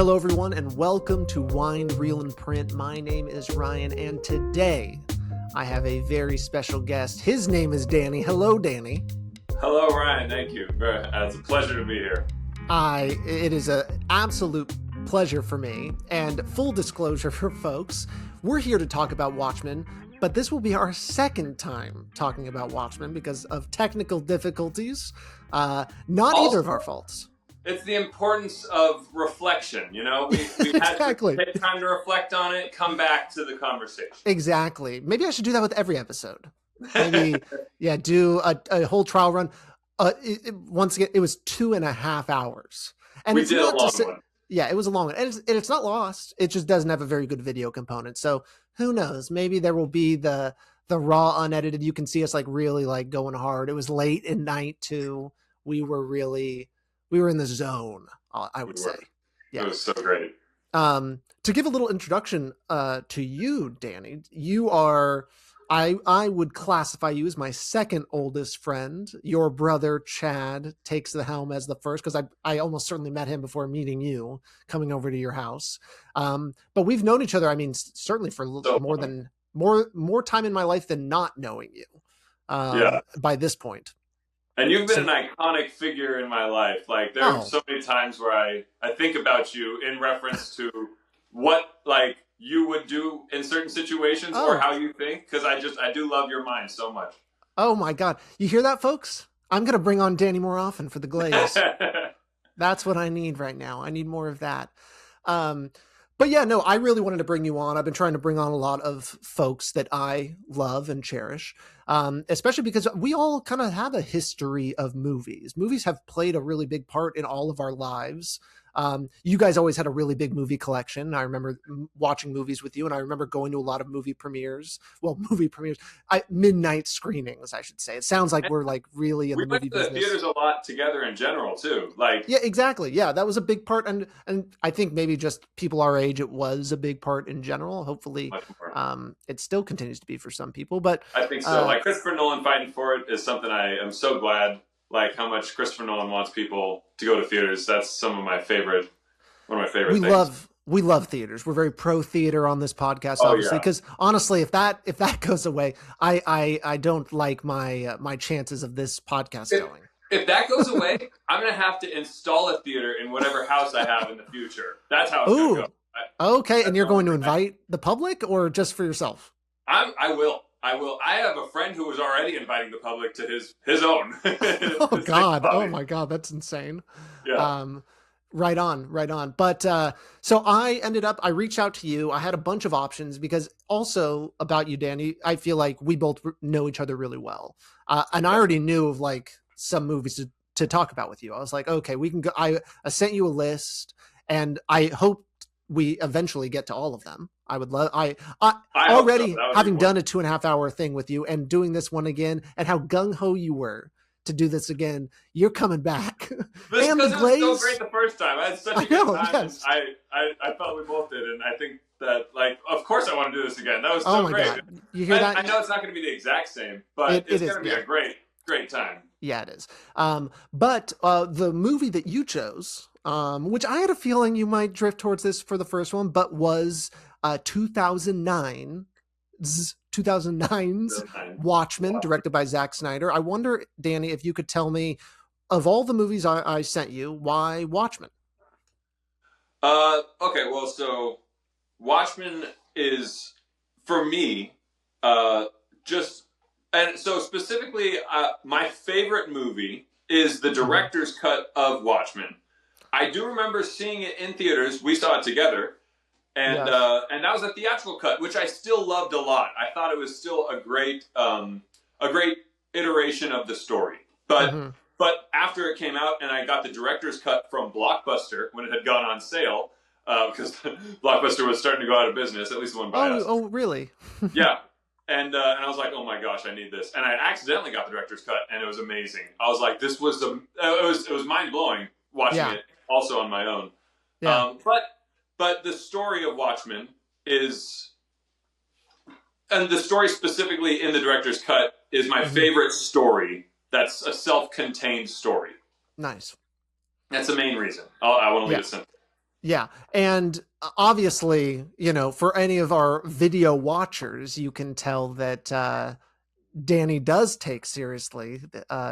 Hello, everyone, and welcome to Wine, Reel, and Print. My name is Ryan, and today I have a very special guest. His name is Danny. Hello, Danny. Hello, Ryan. Thank you. It's a pleasure to be here. It is an absolute pleasure for me, and full disclosure for folks, we're here to talk about Watchmen, but this will be our second time talking about Watchmen because of technical difficulties. Not also, either of our faults. It's the importance of reflection, you know? We've Exactly. had to take time to reflect on it, come back to the conversation. Exactly. Maybe I should do that with every episode. Maybe, do a whole trial run. Once again, it was 2.5 hours. And we did a long one. Yeah, it was a long one. And it's not lost. It just doesn't have a very good video component. So who knows? Maybe there will be the raw unedited. You can see us really going hard. It was late at night too. We were in the zone, I would say. Yeah. It was so great. To give a little introduction to you, Danny, you are, I would classify you as my second oldest friend. Your brother, Chad, takes the helm as the first, because I almost certainly met him before meeting you, coming over to your house. But we've known each other, I mean, certainly for more time in my life than not knowing you by this point. And you've been an iconic figure in my life. Like, there are so many times where I think about you in reference to what, you would do in certain situations or how you think. Because I do love your mind so much. Oh, my God. You hear that, folks? I'm going to bring on Danny more often for the glaze. That's what I need right now. I need more of that. But yeah, no, I really wanted to bring you on. I've been trying to bring on a lot of folks that I love and cherish, especially because we all kind of have a history of movies. Movies have played a really big part in all of our lives. You guys always had a really big movie collection. I remember watching movies with you, and I remember going to a lot of movie premieres. Well, midnight screenings, I should say. It sounds like we're really in the movie business. We went to the theaters a lot together in general too. Yeah, exactly. Yeah, that was a big part, and I think maybe just people our age, it was a big part in general. Hopefully, it still continues to be for some people. But I think so. Christopher Nolan fighting for it is something I am so glad. How much Christopher Nolan wants people to go to theaters. That's one of my favorite things. We love theaters. We're very pro theater on this podcast, obviously, because honestly, if that goes away, I don't like my chances of this podcast going. If that goes away, I'm going to have to install a theater in whatever house I have in the future. That's how it's going to go. Okay, and you're going to invite the public or just for yourself? I will. I have a friend who was already inviting the public to his own. Oh, God. Oh, my God. That's insane. Yeah. Right on. But so I reached out to you. I had a bunch of options because also about you, Danny, I feel like we both know each other really well. And I already knew of some movies to talk about with you. I was like, okay, we can go. I sent you a list and I hope we eventually get to all of them. I would love, I already having done a 2.5 hour thing with you and doing this one again, and how gung-ho you were to do this again. You're coming back. And the glaze. It was so great the first time. I had such a good time. Yes. I felt we both did. And I think that, of course I want to do this again. That was so great. God. You hear that? I know it's not going to be the exact same, but it's going to be a great time. Yeah, it is. But the movie that you chose, which I had a feeling you might drift towards this for the first one, but was 2009's Watchmen, directed by Zack Snyder. I wonder, Danny, if you could tell me, of all the movies I sent you, why Watchmen? Okay, well, so Watchmen is, for me, and so specifically, my favorite movie is the director's cut of Watchmen. I do remember seeing it in theaters. We saw it together. And that was a theatrical cut, which I still loved a lot. I thought it was still a great iteration of the story. But after it came out and I got the director's cut from Blockbuster when it had gone on sale, because Blockbuster was starting to go out of business, at least the one by us. Oh, really? Yeah. And I was like, oh my gosh, I need this. And I accidentally got the director's cut, and it was amazing. I was like, this was it was mind blowing watching it also on my own. Yeah. But the story of Watchmen is, and the story specifically in the director's cut is my favorite story. That's a self-contained story. Nice. That's the main reason. I want to leave it simple. Yeah. And obviously, for any of our video watchers, you can tell that Danny does take seriously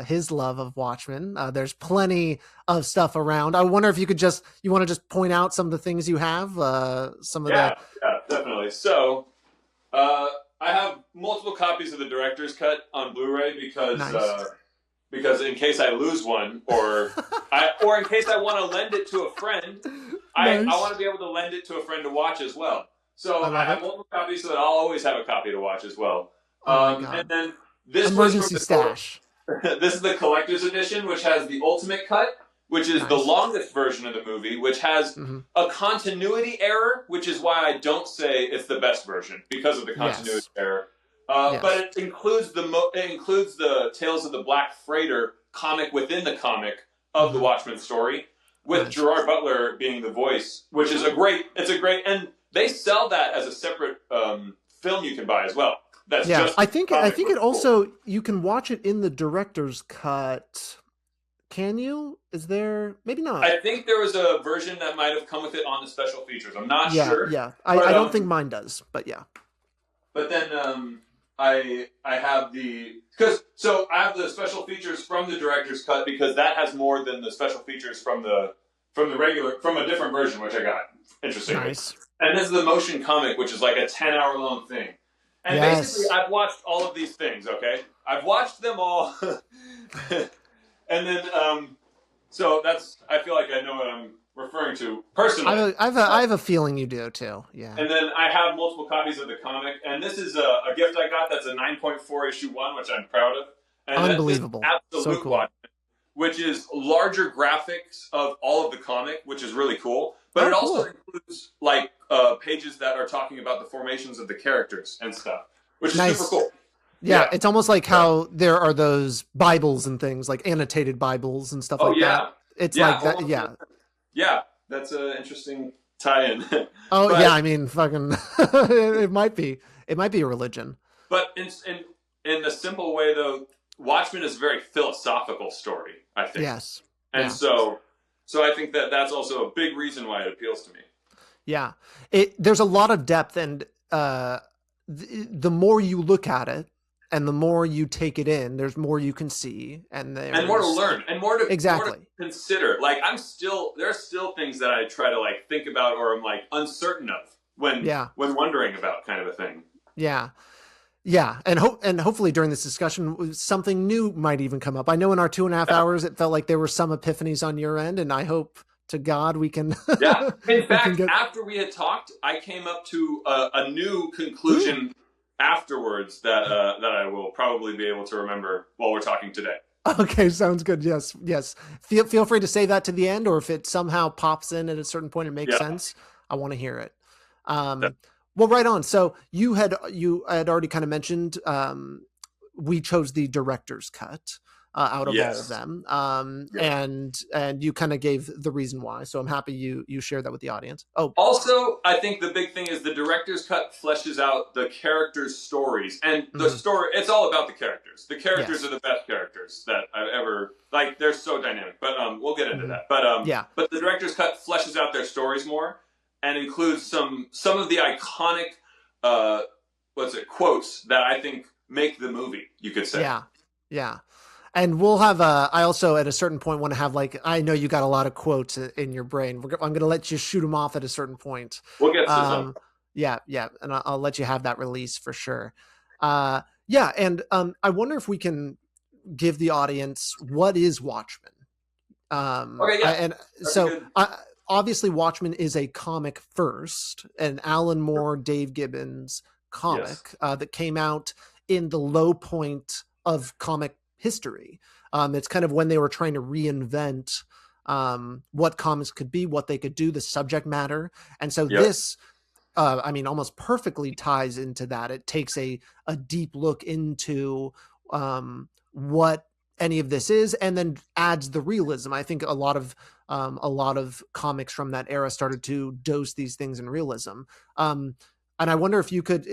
his love of Watchmen. There's plenty of stuff around. I wonder if you want to just point out some of the things you have, some of the. Yeah, yeah, definitely. So uh, I have multiple copies of the director's cut on Blu-ray Nice. because in case I lose one, or in case I want to lend it to a friend, I Nice. want to be able to lend it to a friend to watch as well. So I I love have it. multiple copies so that I'll always have a copy to watch as well. Oh my And God. then this was from Emergency stash. this is the collector's edition, which has the ultimate cut, which is the Nice. longest version of the movie, which has Mm-hmm. a continuity error, which is why I don't say it's the best version because of the continuity Yes. error. But Yes. it includes the Tales of the Black Freighter comic within the comic of the Mm-hmm. Watchmen story, with Nice. Gerard Butler being the voice, which is a great. It's a great, and they sell that as a separate film you can buy as well. That's Yeah, just I think comic, it which is cool. also you can watch it in the director's cut. Can you? Is there maybe not? I think there was a version that might have come with it on the special features. I'm not Yeah, sure, yeah. but I don't think mine does, but yeah. then I have I have the special features from the director's cut because that has more than the special features from a different version which I got interestingly. Nice. And this is the motion comic, which is like a 10-hour long thing. And basically, Yes. I've watched all of these things. Okay, I've watched them all, and then so I feel like I know what I'm referring to personally. I have a feeling you do too. Yeah. And then I have multiple copies of the comic, and this is a gift I got that's a 9.4 issue one, which I'm proud of. And this is Unbelievable. So Absolute cool. Watchmen, which is larger graphics of all of the comic, which is really cool. But it also Cool. includes like pages that are talking about the formations of the characters and stuff, which is Nice. super cool. Yeah, Yeah. it's almost like how there are those Bibles and things like annotated Bibles and stuff Oh like yeah, that. It's yeah, like that. Yeah. yeah. That's an interesting tie-in. Oh but yeah. I mean, fucking. It might be. It might be a religion. but in a simple way though, Watchmen is a very philosophical story, I think. Yes. And Yeah. so I think that that's also a big reason why it appeals to me. Yeah. There's a lot of depth, and the more you look at it, and the more you take it in, there's more you can see, and And more to there's learn, and more to exactly. consider. Like there are still things that I try to like think about, or I'm like uncertain of Yeah. when wondering about kind of a thing. Yeah. Yeah, and hopefully during this discussion, something new might even come up. I know in our 2.5 hours, it felt like there were some epiphanies on your end, and I hope to God we can. Yeah. In we can fact, get. after we had talked, I came up to a new conclusion afterwards that I will probably be able to remember while we're talking today. Okay, sounds good. Yes, yes. Feel free to say that to the end, or if it somehow pops in at a certain point and makes Yeah. sense, I want to hear it. Well, right on. So you had already kind of mentioned we chose the director's cut out of all of Yes. them, Yeah. and you kind of gave the reason why. So I'm happy you shared that with the audience. Oh, Also, I think the big thing is the director's cut fleshes out the characters' stories. And the Mhm. story, it's all about the characters. The characters Yes. are the best characters that I've ever, like, they're so dynamic. But we'll get into Mhm. that. But Yeah. but the director's cut fleshes out their stories more and includes some of the iconic, quotes that I think make the movie, you could say. Yeah. Yeah. And we'll have I also at a certain point want to have like, I know you got a lot of quotes in your brain. I'm going to let you shoot them off at a certain point. We'll get to some. Yeah. And I'll let you have that release for sure. Yeah. And I wonder if we can give the audience what is Watchmen. Okay, yeah. And That's so good. obviously Watchmen is a comic first, an Alan Moore, Dave Gibbons comic that came out in the low point of comic history. It's kind of when they were trying to reinvent what comics could be, what they could do, the subject matter. And so this, I mean, almost perfectly ties into that. It takes a deep look into what any of this is, and then adds the realism. I think a lot of comics from that era started to dose these things in realism. And I wonder if you could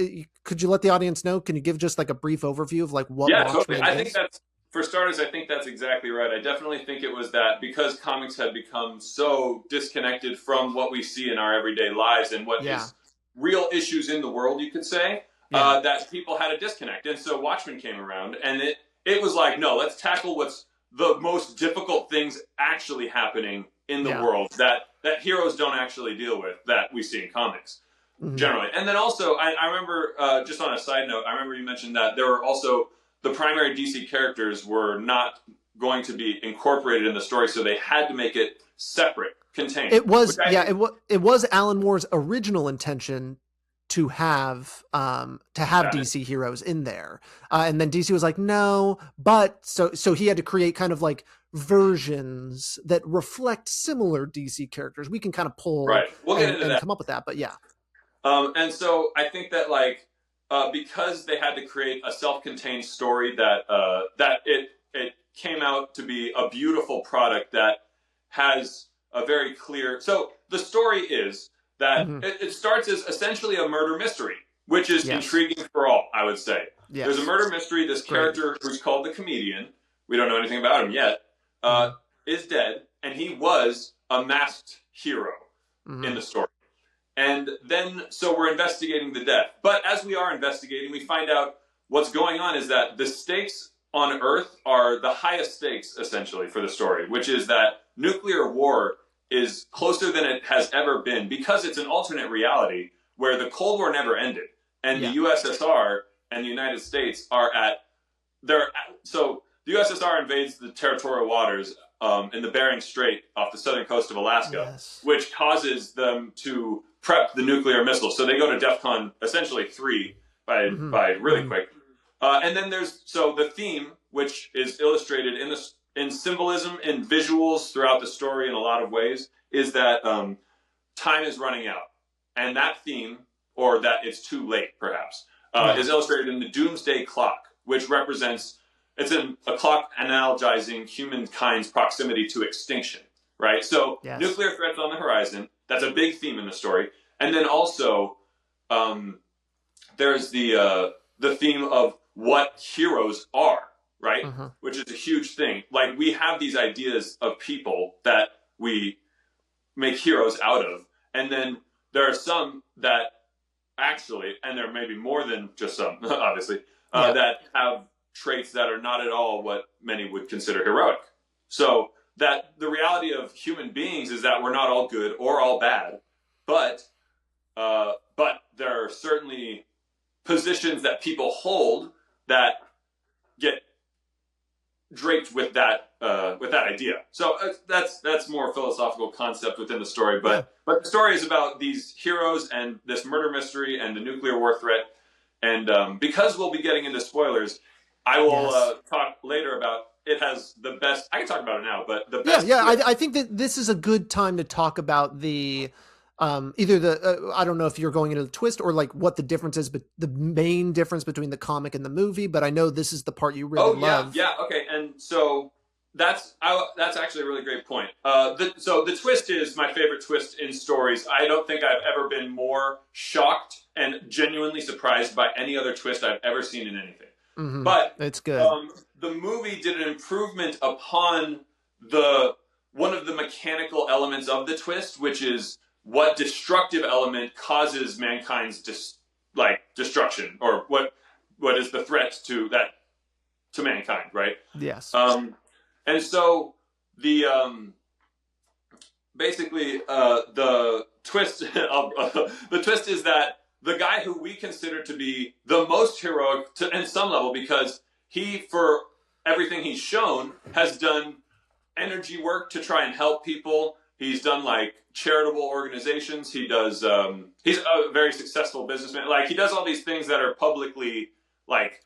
you let the audience know? Can you give just like a brief overview of like what Watchmen Totally. I is? think for starters, I think that's exactly right. I definitely think it was that because comics had become so disconnected from what we see in our everyday lives and what Yeah. is real issues in the world, you could say, Yeah. that people had a disconnect. And so Watchmen came around, and it was like, no, let's tackle what's the most difficult things actually happening in the Yeah. world that heroes don't actually deal with that we see in comics Mhm. generally. And then also, I remember, just on a side note, I remember you mentioned that there were also the primary DC characters were not going to be incorporated in the story, so they had to make it separate, contained. It was, yeah, it was Alan Moore's original intention to have DC heroes in there, and then DC was like, no, but so he had to create kind of like versions that reflect similar DC characters. We can kind of pull right. We'll get into that. Come up with that, but yeah. And so I think that like because they had to create a self-contained story that it came out to be a beautiful product that has a very clear. So the story is that it starts as essentially a murder mystery, which is intriguing for all, I would say. Yes. There's a murder mystery. This character who's called the Comedian, we don't know anything about him yet, is dead, and he was a masked hero in the story. And then, so we're investigating the death. But as we are investigating, we find out what's going on is that the stakes on Earth are the highest stakes, essentially, for the story, which is that nuclear war is closer than it has ever been because it's an alternate reality where the Cold War never ended. And the USSR and the United States are so the USSR invades the territorial waters in the Bering Strait off the southern coast of Alaska, which causes them to prep the nuclear missiles. So they go to DEFCON essentially 3 by really quick. And then there's the theme, which is illustrated in symbolism, in visuals throughout the story in a lot of ways, is that time is running out. And that theme, or that it's too late, perhaps, is illustrated in the Doomsday Clock, which represents, it's a clock analogizing humankind's proximity to extinction, right? So nuclear threats on the horizon, that's a big theme in the story. And then also, there's the theme of what heroes are, right? Which is a huge thing. Like, we have these ideas of people that we make heroes out of. And then there are some that actually, and there may be more than just some, obviously, that have traits that are not at all what many would consider heroic. So that the reality of human beings is that we're not all good or all bad, but there are certainly positions that people hold that get draped with that idea. So that's more a philosophical concept within the story. But the story is about these heroes and this murder mystery and the nuclear war threat. And because we'll be getting into spoilers, I will talk later about. It has the best. I can talk about it now, but the best. I think that this is a good time to talk about the either the I don't know if you're going into the twist or like what the difference is, but the main difference between the comic and the movie. But I know this is the part you really love. Yeah, okay, and so that's actually a really great point. So the twist is my favorite twist in stories. I don't think I've ever been more shocked and genuinely surprised by any other twist I've ever seen in anything. But it's good. The movie did an improvement upon one of the mechanical elements of the twist, which is what destructive element causes mankind's destruction, or what is the threat to mankind, right? Yes. And so the basically the twist is that the guy who we consider to be the most heroic in some level, because he, for everything he's shown, has done energy work to try and help people. He's done like charitable organizations. He does. He's a very successful businessman. Like, he does all these things that are publicly like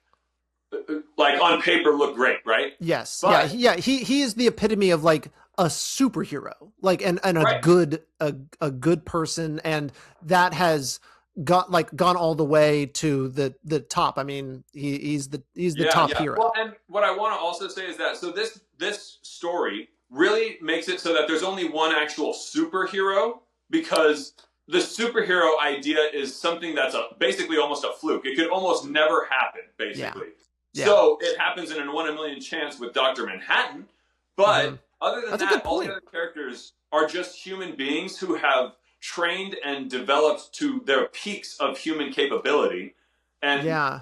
on paper look great, right? Yes. But, He is the epitome of like a superhero, like and a good person, and that has gone all the way to the top. I mean, he's the top hero. Well, and what I want to also say is that this story really makes it so that there's only one actual superhero, because the superhero idea is something that's basically almost a fluke. It could almost never happen, basically. Yeah. So it happens in a 1 in a million chance with Dr. Manhattan. But other than That's a that, good all the point. other characters are just human beings who have trained and developed to their peaks of human capability. And Yeah.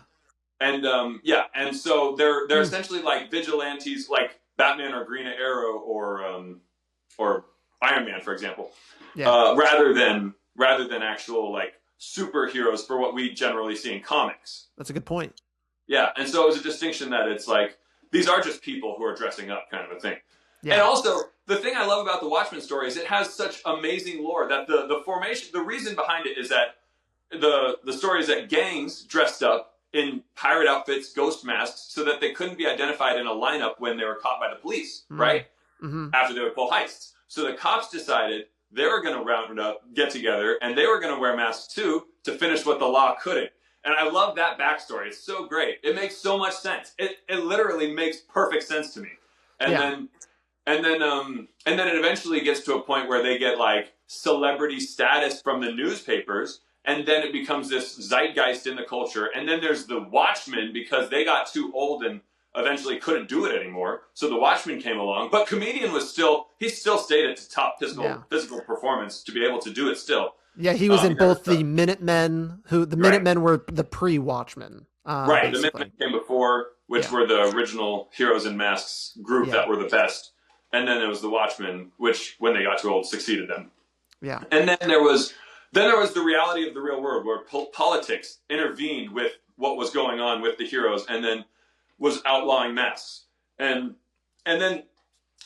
and so they're essentially like vigilantes, like Batman or Green Arrow or Iron Man, for example, Yeah. rather than actual like superheroes for what we generally see in comics. That's a good point. Yeah, and so it was a distinction that it's like these are just people who are dressing up, kind of a thing. Yeah. And also, the thing I love about the Watchmen story is it has such amazing lore that the formation, the reason behind it is that the story is that gangs dressed up in pirate outfits, ghost masks, so that they couldn't be identified in a lineup when they were caught by the police, right? After they would pull heists. So the cops decided they were going to round up, get together, and they were going to wear masks too to finish what the law couldn't. And I love that backstory. It's so great. It makes so much sense. It literally makes perfect sense to me. And then it eventually gets to a point where they get like celebrity status from the newspapers, and then it becomes this zeitgeist in the culture. And then there's the Watchmen because they got too old and eventually couldn't do it anymore. So the Watchmen came along, but Comedian he still stayed at top physical performance to be able to do it still. Yeah, he was in both the Minutemen, Minutemen were the pre-Watchmen. Right, basically. The Minutemen came before, which were the original Heroes in Masks group that were the best. And then there was the Watchmen, which, when they got too old, succeeded them. Yeah. And then there was the reality of the real world, where politics intervened with what was going on with the heroes, and then was outlawing masks. And then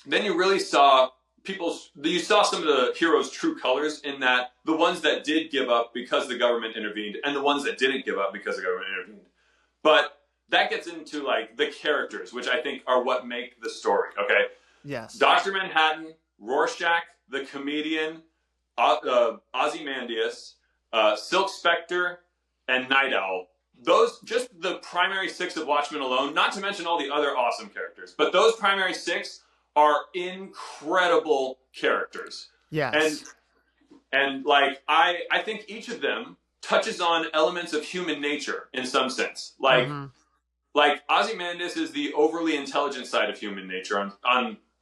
you really saw you saw some of the heroes' true colors in that the ones that did give up because the government intervened, and the ones that didn't give up because the government intervened. But that gets into like the characters, which I think are what make the story. Okay. Yes. Dr. Manhattan, Rorschach, the Comedian, Ozymandias, Silk Spectre, and Night Owl. Those, just the primary 6 of Watchmen alone, not to mention all the other awesome characters, but those primary 6 are incredible characters. Yes. And like, I think each of them touches on elements of human nature in some sense. Like Ozymandias is the overly intelligent side of human nature on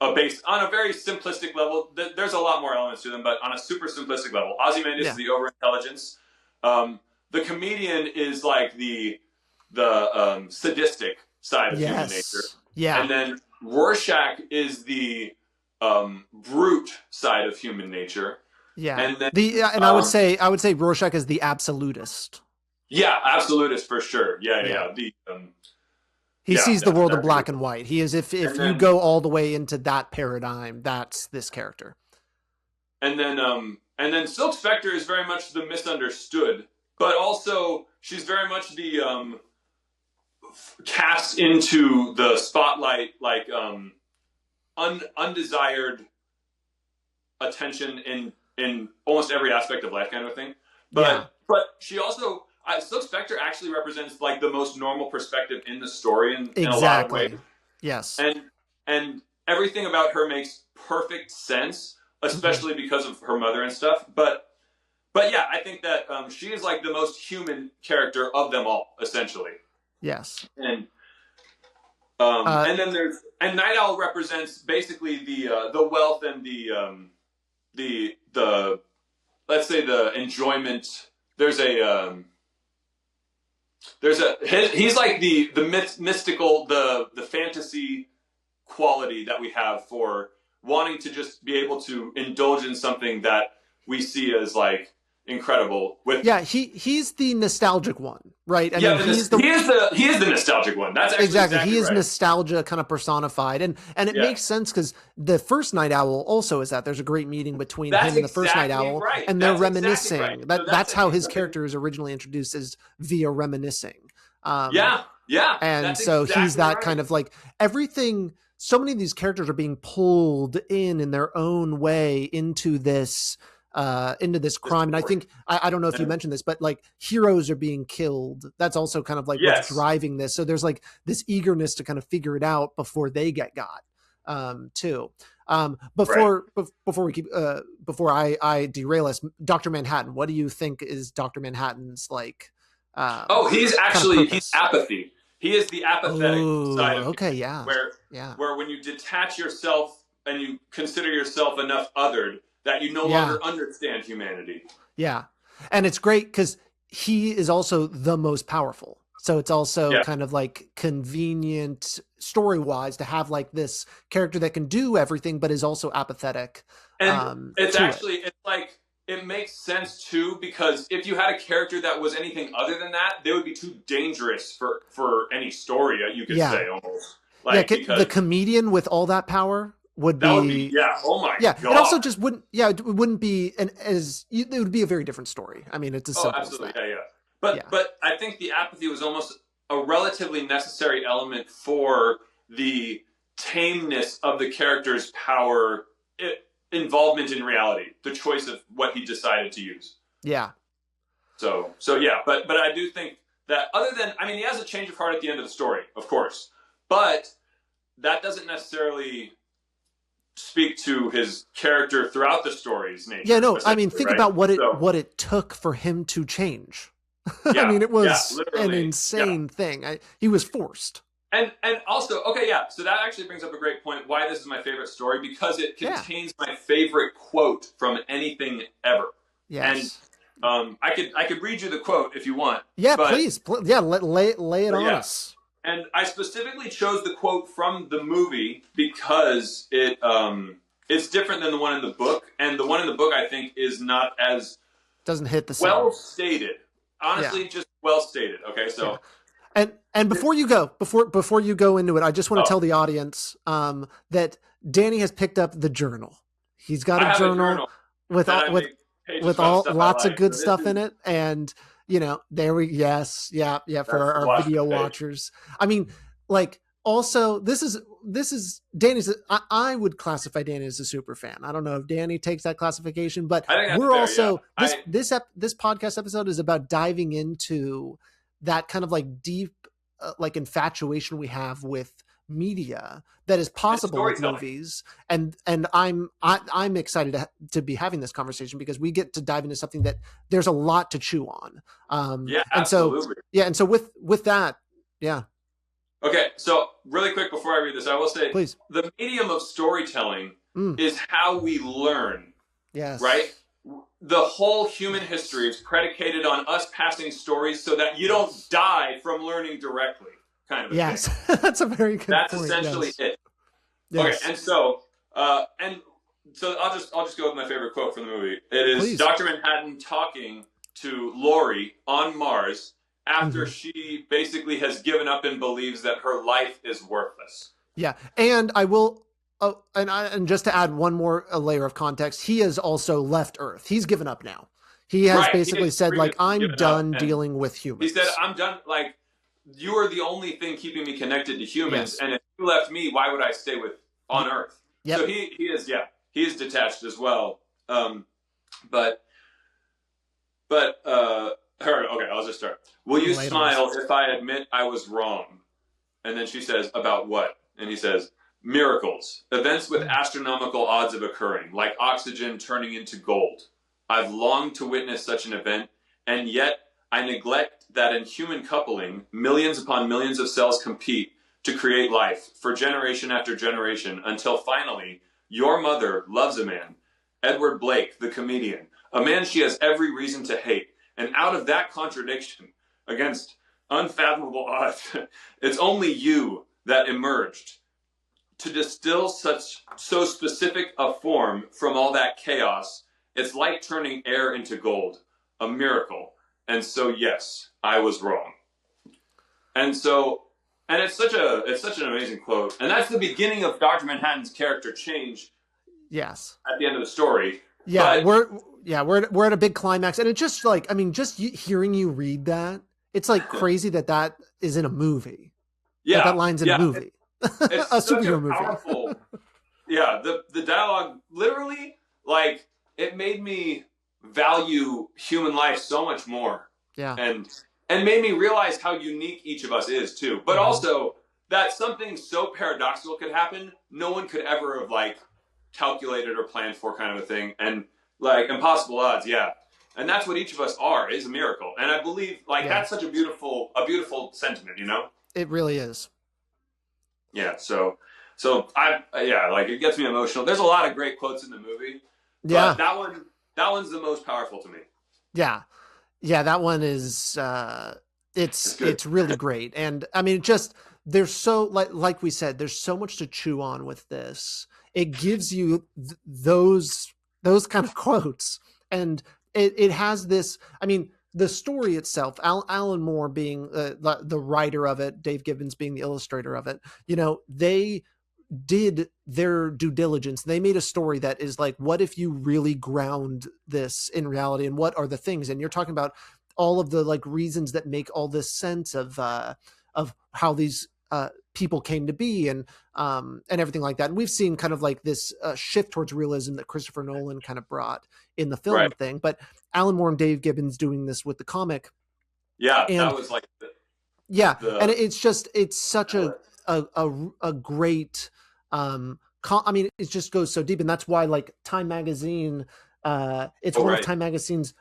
a very simplistic level. There's a lot more elements to them, but on a super simplistic level, Ozymandias is the overintelligence. The Comedian is like the sadistic side of human nature. Yeah. And then Rorschach is the brute side of human nature. Yeah. And then, I would say Rorschach is the absolutist. Yeah, absolutist for sure. Yeah. He sees the world in black and white. He is if you go all the way into that paradigm, that's this character. And then Silk Spectre is very much the misunderstood, but also she's very much the cast into the spotlight, like undesired attention in almost every aspect of life, kind of a thing. But she also. Silk Spectre actually represents like the most normal perspective in the story in a lot of ways. Yes. And everything about her makes perfect sense, especially because of her mother and stuff. But yeah, I think that she is like the most human character of them all, essentially. Yes. And then Night Owl represents basically the wealth and the let's say the enjoyment. He's like the mystical, the fantasy quality that we have for wanting to just be able to indulge in something that we see as like incredible. He's the nostalgic one, right? He is the nostalgic one. That's actually exactly he is right. Nostalgia kind of personified, and it makes sense because the first Night Owl also is that there's a great meeting between him and the first Night Owl, and they're reminiscing. Exactly right. That's how his character is originally introduced, is via reminiscing. And so he's that kind of like everything. So many of these characters are being pulled in their own way into this crime. And I think, I don't know if you mentioned this, but like heroes are being killed. That's also kind of like what's driving this. So there's like this eagerness to kind of figure it out before they get got, too. Before I derail us, Dr. Manhattan, what do you think is Dr. Manhattan's like, he's apathy. He is the apathetic side Oh, of okay, humanity, yeah, yeah, where when you detach yourself and you consider yourself enough othered that you no yeah, longer understand humanity. yeah. And it's great because he is also the most powerful. So it's also Yeah. kind of like convenient story wise to have like this character that can do everything, but is also apathetic And it's to it. actually, it's like, it makes sense too, because if you had a character that was anything other than that, they would be too dangerous for any story, you could Yeah. say, almost. Yeah. Like, The because comedian with all that power would that would be, be, yeah, oh my yeah. It God. also just wouldn't, yeah, it wouldn't be it would be a very different story. I mean, it's as Oh, simple as absolutely. that. Yeah, yeah. Yeah. But I think the apathy was almost a relatively necessary element for the tameness of the character's power, involvement in reality, the choice of what he decided to use. Yeah. So yeah, but I do think that other than, I mean, he has a change of heart at the end of the story, of course, but that doesn't necessarily speak to his character throughout the story's nature. Yeah, no, I mean, think right? about So, what it took for him to change. I yeah, mean, it yeah, was an literally, yeah. insane thing. He was forced. And also, okay, yeah. So that actually brings up a great point. Why this is my favorite story, because it contains my favorite quote from anything ever. Yes. And I could read you the quote if you want. Yeah, but, please. Yeah, lay it on us. And I specifically chose the quote from the movie because it's different than the one in the book, and the one in the book I think is not as doesn't hit the well same. stated. Honestly, just well stated. Okay, so. Yeah. And before you go into it, I just want to tell the audience that Danny has picked up the journal. He's got a journal with all lots of good stuff in it, and there we yeah for our video watchers. I mean, like, also this is Danny's. I would classify Danny as a super fan. I don't know if Danny takes that classification, but we're also this podcast episode is about diving into that kind of like deep like infatuation we have with media that is possible with movies, and I'm excited to be having this conversation because we get to dive into something that there's a lot to chew on. Yeah, and absolutely. So with that, yeah. Okay, so really quick before I read this, I will say, please, the medium of storytelling is how we learn. Yes. Right? The whole human history is predicated on us passing stories so that you don't die from learning directly. Kind of. Yes, that's a very good That's point. essentially it. Yes. Okay, and so I'll just go with my favorite quote from the movie. It is Dr. Manhattan talking to Laurie on Mars after she basically has given up and believes that her life is worthless. Yeah, and I will. Oh, and just to add one more layer of context, he has also left Earth. He's given up now. He has basically said, like, I'm done dealing with humans. He said, I'm done. Like, you are the only thing keeping me connected to humans, and if you left me, why would I stay on Earth? Yep. So he is detached as well. Okay, I'll just start. Will you smile if I admit I was wrong? And then she says, about what? And he says, miracles, events with astronomical odds of occurring, like oxygen turning into gold. I've longed to witness such an event, and yet I neglect that in human coupling, millions upon millions of cells compete to create life for generation after generation, until finally, your mother loves a man, Edward Blake, the comedian, a man she has every reason to hate. And out of that contradiction, against unfathomable odds, it's only you that emerged to distill so specific a form from all that chaos. It's like turning air into gold, a miracle. And so, yes, I was wrong. And it's such an amazing quote. And that's the beginning of Dr. Manhattan's character change. Yes. At the end of the story. Yeah, we're at a big climax, and it's just like, I mean, just hearing you read that, it's like crazy that is in a movie. Yeah, that line's in a movie. It's a such superhero a powerful. Yeah, the dialogue literally, like, it made me value human life so much more. Yeah, and made me realize how unique each of us is too. But also that something so paradoxical could happen, no one could ever have like calculated or planned for, kind of a thing. And like impossible odds, yeah. And that's what each of us is a miracle. And I believe that's such a beautiful sentiment, you know? It really is. Yeah, so yeah, like it gets me emotional. There's a lot of great quotes in the movie, but Yeah. that one's the most powerful to me. Yeah. Yeah, that one is It's good. it's really great. And I mean just there's so like we said, there's so much to chew on with this. It gives you those kind of quotes, and it has this, I mean, the story itself, Alan Moore being the writer of it, Dave Gibbons being the illustrator of it, you know, they did their due diligence. They made a story that is like, what if you really ground this in reality, and what are the things? And you're talking about all of the like reasons that make all this sense of how these people came to be, and everything like that. And we've seen kind of like this shift towards realism that Christopher Nolan kind of brought in the film Right. thing, but Alan Moore and Dave Gibbons doing this with the comic. Yeah, that And was like yeah, and the it's just it's such a great I mean, it just goes so deep, and that's why like Time Magazine, it's oh one of right. Time Magazine's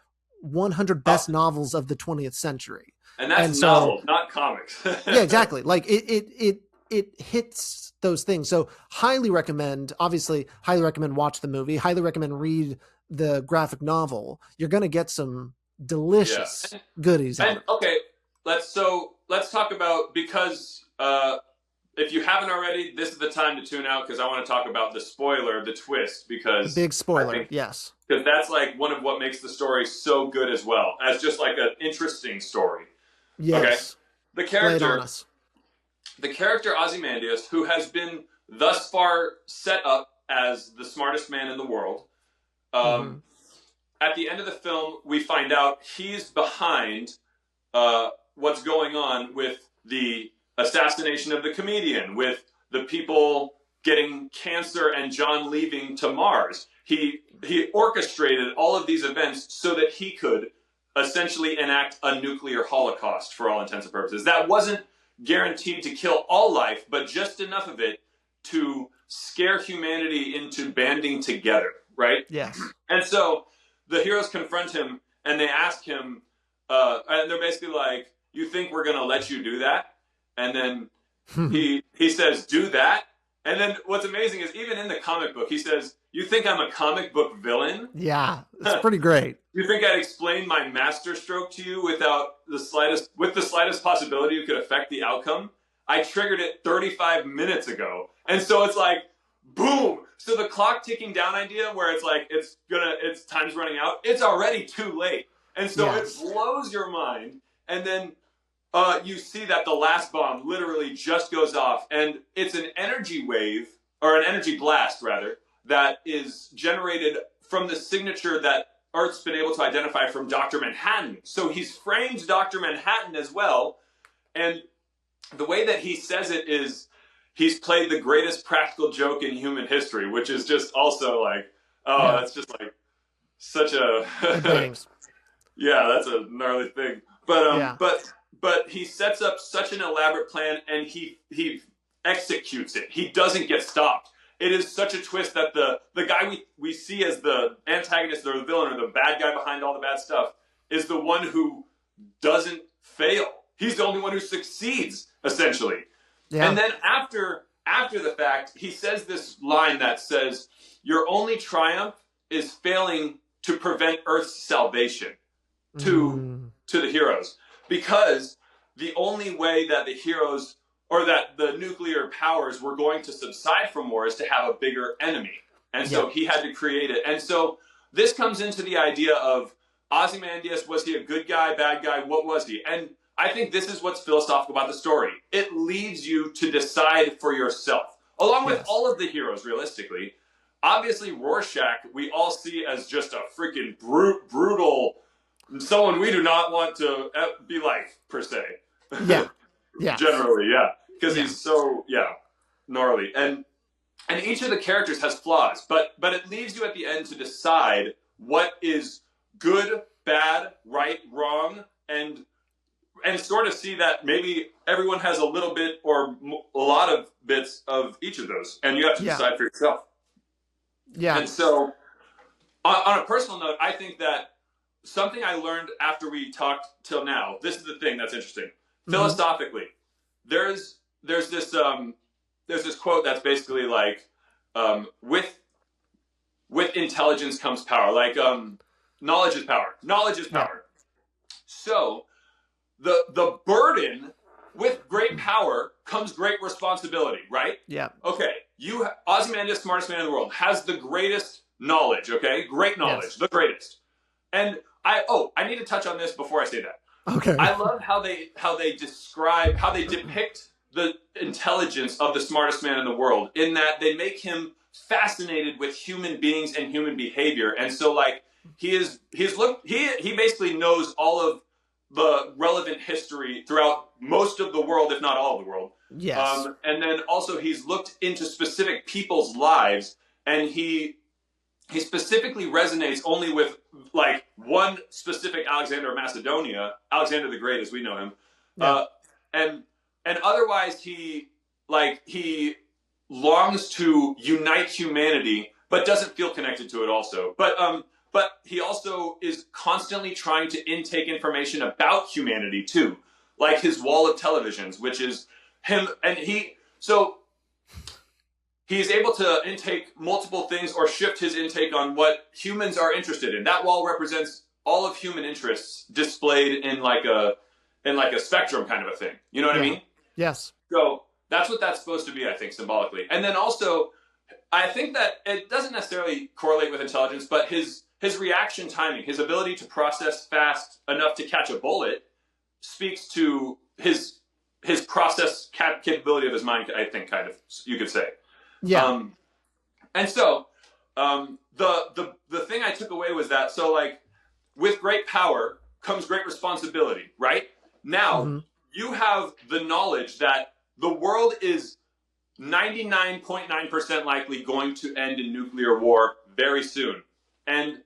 100 Oh, best novels of the 20th century. and that's And so novels, not comics. yeah, exactly. Like it hits those things. So highly recommend, obviously highly recommend watch the movie, highly recommend read the graphic novel. You're going to get some Yeah. delicious goodies out And of it. okay, let's talk about, because if you haven't already, this is the time to tune out, because I want to talk about the spoiler, the twist, The because big I spoiler. think Yes. because that's like one of what makes the story so good as well, as just like an interesting story. Okay, Yes. the Lay it on character us. the character Ozymandias, who has been thus far set up as the smartest man in the world, Mm-hmm. at the end of the film, we find out he's behind what's going on with the assassination of the comedian, with the people getting cancer and John leaving to Mars. He orchestrated all of these events so that he could essentially enact a nuclear holocaust for all intents and purposes. That wasn't guaranteed to kill all life, but just enough of it to scare humanity into banding together, right? Yes. And so the heroes confront him and they ask him, and they're basically like, "You think we're going to let you do that?" And then he says, "Do that?" And then what's amazing is, even in the comic book, he says, "You think I'm a comic book villain? Yeah, it's pretty great. You think I'd explain my masterstroke to you with the slightest possibility you could affect the outcome? I triggered it 35 minutes ago." And so it's like, boom. So the clock ticking down idea, where it's like it's time's running out. It's already too late, and so it Yes. blows your mind. And then you see that the last bomb literally just goes off, and it's an energy wave, or an energy blast rather, that is generated from the signature that Earth's been able to identify from Dr. Manhattan. So he's framed Dr. Manhattan as well, and the way that he says it is, he's played the greatest practical joke in human history, which is just also like, oh, Yeah. that's just like such a It bangs. yeah, that's a gnarly thing. But Yeah. but he sets up such an elaborate plan, and he executes it. He doesn't get stopped. It is such a twist that the guy we see as the antagonist or the villain or the bad guy behind all the bad stuff is the one who doesn't fail. He's the only one who succeeds, essentially. Yeah. And then after the fact, he says this line that says, "Your only triumph is failing to prevent Earth's salvation," to the heroes, because the only way that the heroes, or that the nuclear powers, were going to subside from war is to have a bigger enemy. And so he had to create it. And so this comes into the idea of Ozymandias. Was he a good guy, bad guy? What was he? And I think this is what's philosophical about the story. It leaves you to decide for yourself, along with all of the heroes, realistically. Obviously, Rorschach, we all see as just a freaking brutal, someone we do not want to be like, per se. Yeah. Yeah. Generally, yeah. Because he's so, gnarly. And each of the characters has flaws, but it leaves you at the end to decide what is good, bad, right, wrong, and sort of see that maybe everyone has a little bit or a lot of bits of each of those, and you have to decide for yourself. Yeah. And so, on a personal note, I think that something I learned after we talked till now, this is the thing that's interesting. Philosophically, there's this quote that's basically like, with intelligence comes power. Like, knowledge is power. Knowledge is power. Yeah. So the burden, with great power comes great responsibility, right? Yeah. Okay. Ozymandias, smartest man in the world, has the greatest knowledge. Okay, great knowledge, yes. The greatest. And I need to touch on this before I say that. Okay. I love how they depict the intelligence of the smartest man in the world, in that they make him fascinated with human beings and human behavior. And so, like, he basically knows all of the relevant history throughout most of the world, if not all of the world. Yes. And then also he's looked into specific people's lives, and he specifically resonates only with like one specific Alexander of Macedonia, Alexander the Great as we know him. Yeah. And otherwise he longs to unite humanity, but doesn't feel connected to it also. But he also is constantly trying to intake information about humanity too, like his wall of televisions, which is him, and he's able to intake multiple things or shift his intake on what humans are interested in. That wall represents all of human interests displayed in like a spectrum kind of a thing. You know what I mean? Yes. So that's what that's supposed to be, I think, symbolically. And then also, I think that it doesn't necessarily correlate with intelligence, but his reaction timing, his ability to process fast enough to catch a bullet, speaks to his process capability of his mind, I think, kind of, you could say. Yeah. And so the thing I took away was that, so like, with great power comes great responsibility, right? Now, you have the knowledge that the world is 99.9% likely going to end in nuclear war very soon. And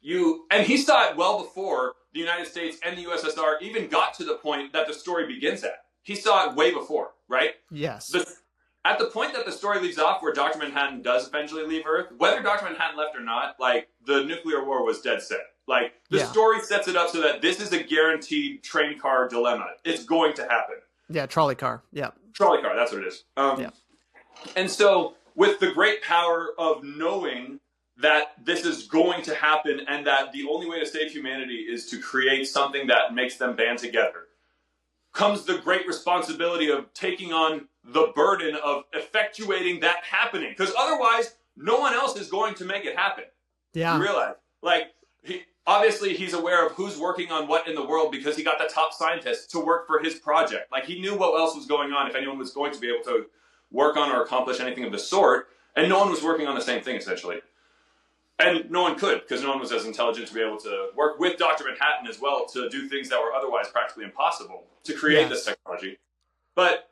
he saw it well before the United States and the USSR even got to the point that the story begins at. He saw it way before, right? Yes. At the point that the story leaves off, where Dr. Manhattan does eventually leave Earth, whether Dr. Manhattan left or not, like, the nuclear war was dead set. Like, the story sets it up so that this is a guaranteed train car dilemma. It's going to happen. Yeah, trolley car. Yeah. Trolley car, that's what it is. And so, with the great power of knowing that this is going to happen and that the only way to save humanity is to create something that makes them band together, comes the great responsibility of taking on the burden of effectuating that happening. Because otherwise, no one else is going to make it happen. Yeah. You realize? Like, obviously, he's aware of who's working on what in the world because he got the top scientists to work for his project. Like, he knew what else was going on, if anyone was going to be able to work on or accomplish anything of the sort. And no one was working on the same thing, essentially. And no one could, because no one was as intelligent to be able to work with Dr. Manhattan as well to do things that were otherwise practically impossible to create this technology. But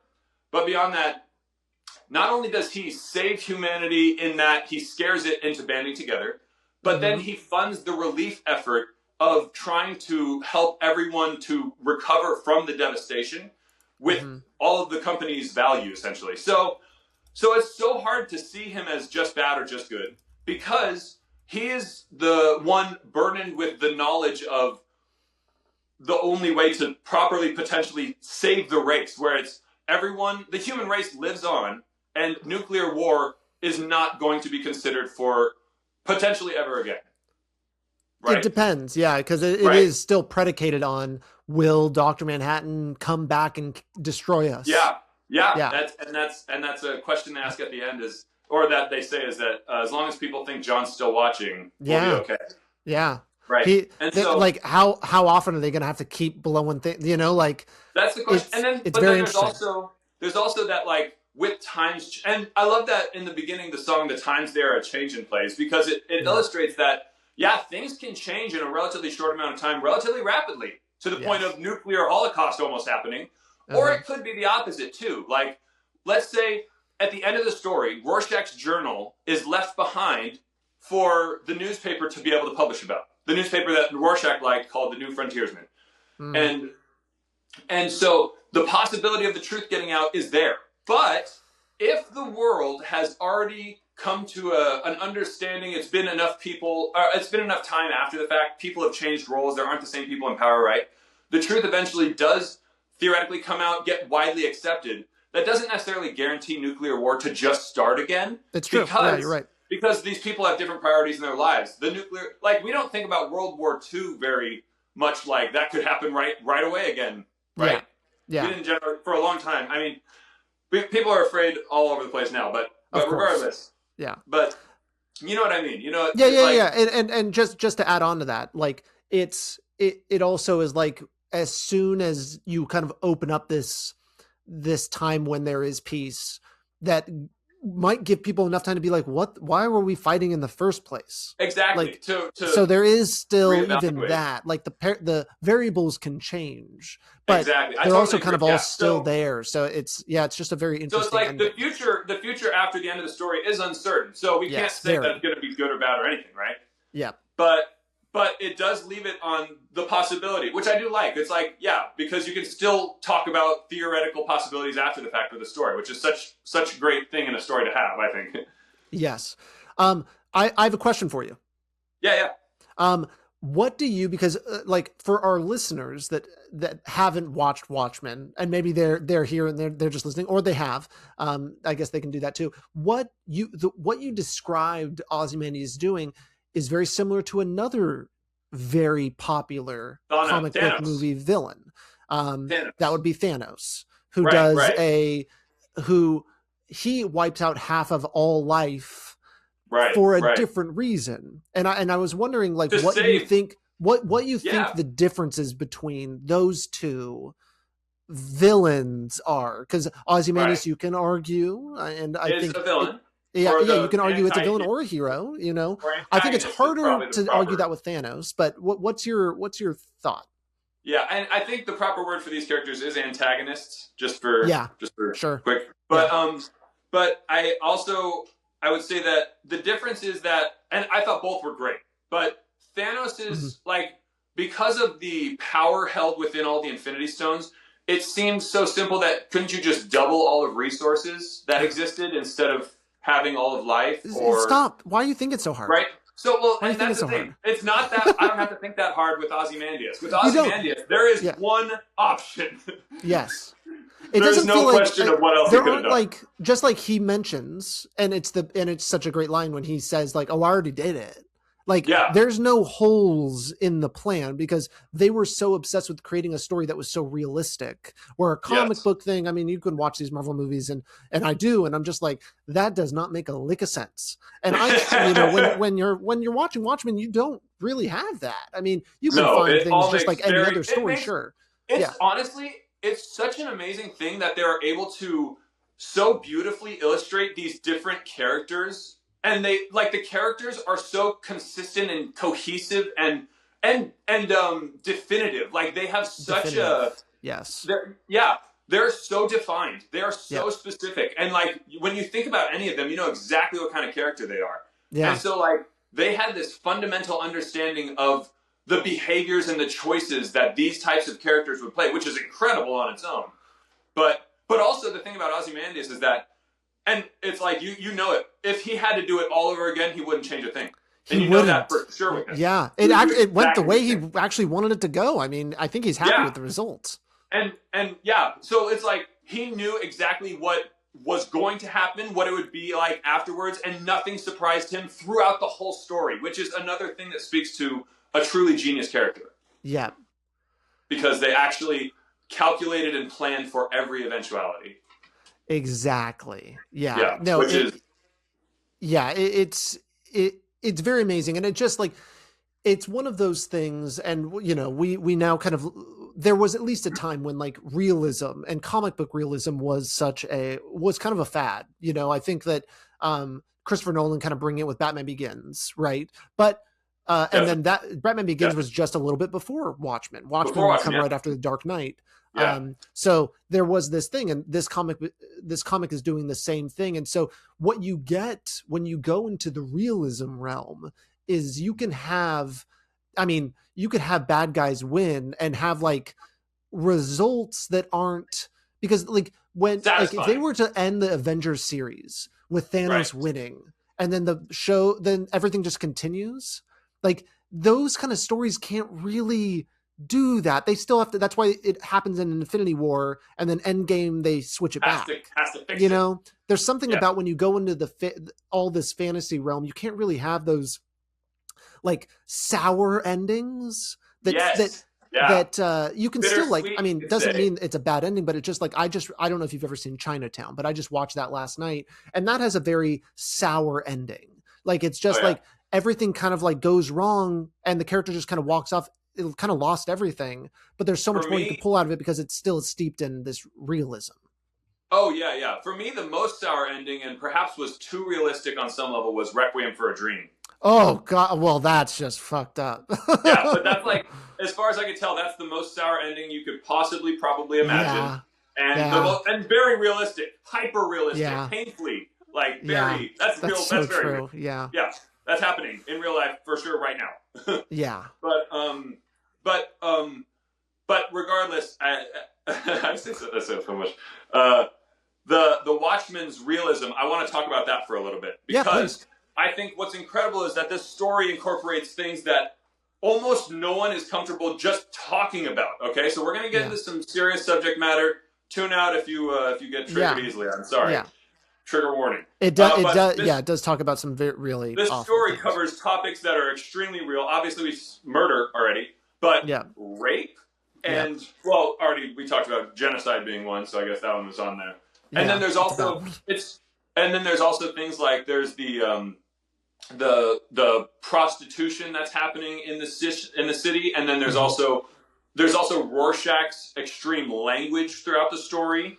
beyond that, not only does he save humanity in that he scares it into banding together, but then he funds the relief effort of trying to help everyone to recover from the devastation with all of the company's value, essentially. So it's so hard to see him as just bad or just good, because he is the one burdened with the knowledge of the only way to properly potentially save the race, where it's everyone, the human race lives on, and nuclear war is not going to be considered for potentially ever again. Right? It depends, yeah, because it is still predicated on, will Dr. Manhattan come back and destroy us? Yeah. That's a question they ask at the end, is, or that they say, is that as long as people think John's still watching, we'll be okay. Yeah. Right. Like, how often are they going to have to keep blowing things? You know, like, that's the question. And then, but then there's also that, like, with times, and I love that in the beginning, the song, "The Times There Are Changing" plays, because it illustrates that, things can change in a relatively short amount of time, relatively rapidly, to the point of nuclear holocaust almost happening. Or it could be the opposite too. Like, let's say at the end of the story, Rorschach's journal is left behind for the newspaper to be able to publish about. The newspaper that Rorschach liked, called the New Frontiersman. And so the possibility of the truth getting out is there. But if the world has already come to an understanding, it's been enough time after the fact, people have changed roles, there aren't the same people in power, right? The truth eventually does theoretically come out, get widely accepted, that doesn't necessarily guarantee nuclear war to just start again. It's true. Yeah, you're right. Because these people have different priorities in their lives. The nuclear, like, we don't think about World War II very much like that could happen right away again, right? Yeah. We didn't generate for a long time. I mean, people are afraid all over the place now, but regardless. Yeah. But you know what I mean? Yeah. And just to add on to that, like it also is like, as soon as you kind of open up this time when there is peace, that might give people enough time to be like, why were we fighting in the first place? Exactly. Like, so there is still even that, like the variables can change, but they're also kind of all still there. So it's just a very interesting. So it's like ending. the future after the end of the story is uncertain. So we can't say that's going to be good or bad or anything, right? Yeah. But it does leave it on the possibility, which I do like. It's like, because you can still talk about theoretical possibilities after the fact of the story, which is such a great thing in a story to have, I think. Yes. I have a question for you. Yeah. What do you, because like for our listeners that haven't watched Watchmen, and maybe they're here and they're just listening, or they have, I guess they can do that too. What you described Ozymandias doing is very similar to another very popular comic book movie villain. That would be Thanos, who who he wipes out half of all life for a different reason. And I was wondering, like, what you think the differences between those two villains are, because Ozymandias, you can argue, and I think a villain. You can argue it's a villain or a hero. You know, I think it's harder to argue that with Thanos. But what's your thought? Yeah, and I think the proper word for these characters is antagonists, just for sure. Quick. But I would say that the difference is that, and I thought both were great, but Thanos is like, because of the power held within all the Infinity Stones, it seems so simple that couldn't you just double all of resources that existed instead of having all of life? Stop. Why do you think it's so hard? Right? So, and that's the thing. It's not that I don't have to think that hard with Ozymandias. With Ozymandias, there is one option. Yes. There's no question of what else he could have done. Like, just like he mentions, and it's such a great line when he says, like, "Oh, I already did it." Like, there's no holes in the plan, because they were so obsessed with creating a story that was so realistic. Where a comic book thing, I mean, you can watch these Marvel movies, and I do, and I'm just like, that does not make a lick of sense. And when you're watching Watchmen, you don't really have that. I mean, you can find things just like any other story, sure. Honestly, it's such an amazing thing that they're able to so beautifully illustrate these different characters. And they, like, the characters are so consistent and cohesive and definitive. Like, they have such they're so defined. They are so specific. And, like, when you think about any of them, you know exactly what kind of character they are. Yeah. And so, like, they had this fundamental understanding of the behaviors and the choices that these types of characters would play, which is incredible on its own. But also the thing about Ozymandias is that, and it's like, you know it. If he had to do it all over again, he wouldn't change a thing. And you know that for sure with him. Yeah, it went the way he actually wanted it to go. I mean, I think he's happy with the results. And so it's like he knew exactly what was going to happen, what it would be like afterwards, and nothing surprised him throughout the whole story, which is another thing that speaks to a truly genius character. Yeah. Because they actually calculated and planned for every eventuality. Exactly. Yeah. No, it's very amazing. And it just, like, it's one of those things. And, you know, we now kind of, there was at least a time when, like, realism and comic book realism was kind of a fad. You know, I think that Christopher Nolan kind of bring it with Batman Begins, right? But and then that Batman Begins was just a little bit before Watchmen. Watchmen would come right after The Dark Knight. Yeah. So there was this thing, and this comic is doing the same thing. And so what you get when you go into the realism realm is you can have bad guys win and have, like, results that aren't, because, like, when, like, if they were to end the Avengers series with Thanos winning, and then then everything just continues, like, those kind of stories can't really do that. They still have to. That's why it happens in Infinity War, and then Endgame they switch it back. Has to fix it. There's something about when you go into all this fantasy realm, you can't really have those like sour endings that you can still like. I mean, doesn't mean it's a bad ending, but it's just like I don't know if you've ever seen Chinatown, but I just watched that last night, and that has a very sour ending. Like it's just like everything kind of like goes wrong, and the character just kind of walks off. It kind of lost everything, but there's so much more you can pull out of it because it's still steeped in this realism. Oh yeah. For me, the most sour ending, and perhaps was too realistic on some level, was Requiem for a Dream. Oh God! Well, that's just fucked up. Yeah, but that's like, as far as I can tell, that's the most sour ending you could probably imagine, and very realistic, hyper realistic, painfully, like very. That's real. So that's very true. real. Yeah. Yeah, that's happening in real life for sure right now. Yeah. But regardless, I've said so much. The Watchmen's realism. I want to talk about that for a little bit because I think what's incredible is that this story incorporates things that almost no one is comfortable just talking about. Okay, so we're going to get into some serious subject matter. Tune out if you get triggered easily. I'm sorry. Yeah. Trigger warning. It does. It does talk about some really. This story covers topics that are extremely real. Obviously, we murder already, but rape and already we talked about genocide being one, so I guess that one was on there. And then there's also things like there's the prostitution that's happening in the city, and then there's also Rorschach's extreme language throughout the story.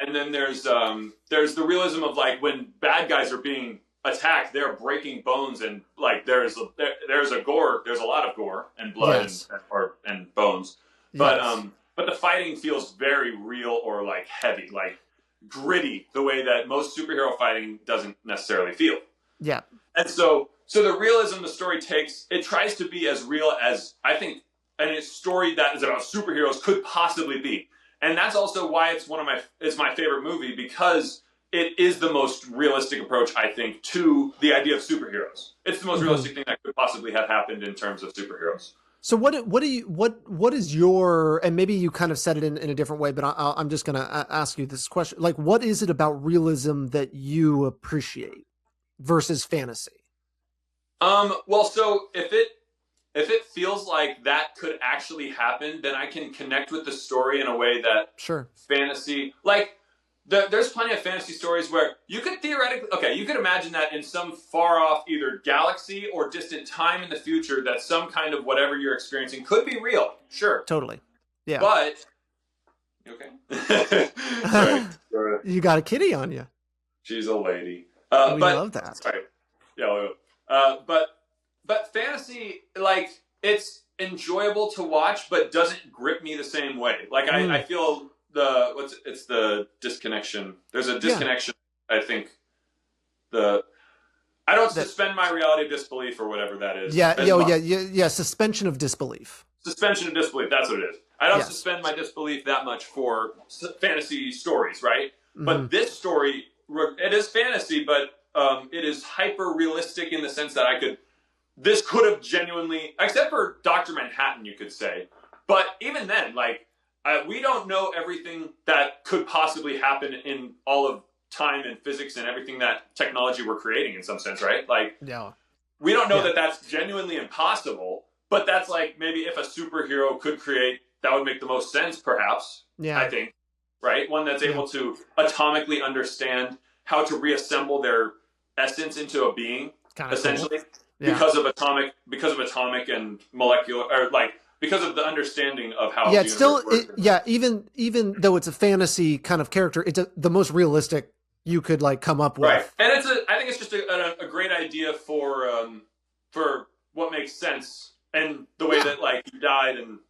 And then there's the realism of like when bad guys are being attacked, they're breaking bones, and like there's a lot of gore and blood and bones, but the fighting feels very real or like heavy, like gritty, the way that most superhero fighting doesn't necessarily feel. Yeah, and so the realism the story takes, it tries to be as real as I think a story that is about superheroes could possibly be. And that's also why it's my favorite movie, because it is the most realistic approach, I think, to the idea of superheroes. It's the most realistic thing that could possibly have happened in terms of superheroes. So what is your, and maybe you kind of said it in a different way, but I'm just going to ask you this question. Like, what is it about realism that you appreciate versus fantasy? Well, so if it feels like that could actually happen, then I can connect with the story in a way that fantasy, like there's plenty of fantasy stories where you could you could imagine that in some far off either galaxy or distant time in the future that some kind of whatever you're experiencing could be real. Sure. Totally. Yeah. But, you okay? Sorry. You got a kitty on you. She's a lady. We love that. Sorry. Yeah. But fantasy, like, it's enjoyable to watch, but doesn't grip me the same way. Like, I feel it's the disconnection. There's a disconnection, I think. I don't suspend my reality of disbelief or whatever that is. Yeah, suspension of disbelief. Suspension of disbelief, that's what it is. I don't suspend my disbelief that much for fantasy stories, right? But this story, it is fantasy, but it is hyper realistic in the sense that this could have genuinely, except for Dr. Manhattan, you could say. But even then, like, we don't know everything that could possibly happen in all of time and physics and everything that technology we're creating in some sense, right? Like, we don't know that that's genuinely impossible, but that's like maybe if a superhero could create, that would make the most sense, perhaps, I think, right? One that's able to atomically understand how to reassemble their essence into a being, essentially. Cool. Because of atomic and molecular, or like because of the understanding of how. Yeah, it's still even though it's a fantasy kind of character, it's the most realistic you could like come up with. Right, and I think it's just a great idea for what makes sense and the way that like he died and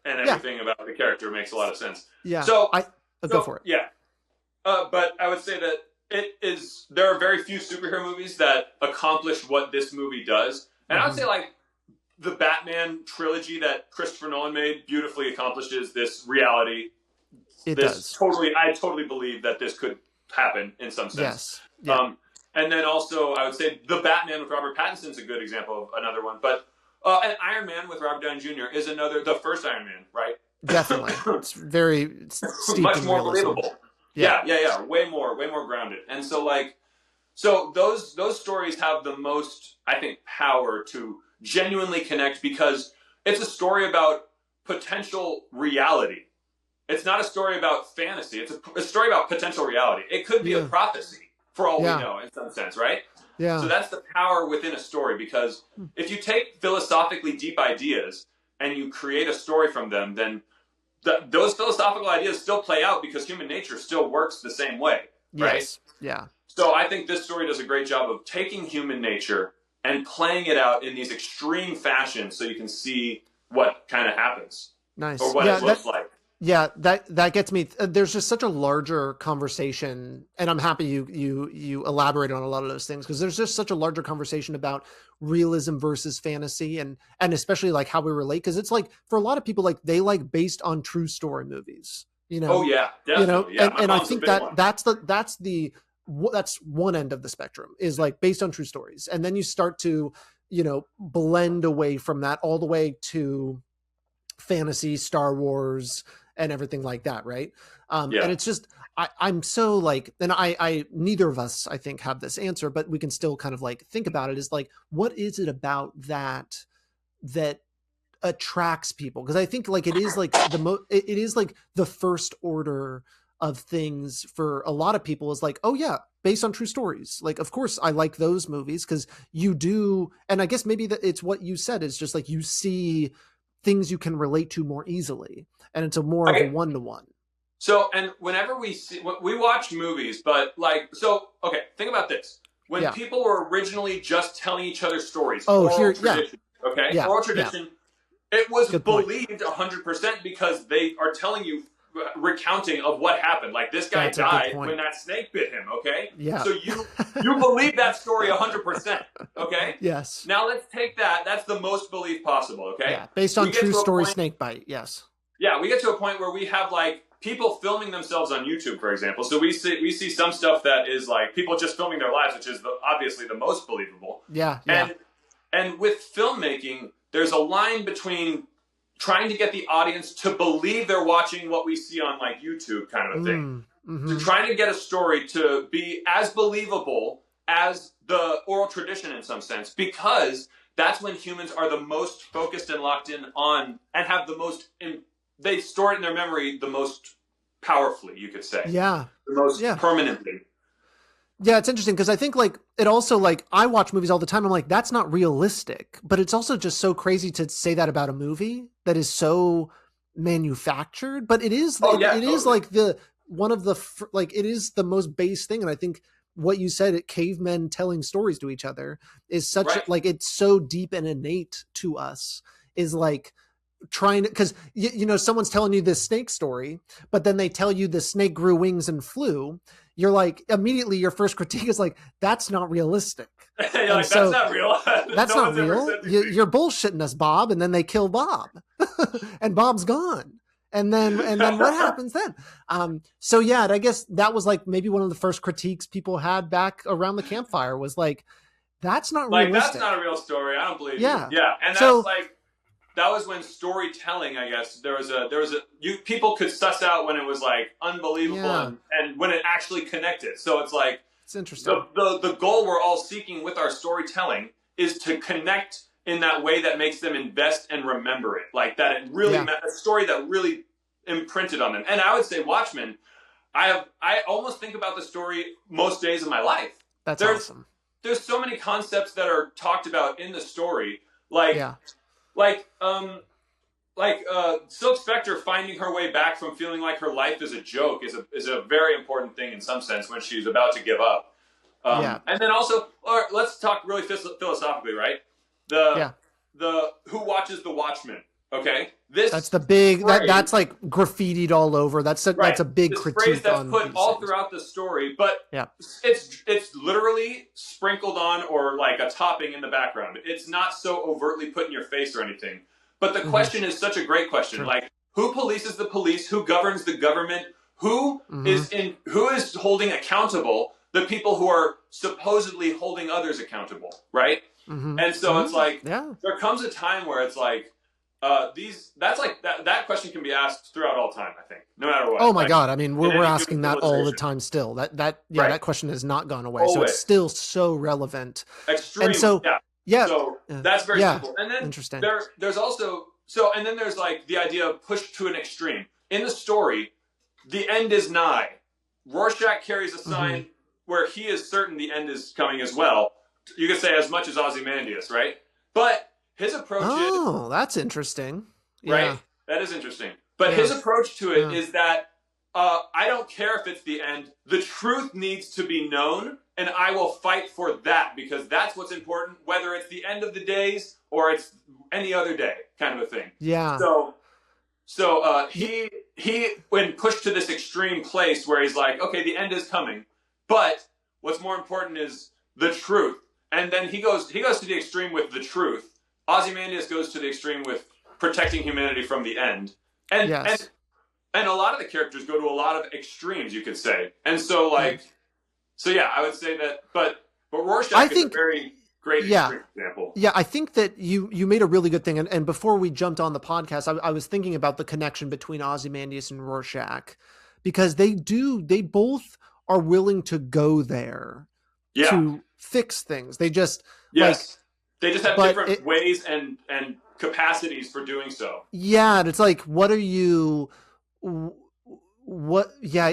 everything about the character makes a lot of sense. Yeah. So go for it. Yeah, but I would say that. There are very few superhero movies that accomplish what this movie does. And I would say like the Batman trilogy that Christopher Nolan made beautifully accomplishes this reality. It does. I totally believe that this could happen in some sense. Yes. Yeah. And then also I would say the Batman with Robert Pattinson's a good example of another one. But And Iron Man with Robert Downey Jr. is the first Iron Man, right? Definitely. It's very steeped Much in more realism. believable. Yeah. Way more grounded. And so those stories have the most, I think, power to genuinely connect because it's a story about potential reality. It's not a story about fantasy. It's a story about potential reality. It could be a prophecy for all we know in some sense, right? Yeah. So that's the power within a story because if you take philosophically deep ideas and you create a story from them, then those philosophical ideas still play out because human nature still works the same way, right? Yes. Yeah. So I think this story does a great job of taking human nature and playing it out in these extreme fashions so you can see what kind of happens. Nice. Or what it looks like. Yeah, that gets me. There's just such a larger conversation, and I'm happy you elaborate on a lot of those things because there's just such a larger conversation about realism versus fantasy, and especially like how we relate. Because it's like for a lot of people, like they like based on true story movies. You know. Oh yeah, definitely. You know, and I think that's one end of the spectrum is like based on true stories, and then you start to blend away from that all the way to fantasy, Star Wars, and everything like that, right? And it's just I'm so like, and I neither of us I think have this answer, but we can still kind of like think about it. Is like, what is it about that attracts people? Because I think like it is like it is like the first order of things for a lot of people is like, oh yeah, based on true stories. Like, of course I like those movies because you do, and I guess maybe that it's what you said is just like you see things you can relate to more easily, and it's more of a one-to-one. So, and whenever we watch movies, but like, so, okay, think about this. When people were originally just telling each other stories, oral tradition, it was believed 100% because they are telling you recounting of what happened. Like this guy died when that snake bit him. Okay. Yeah. So you believe that story 100%. Okay. Yes. Now let's take that. That's the most belief possible. Okay. Yeah. Based on true story snake bite. Yes. Yeah. We get to a point where we have like people filming themselves on YouTube, for example. So we see some stuff that is like people just filming their lives, which is obviously the most believable. Yeah. Yeah. And with filmmaking, there's a line between trying to get the audience to believe they're watching what we see on like YouTube kind of a thing. To trying to get a story to be as believable as the oral tradition in some sense, because that's when humans are the most focused and locked in on and have the most, they store it in their memory the most powerfully, you could say. Yeah. The most permanently. Yeah, it's interesting because I think like it also like I watch movies all the time. I'm like, that's not realistic, but it's also just so crazy to say that about a movie that is so manufactured. But it is, it is like one of the like it is the most base thing, and I think what you said, cavemen telling stories to each other is such like it's so deep and innate to us. Is like trying to, because someone's telling you this snake story, but then they tell you the snake grew wings and flew. You're like, immediately your first critique is like, that's not realistic. You're like, that's not real. That's not real. You're bullshitting us, Bob. And then they kill Bob and Bob's gone. And then what happens then? So yeah, I guess that was like maybe one of the first critiques people had back around the campfire was like, that's not realistic. That's not a real story. I don't believe you. Yeah. And that's that was when storytelling, I guess, people could suss out when it was like unbelievable and when it actually connected. So it's like, it's interesting. The goal we're all seeking with our storytelling is to connect in that way that makes them invest and remember it. Like that it really, a story that really imprinted on them. And I would say Watchmen, I almost think about the story most days of my life. That's awesome. There's so many concepts that are talked about in the story. Silk Spectre finding her way back from feeling like her life is a joke is a very important thing in some sense when she's about to give up. And then also, let's talk really philosophically, right? Who watches the Watchmen? Okay, that's the big that's like graffitied all over. That's a big critique phrase that's put all throughout the story, but it's literally sprinkled on or like a topping in the background. It's not so overtly put in your face or anything. But the question is such a great question. Sure. Like, who polices the police? Who governs the government? Who is holding accountable the people who are supposedly holding others accountable? Right? Mm-hmm. And so it's like Yeah. there comes a time where it's like that question can be asked throughout all time, I think, no matter what. Oh my Like God. I mean, in we're any given asking that all the civilization. time still. Right. That question has not gone away. So it's Always. still so relevant. Extreme. And so, yeah. So that's very simple. And then interesting. there's also and then there's like the idea of pushed to an extreme. In the story, the end is nigh. Rorschach carries a sign where he is certain the end is coming as well. You could say as much as Ozymandias, right? But his approach is... Oh, that's interesting. Right? Yeah. That is interesting. But his approach to it is that I don't care if it's the end. The truth needs to be known, and I will fight for that because that's what's important, whether it's the end of the days or it's any other day, kind of a thing. Yeah. So he when pushed to this extreme place where he's like, okay, the end is coming, but what's more important is the truth. And then he goes to the extreme with the truth. Ozymandias goes to the extreme with protecting humanity from the end. And a lot of the characters go to a lot of extremes, you could say. And so I would say that, but Rorschach is a very great extreme example. Yeah, I think that you made a really good thing. And before we jumped on the podcast, I was thinking about the connection between Ozymandias and Rorschach, because they both are willing to go there to fix things. They just they just have different ways and capacities for doing so. Yeah, and it's like,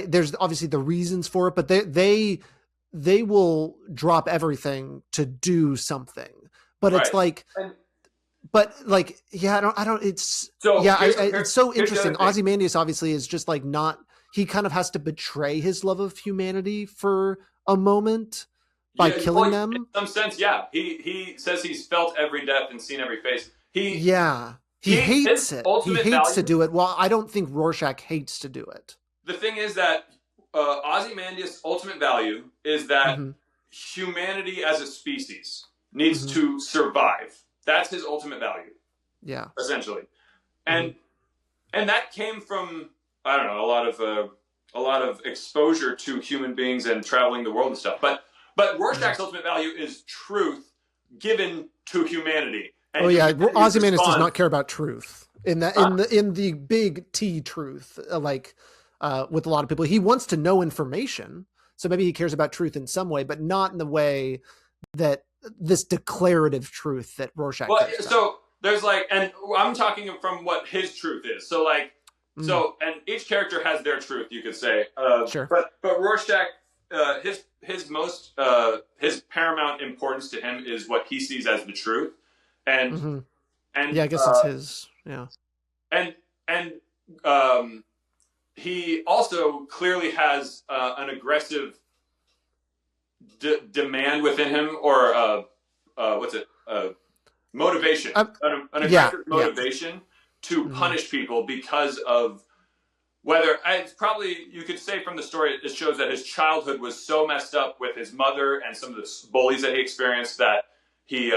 there's obviously the reasons for it, but they will drop everything to do something. But it's like, it's so interesting. Ozymandias obviously is just like he kind of has to betray his love of humanity for a moment by killing them. In some sense, yeah. He says he's felt every death and seen every face. He hates it. He hates to do it. Well, I don't think Rorschach hates to do it. The thing is that Ozymandias' ultimate value is that humanity as a species needs to survive. That's his ultimate value. Yeah, essentially, and that came from, I don't know, a lot of exposure to human beings and traveling the world and stuff. But Rorschach's ultimate value is truth given to humanity. And Ozymandias does not care about truth in the big T truth, with a lot of people. He wants to know information, so maybe he cares about truth in some way, but not in the way that this declarative truth that Rorschach cares about. So there's and I'm talking from what his truth is. So and each character has their truth, you could say. Sure. But Rorschach, his paramount importance to him is what he sees as the truth. And I guess it's his. Yeah. And he also clearly has an aggressive demand within him, or motivation, an aggressive motivation to punish people because of whether it's probably, you could say from the story, it shows that his childhood was so messed up with his mother and some of the bullies that he experienced that he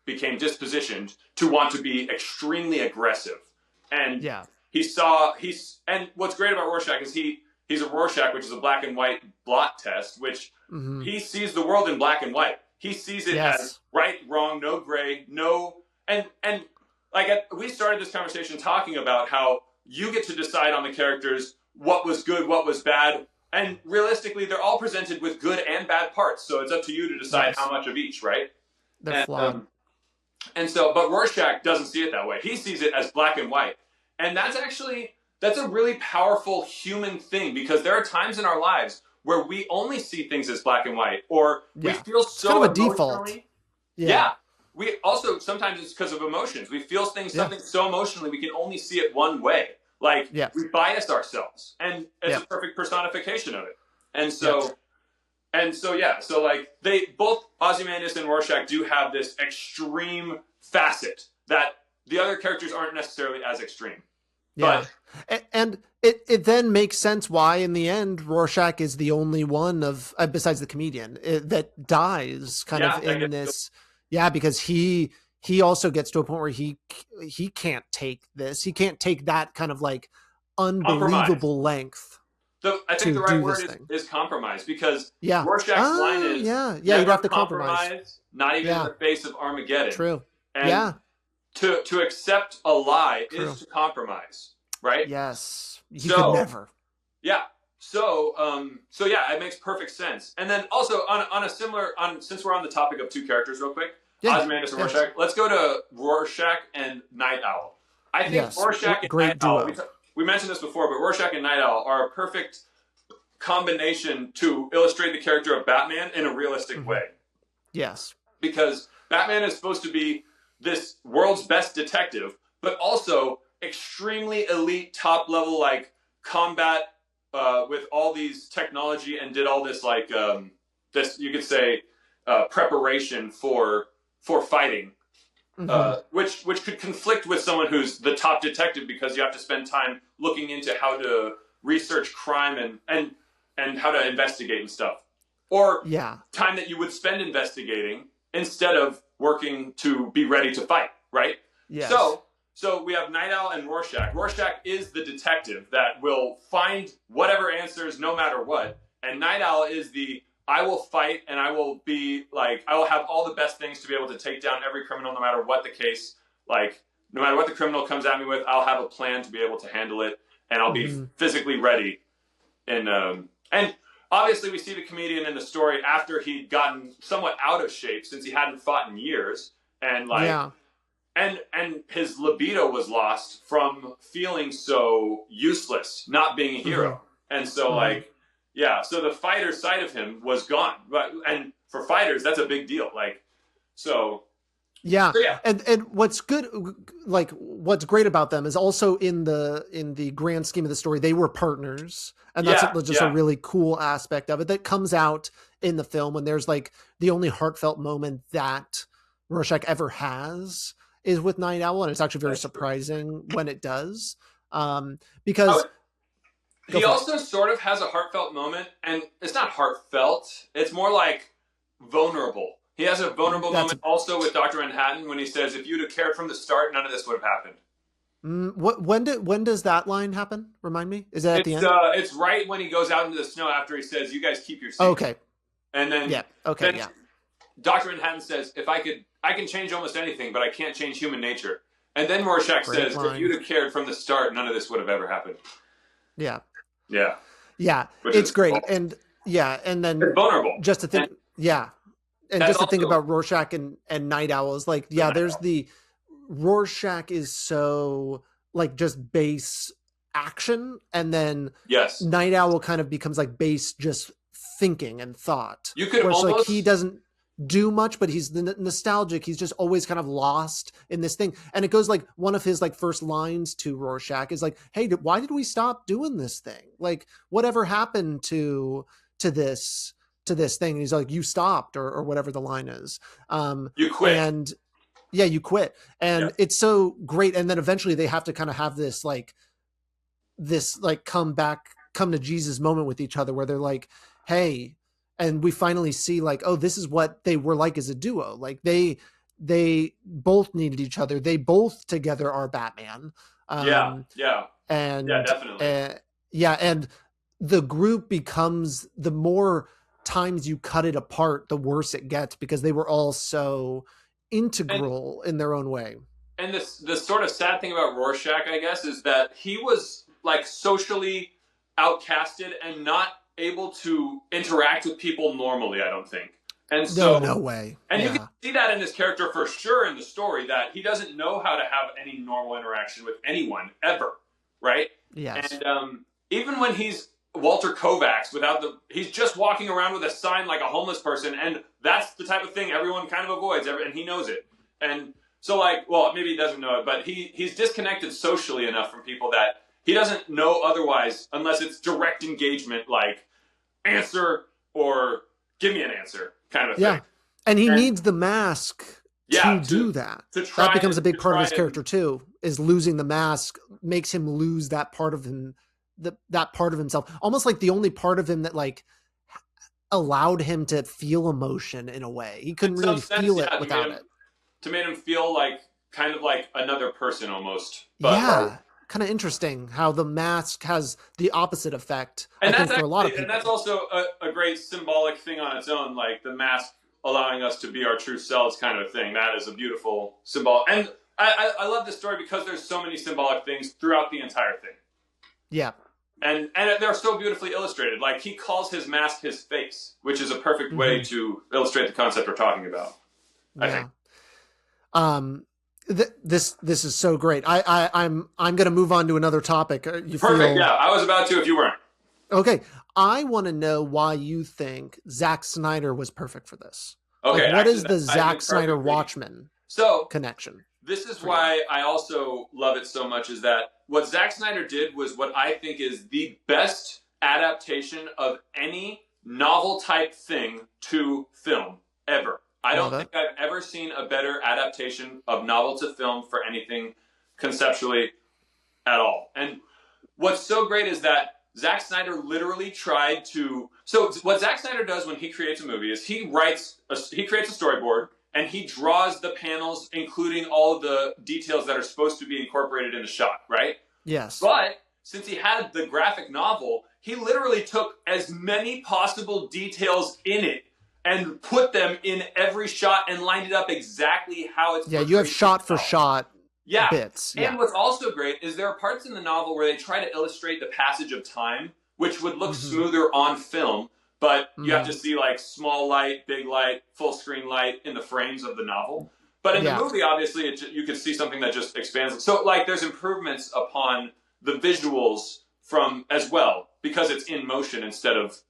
became dispositioned to want to be extremely aggressive. And and what's great about Rorschach is he's a Rorschach, which is a black and white blot test, which he sees the world in black and white. He sees it as right, wrong, no gray, we started this conversation talking about how you get to decide on the characters what was good, what was bad, and realistically, they're all presented with good and bad parts. So it's up to you to decide how much of each, right? They're flawed. But Rorschach doesn't see it that way. He sees it as black and white. And that's a really powerful human thing, because there are times in our lives where we only see things as black and white, or we feel so kind of a default. Yeah. We also, sometimes it's because of emotions. We feel something so emotionally, we can only see it one way. We bias ourselves, and it's a perfect personification of it. And so, they both, Ozymandias and Rorschach, do have this extreme facet that the other characters aren't necessarily as extreme. Yeah. And it then makes sense why, in the end, Rorschach is the only one of, besides the comedian, that dies in this. Yeah, because he also gets to a point where he can't take this. He can't take that kind of unbelievable length. I think to the right do this word thing. is compromise, because Yeah. Rorschach's line is Yeah. never You'd have to compromise, not even in Yeah. the face of Armageddon. True. And Yeah. to accept a lie is True. to compromise, right? Yes. He could So never. yeah. So yeah, it makes perfect sense. And then also on a similar since we're on the topic of two characters, real quick, Yeah. Ozymandias and Rorschach. Let's go to Rorschach and Night Owl. I think Yes. Rorschach and Great Night Owl. duo. We mentioned this before, but Rorschach and Night Owl are a perfect combination to illustrate the character of Batman in a realistic way. Yes. Because Batman is supposed to be this world's best detective, but also extremely elite, top level, like combat with all these technology, and did all this like this, you could say, preparation for fighting, which could conflict with someone who's the top detective, because you have to spend time looking into how to research crime and how to investigate and stuff, or time that you would spend investigating instead of working to be ready to fight, right? Yes. So we have Night Owl and Rorschach. Rorschach is the detective that will find whatever answers no matter what. And Night Owl is I will fight, and I will be like, I will have all the best things to be able to take down every criminal no matter what the case. Like, no matter what the criminal comes at me with, I'll have a plan to be able to handle it, and I'll be physically ready. And obviously we see the comedian in the story after he'd gotten somewhat out of shape since he hadn't fought in years. And like, and his libido was lost from feeling so useless, not being a hero. And so like, yeah, so the fighter side of him was gone. And for fighters, that's a big deal. Like, so yeah. And what's good, like what's great about them is also in the grand scheme of the story, they were partners. And that's just a really cool aspect of it that comes out in the film, when there's like the only heartfelt moment that Rorschach ever has is with Night Owl. And it's actually very surprising when it does. Because he also sort of has a heartfelt moment, and it's not heartfelt. It's more like vulnerable. He has a vulnerable moment also with Dr. Manhattan when he says, if you'd have cared from the start, none of this would have happened. When does that line happen? Remind me. Is that at the end? It's right when he goes out into the snow after he says, you guys keep your secret. Okay. And then, then Dr. Manhattan says, I can change almost anything, but I can't change human nature. And then Rorschach says, if you'd have cared from the start, none of this would have ever happened. Yeah. It's great. And and then it's vulnerable. Just to think, and just to think about Rorschach and Night Owl is like, there's the Rorschach is so like just base action, and then Night Owl kind of becomes like base just thinking and thought. You could almost, like he doesn't do much, but he's nostalgic. He's just always kind of lost in this thing. And it goes like one of his like first lines to Rorschach is like, hey, why did we stop doing this thing? Like, whatever happened to this thing? And he's like, you stopped, or whatever the line is. You quit. And you quit. And it's so great. And then eventually they have to kind of have this come to Jesus moment with each other, where they're like, hey, and we finally see like, oh, this is what they were like as a duo. Like they both needed each other. They both together are Batman. And definitely. And the group becomes, the more times you cut it apart, the worse it gets, because they were all so integral in their own way. And the sort of sad thing about Rorschach, I guess, is that he was like socially outcasted and not able to interact with people normally, I don't think. And so no way. And you can see that in his character for sure in the story, that he doesn't know how to have any normal interaction with anyone ever, right? Yes. And even when he's Walter Kovacs he's just walking around with a sign like a homeless person, and that's the type of thing everyone kind of avoids, and he knows it. And so like, well, maybe he doesn't know it, but he's disconnected socially enough from people that he doesn't know otherwise, unless it's direct engagement, like answer or give me an answer kind of thing. And he needs the mask to do that. That becomes a big part of his character too, is losing the mask makes him lose that part of him, that part of himself. Almost like the only part of him that like allowed him to feel emotion in a way. He couldn't really feel it without it. To make him feel like kind of like another person almost. kind of interesting how the mask has the opposite effect. And I that's think for a lot of actually, and people. that's also a great symbolic thing on its own, like the mask allowing us to be our true selves, kind of thing. That is a beautiful symbol, and I love this story because there's so many symbolic things throughout the entire thing. Yeah. And they're so beautifully illustrated. Like he calls his mask his face, which is a perfect way to illustrate the concept we're talking about. I think. This is so great. I'm going to move on to another topic. You Perfect. feel... Yeah, I was about to if you weren't. Okay. I want to know why you think Zack Snyder was perfect for this. Okay. Like, what is the Zack Snyder Watchmen connection? This is why I also love it so much, is that what Zack Snyder did was what I think is the best adaptation of any novel type thing to film ever. I don't think I've ever seen a better adaptation of novel to film for anything conceptually at all. And what's so great is that Zack Snyder literally tried to... So what Zack Snyder does when he creates a movie is he creates a storyboard, and he draws the panels, including all of the details that are supposed to be incorporated in the shot, right? Yes. But since he had the graphic novel, he literally took as many possible details in it and put them in every shot and lined it up exactly how it's... Yeah, you have shot for shot bits. Yeah. And what's also great is there are parts in the novel where they try to illustrate the passage of time, which would look smoother on film, but you have to see like small light, big light, full screen light in the frames of the novel. But in the movie, obviously, you could see something that just expands. So like there's improvements upon the visuals from as well, because it's in motion instead of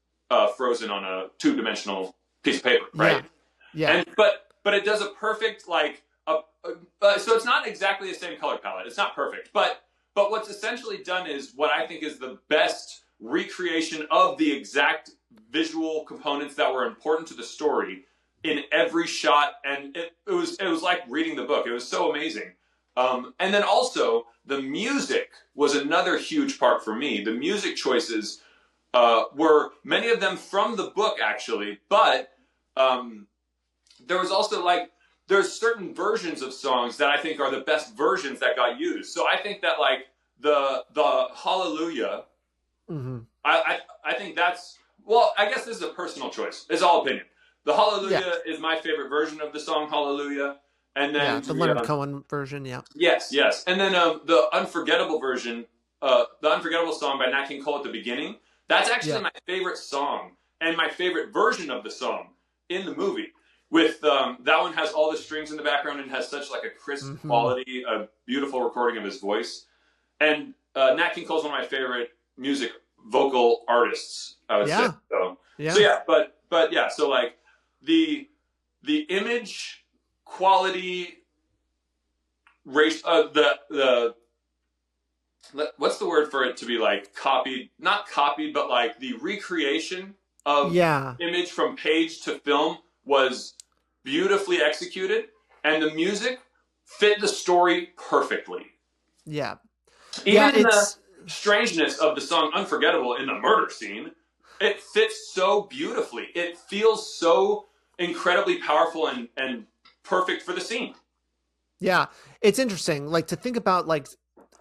frozen on a two-dimensional piece of paper, right? Yeah. And, but it does a perfect, like, so it's not exactly the same color palette. It's not perfect. But what's essentially done is what I think is the best recreation of the exact visual components that were important to the story in every shot. And it was like reading the book. It was so amazing. And then also, the music was another huge part for me. The music choices were many of them from the book, actually. But there was also, like, there's certain versions of songs that I think are the best versions that got used. So I think that, like, the Hallelujah, I think that's... Well, I guess this is a personal choice. It's all opinion. The Hallelujah is my favorite version of the song Hallelujah. And then the Leonard Cohen version, Yes. And then the Unforgettable version, the Unforgettable song by Nat King Cole at the beginning, that's actually my favorite song and my favorite version of the song in the movie. With that one has all the strings in the background and has such like a crisp quality, a beautiful recording of his voice. And Nat King Cole is one of my favorite music vocal artists, I would say. So yeah, so like the image quality ratio, the what's the word for it to be like copied? Not copied, but like the recreation of image from page to film was beautifully executed, and the music fit the story perfectly. Yeah. Even in the strangeness of the song Unforgettable in the murder scene, it fits so beautifully. It feels so incredibly powerful and perfect for the scene. Yeah. It's interesting, like, to think about, like,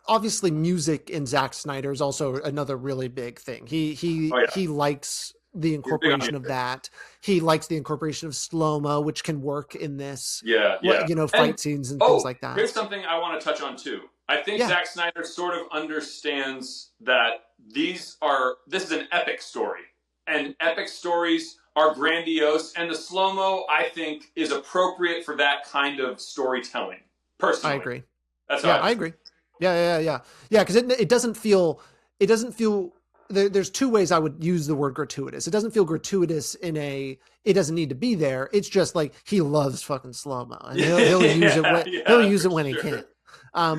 obviously music in Zack Snyder is also another really big thing. He likes the incorporation of that. He likes the incorporation of slow-mo, which can work in this. Fight scenes and things like that. Here's something I want to touch on too. I think Zack Snyder sort of understands that this is an epic story, and epic stories are grandiose, and the slow-mo, I think, is appropriate for that kind of storytelling. Personally, I agree. That's I agree. Yeah. Because it doesn't feel. There's two ways I would use the word gratuitous. It doesn't feel gratuitous it doesn't need to be there. It's just like he loves fucking slow-mo, and he'll use it when he can.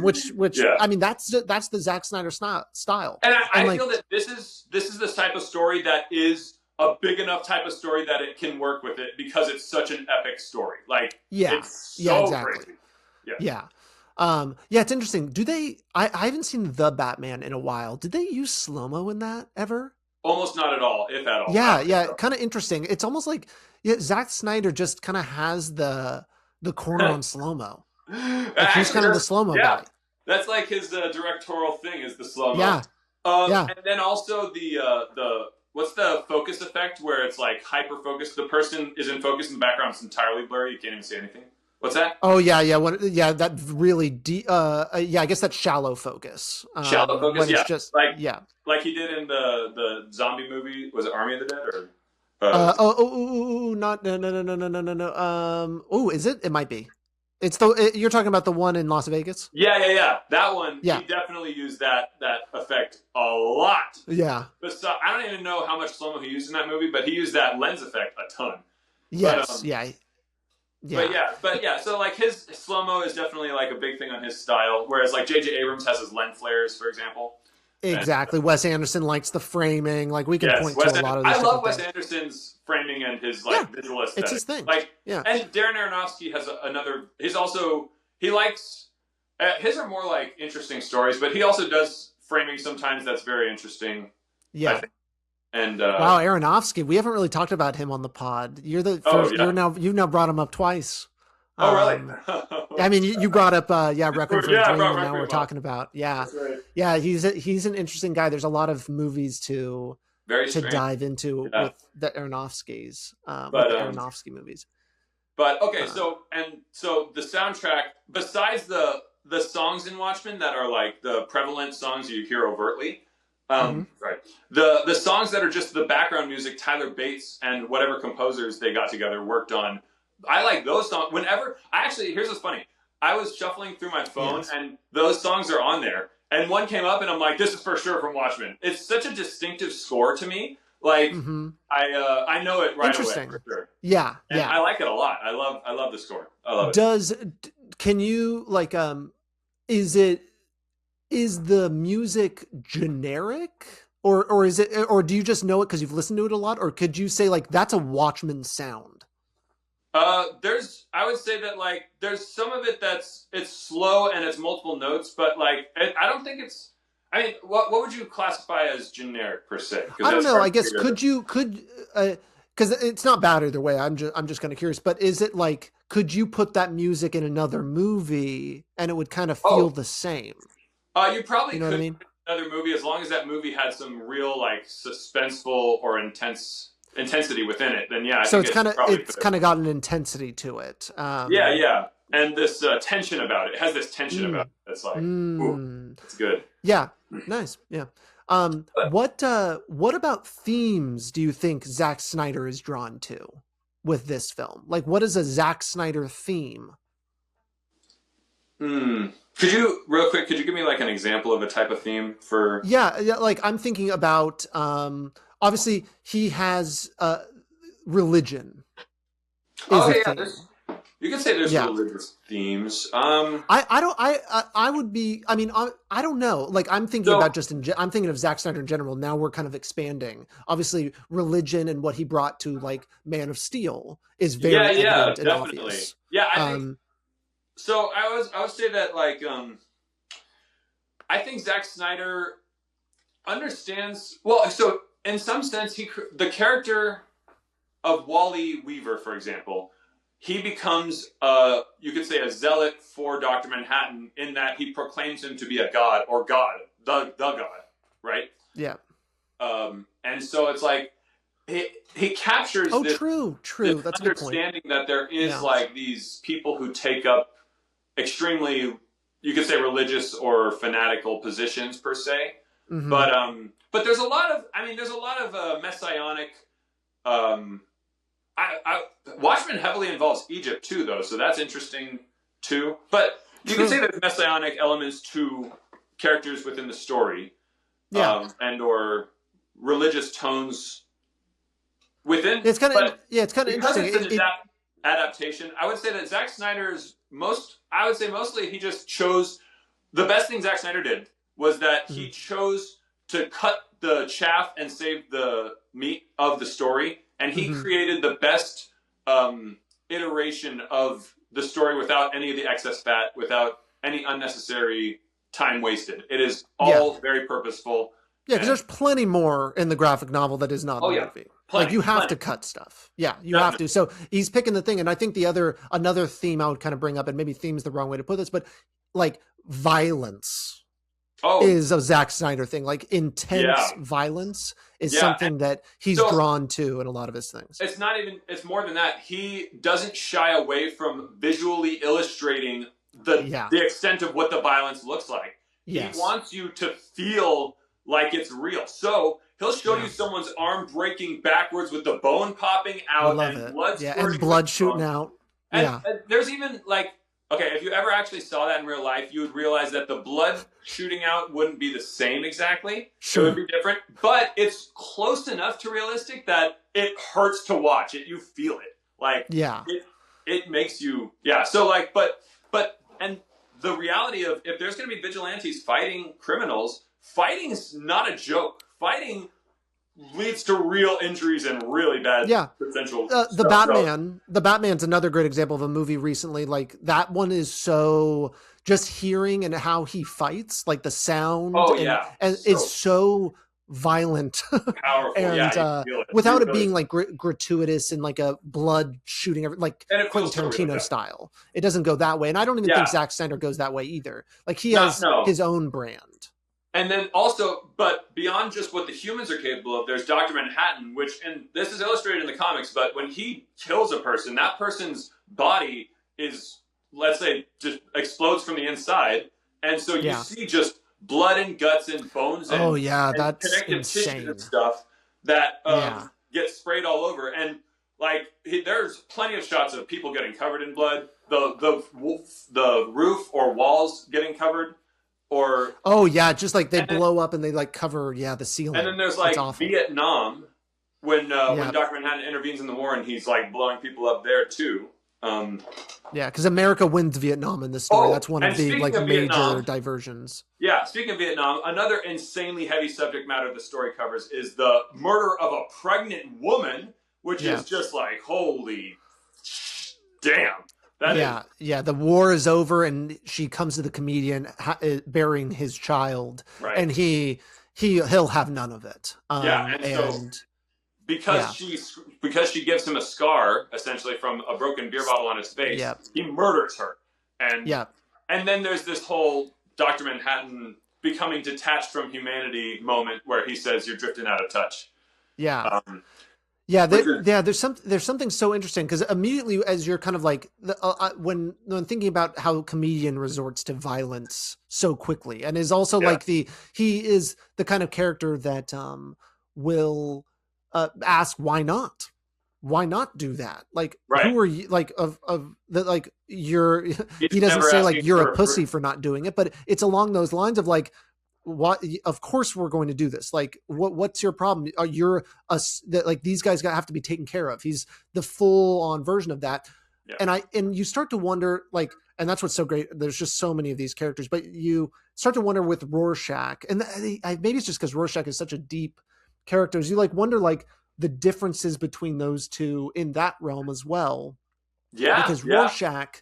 Which I mean, that's the Zack Snyder style. And I feel that this is the type of story that is a big enough type of story that it can work with it because it's such an epic story. Like, it's so exactly. crazy. It's interesting. I haven't seen The Batman in a while. Did they use slow-mo in that ever? Almost not at all, if at all. Yeah. Kind of interesting. It's almost like Zack Snyder just kind of has the corner on slow-mo. Like, he's kind of the slow-mo guy. That's like his directorial thing is the slow mo. Yeah. Yeah. And then also the what's the focus effect where it's like hyper focused? The person is in focus and the background is entirely blurry. You can't even see anything. What's that? Oh yeah, yeah. That really yeah, I guess that's shallow focus. Shallow focus. When Yeah, it's just like he did in the zombie movie. Was it Army of the Dead or? Not no. Oh, is it? It might be. You're talking about the one in Las Vegas. Yeah. That one. Yeah. He definitely used that effect a lot. Yeah. But so, I don't even know how much slow mo he used in that movie, but he used that lens effect a ton. Yes. Yeah. But yeah. So like his slow mo is definitely like a big thing on his style, whereas like J.J. Abrams has his lens flares, for example. Exactly. Wes Anderson likes the framing. Like we can point to a lot of these. I love Wes Anderson's framing and his visual aesthetic. It's his thing. And Darren Aronofsky has another. He likes his are more like interesting stories, but he also does framing sometimes that's very interesting. Yeah. I think. And wow, Aronofsky. We haven't really talked about him on the pod. You're the first. You've now brought him up twice. Oh, really? I mean, you brought up, Requiem for a Dream, and now we're talking about, That's right. Yeah, he's an interesting guy. There's a lot of movies to dive into with the Aronofsky's, the Aronofsky movies. But okay, so the soundtrack, besides the songs in Watchmen that are like the prevalent songs you hear overtly, right? The songs that are just the background music, Tyler Bates and whatever composers they got together worked on. I like those songs. Here's what's funny. I was shuffling through my phone and those songs are on there. And one came up and I'm like, this is for sure from Watchmen. It's such a distinctive score to me. Like, I know it right away for sure. Yeah, and I like it a lot. I love the score. I love it. Can you like, is the music generic? Or is it, or do you just know it because you've listened to it a lot? Or could you say like, that's a Watchmen sound? I would say that like there's some of it it's slow and it's multiple notes, but like I don't think it's. I mean, what would you classify as generic per se? I don't know. I guess because it's not bad either way. I'm just kind of curious. But is it like could you put that music in another movie and it would kind of feel the same? You probably you know could what I mean? Another movie as long as that movie had some real like suspenseful or intensity within it, then yeah. So it's kind of got an intensity to it. Yeah, and this tension about it. It has this tension about it. That's like, ooh, it's good. Yeah, nice. Yeah. What about themes do you think Zack Snyder is drawn to with this film? Like, what is a Zack Snyder theme? Could you give me like an example of a type of theme for? Yeah. Like I'm thinking about. Obviously, he has religion. You can say there's religious themes. I would be. I mean, I don't know. Like I'm thinking about I'm thinking of Zack Snyder in general. Now we're kind of expanding. Obviously, religion and what he brought to like Man of Steel is very evident and obvious. Yeah, I think. So I would say that like I think Zack Snyder understands well. So in some sense, the character of Wally Weaver, for example, he becomes you could say a zealot for Dr. Manhattan in that he proclaims him to be a god or God, the god, right? Yeah. And so it's like he captures this That's understanding that there is like these people who take up extremely, you could say, religious or fanatical positions per se. But there's a lot of messianic. Watchmen heavily involves Egypt too, though, so that's interesting too. But you can say there's messianic elements to characters within the story, and or religious tones within. It's kind of interesting. It's an adaptation. I would say that Zack Snyder's mostly he just chose the best thing Zack Snyder did was that he chose to cut the chaff and save the meat of the story, and he created the best iteration of the story without any of the excess fat, without any unnecessary time wasted. It is all very purposeful. Yeah, because there's plenty more in the graphic novel that is not the movie. Like you have to cut stuff. Yeah, you have to. So he's picking the thing, and I think another theme I would kind of bring up, and maybe theme's the wrong way to put this, but like violence Oh, is a Zack Snyder thing. Like intense yeah. violence is Yeah. something that he's So drawn to in a lot of his things. it's not even, it's more than that. He doesn't shy away from visually illustrating Yeah. the extent of what the violence looks like. Yes. He wants you to feel like it's real. So he'll show Yeah. you someone's arm breaking backwards with the bone popping out Love and it. blood Yeah, squirting and blood with shooting bone. out. And, Yeah. and there's even like, okay, if you ever actually saw that in real life, you would realize that the blood shooting out wouldn't be the same exactly. Sure. It would be different, but it's close enough to realistic that it hurts to watch it. You feel it. Like, Yeah. it makes you, yeah. So like, but, and the reality of if there's going to be vigilantes fighting criminals, fighting's not a joke. Fighting leads to real injuries and really bad potential the stuff. Batman. The Batman's another great example of a movie recently. Like that one is so just hearing and how he fights, like the sound. Oh, and, yeah. and it's so violent, Powerful, and yeah, you feel it. without You it really being like gratuitous and like a blood shooting, like And it Quentin feels so real, Tarantino yeah. style. It doesn't go that way, and I don't even think Zack Snyder goes that way either. Like he has his own brand. And then also, but beyond just what the humans are capable of, there's Dr. Manhattan, which, and this is illustrated in the comics, but when he kills a person, that person's body is, let's say, just explodes from the inside. And so you see just blood and guts and bones and, that's connective insane. tissues and stuff that get sprayed all over. And like, there's plenty of shots of people getting covered in blood, the roof or walls getting covered. Or just like they blow up and they like cover the ceiling. And then there's like Vietnam when Dr. Manhattan intervenes in the war and he's like blowing people up there too. Because America wins Vietnam in this story. That's one of the like major diversions. Yeah, speaking of Vietnam, another insanely heavy subject matter the story covers is the murder of a pregnant woman, which is just like holy damn. The war is over, and she comes to the comedian bearing his child, and he'll have none of it. So because she gives him a scar essentially from a broken beer bottle on his face, he murders her, and then there's this whole Dr. Manhattan becoming detached from humanity moment where he says, "You're drifting out of touch." There's something so interesting because immediately as you're kind of like when thinking about how comedian resorts to violence so quickly and is also like he is the kind of character that will ask why not do that, like who are you, like of that, like you're he doesn't say like you're a pussy for not doing it, but it's along those lines of like, what, of course we're going to do this, like what's your problem, you're that like these guys have to be taken care of. He's the full on version of that. And you start to wonder, like, and that's what's so great, there's just so many of these characters, but you start to wonder with Rorschach, and maybe it's just because Rorschach is such a deep character, you like wonder like the differences between those two in that realm as well. Because Rorschach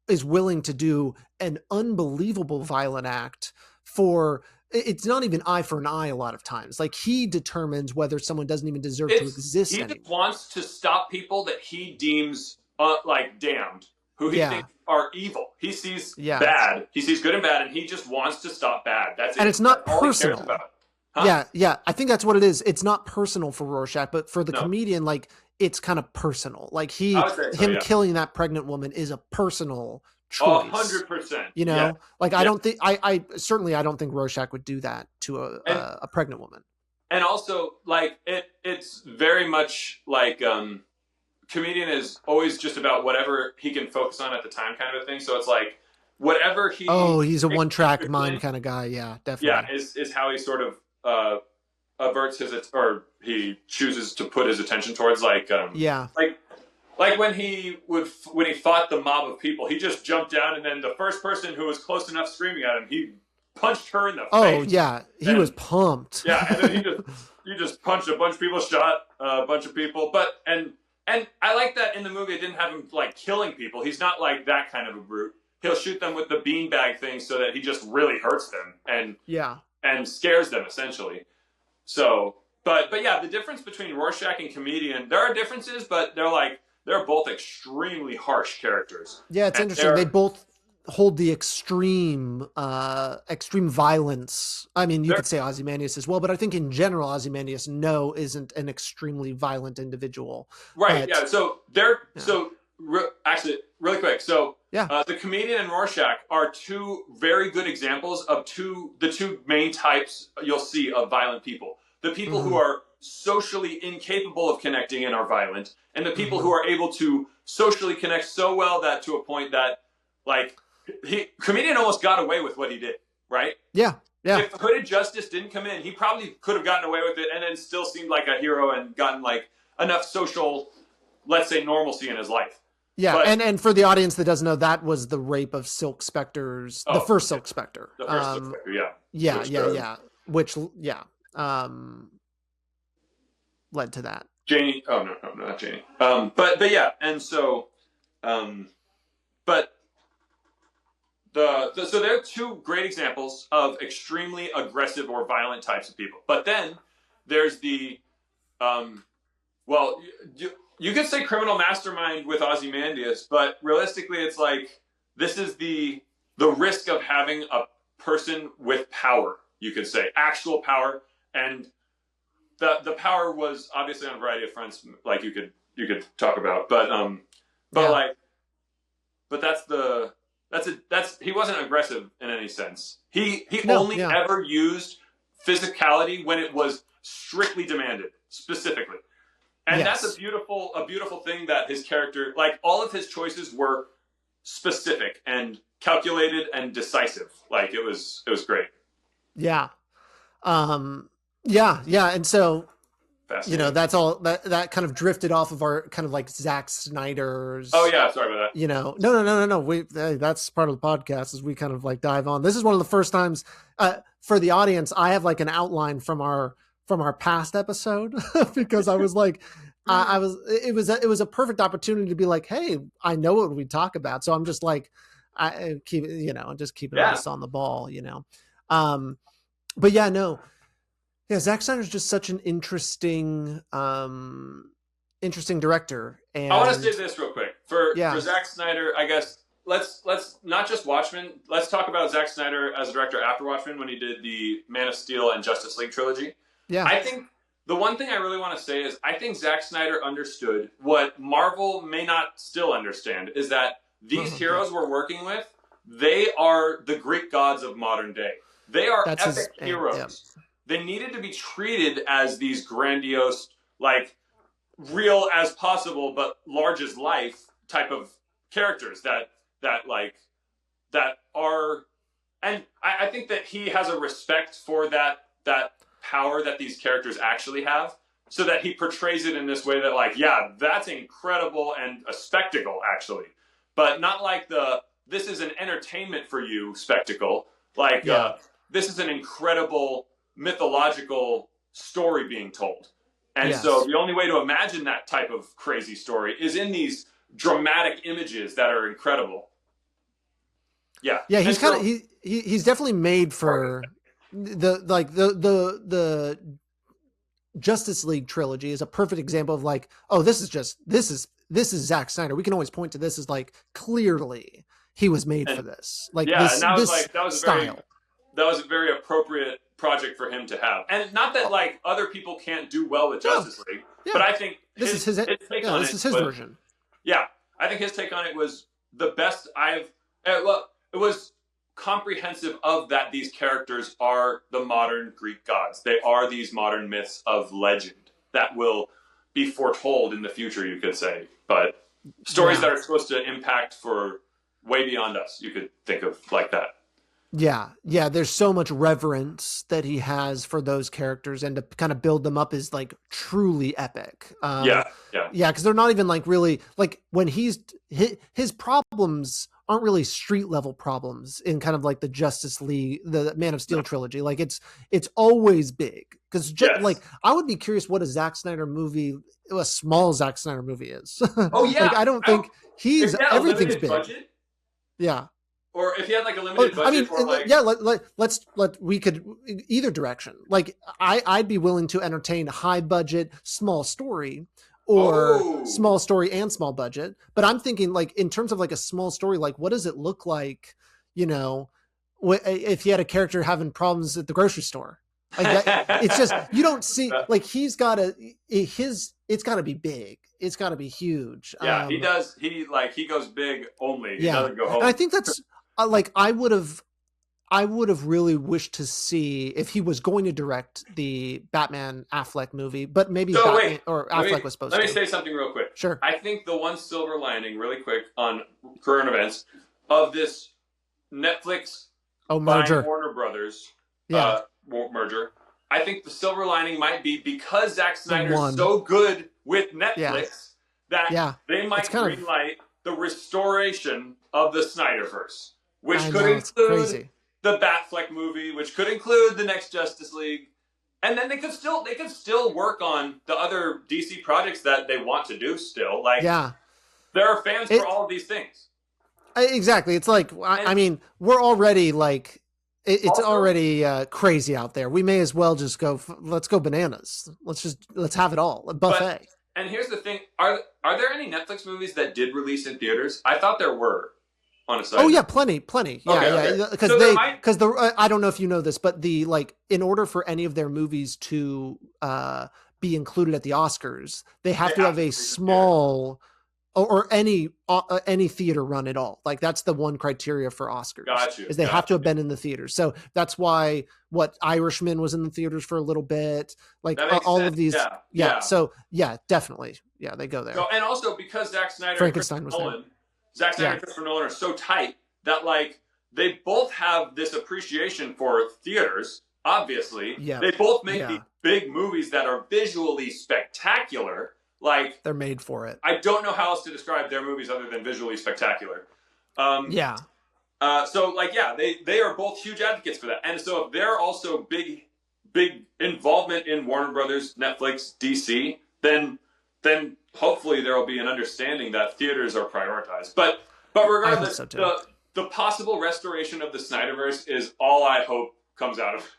is willing to do an unbelievable violent act for, it's not even eye for an eye a lot of times. Like he determines whether someone doesn't even deserve to exist anymore. He just wants to stop people that he deems like damned, who he thinks are evil. He sees bad. He sees good and bad, and he just wants to stop bad. That's it. And it's not personal. All he cares about. Huh? Yeah. I think that's what it is. It's not personal for Rorschach, but for the comedian, like it's kind of personal. Like him killing that pregnant woman is a personal choice. 100%. You know, like I don't think I certainly don't think Rorschach would do that to a pregnant woman. And also, like it's very much like comedian is always just about whatever he can focus on at the time, kind of a thing. So it's like whatever he. Oh, he's a one-track mind kind of guy. Yeah, definitely. Yeah, is how he sort of averts or he chooses to put his attention towards, like like when he fought the mob of people, he just jumped down, and then the first person who was close enough screaming at him, he punched her in the face. Oh yeah, he was pumped. Yeah, and then he just punched a bunch of people, shot a bunch of people, but and I like that in the movie. It didn't have him like killing people. He's not like that kind of a brute. He'll shoot them with the beanbag thing so that he just really hurts them and scares them essentially. So, but yeah, the difference between Rorschach and comedian, there are differences, but they're both extremely harsh characters. Yeah, it's interesting. hold the extreme violence. I mean, you There, could say Ozymandias as well, but I think in general, Ozymandias isn't an extremely violent individual. right. But Yeah. So there. yeah, Actually, really quick. So yeah, the comedian and Rorschach are two very good examples of the two main types you'll see of violent people. The people who are socially incapable of connecting and are violent, and the people who are able to socially connect so well that to a point that, like, comedian almost got away with what he did, right? yeah, yeah. If Hooded Justice didn't come in, he probably could have gotten away with it and then still seemed like a hero and gotten like enough social, let's say, normalcy in his life. Yeah, But, and for the audience that doesn't know, that was the rape of Silk Spectre's, the first Silk Spectre. The first Silk Spectre, yeah. Which led to that. Janie. Oh no, not Janie. But yeah, and so, but so there are two great examples of extremely aggressive or violent types of people. But then there's the, well, you could say criminal mastermind with Ozymandias, but realistically, it's like this is the risk of having a person with power. You could say actual power, and the power was obviously on a variety of fronts, like you could talk about, but he wasn't aggressive in any sense. He only ever used physicality when it was strictly demanded, specifically. And that's a beautiful thing that his character, like all of his choices were specific and calculated and decisive. Like it was great. Yeah. And so, that's all that kind of drifted off of our kind of like Zack Snyder's. Oh yeah. Sorry about that. No. That's part of the podcast as we kind of like dive on. This is one of the first times, for the audience, I have like an outline from our past episode because I was like, it was a perfect opportunity to be like, hey, I know what we talk about. So I'm just like, I keep, just keeping us on the ball, but yeah, no. Yeah, Zack Snyder's just such an interesting director. And I want to say this real quick for Zack Snyder. I guess let's not just Watchmen. Let's talk about Zack Snyder as a director after Watchmen when he did the Man of Steel and Justice League trilogy. Yeah, I think the one thing I really want to say is I think Zack Snyder understood what Marvel may not still understand is that these heroes we're working with, they are the Greek gods of modern day. They are epic heroes. Yeah. They needed to be treated as these grandiose, like real as possible but large as life type of characters that are, and I think that he has a respect for that power that these characters actually have, so that he portrays it in this way that like, yeah, that's incredible and a spectacle actually, but not like this is an entertainment for you spectacle, like this is an incredible mythological story being told. And so the only way to imagine that type of crazy story is in these dramatic images that are incredible. Yeah. Yeah, he's he's definitely made for the Justice League trilogy is a perfect example of like, oh, this is Zack Snyder. We can always point to this as like clearly he was made for this. Like that was a very appropriate project for him to have. And not that like other people can't do well with Justice League, but I think this is his version. Yeah, I think his take on it was the best it was comprehensive of that these characters are the modern Greek gods. They are these modern myths of legend that will be foretold in the future, you could say. But stories that are supposed to impact for way beyond us, you could think of like that. Yeah. There's so much reverence that he has for those characters, and to kind of build them up is like truly epic. Because they're not even like really like when his problems aren't really street level problems in kind of like the Justice League, the Man of Steel trilogy. Like it's always big because like I would be curious what a small Zack Snyder movie is. Oh yeah, like, I don't think everything's big. Budget? Yeah. Or if you had like a limited budget, we could either direction. Like I'd be willing to entertain a high budget, small story, or Oh, small story and small budget. But I'm thinking like in terms of like a small story, like what does it look like, you know, if he had a character having problems at the grocery store? Like that, it's just you don't see like he's got to his. It's got to be big. It's got to be huge. yeah, he does. He goes big only. He Yeah, doesn't go and I home. think that's like I would have really wished to see if he was going to direct the Batman Affleck movie, but maybe So Batman wait, or Affleck was supposed let me to. say something real quick. Sure. I think the one silver lining, really quick, on current events of this Netflix merger. buying Warner Brothers Yeah. merger. I think the silver lining might be because Zack Snyder's one. so good with Netflix that they might greenlight the restoration of the Snyderverse, which could include the Batfleck movie, which could include the next Justice League, and then they could still work on the other DC projects that they want to do still. Like, there are fans for all of these things. Exactly. It's like, I mean, we're already like, it's also, already crazy out there. We may as well just let's go bananas. Let's have it all. A buffet. And here's the thing. Are there any Netflix movies that did release in theaters? I thought there were. On a side. Oh yeah, plenty. Yeah, because I don't know if you know this, but in order for any of their movies to be included at the Oscars, they have to have a small or any theater run at all. Like that's the one criteria for Oscars. Is they have to have been in the theaters. So that's why Irishman was in the theaters for a little bit. Like all of these. Yeah. So yeah, definitely. Yeah, they go there. So, and also because Zack Snyder Frankenstein was there. Zack Snyder and Christopher Nolan are so tight that like they both have this appreciation for theaters. Obviously, they both make these big movies that are visually spectacular. Like they're made for it. I don't know how else to describe their movies other than visually spectacular. So they are both huge advocates for that, and so if they're also big involvement in Warner Brothers, Netflix, DC, then hopefully there will be an understanding that theaters are prioritized. But regardless, the possible restoration of the Snyderverse is all I hope comes out of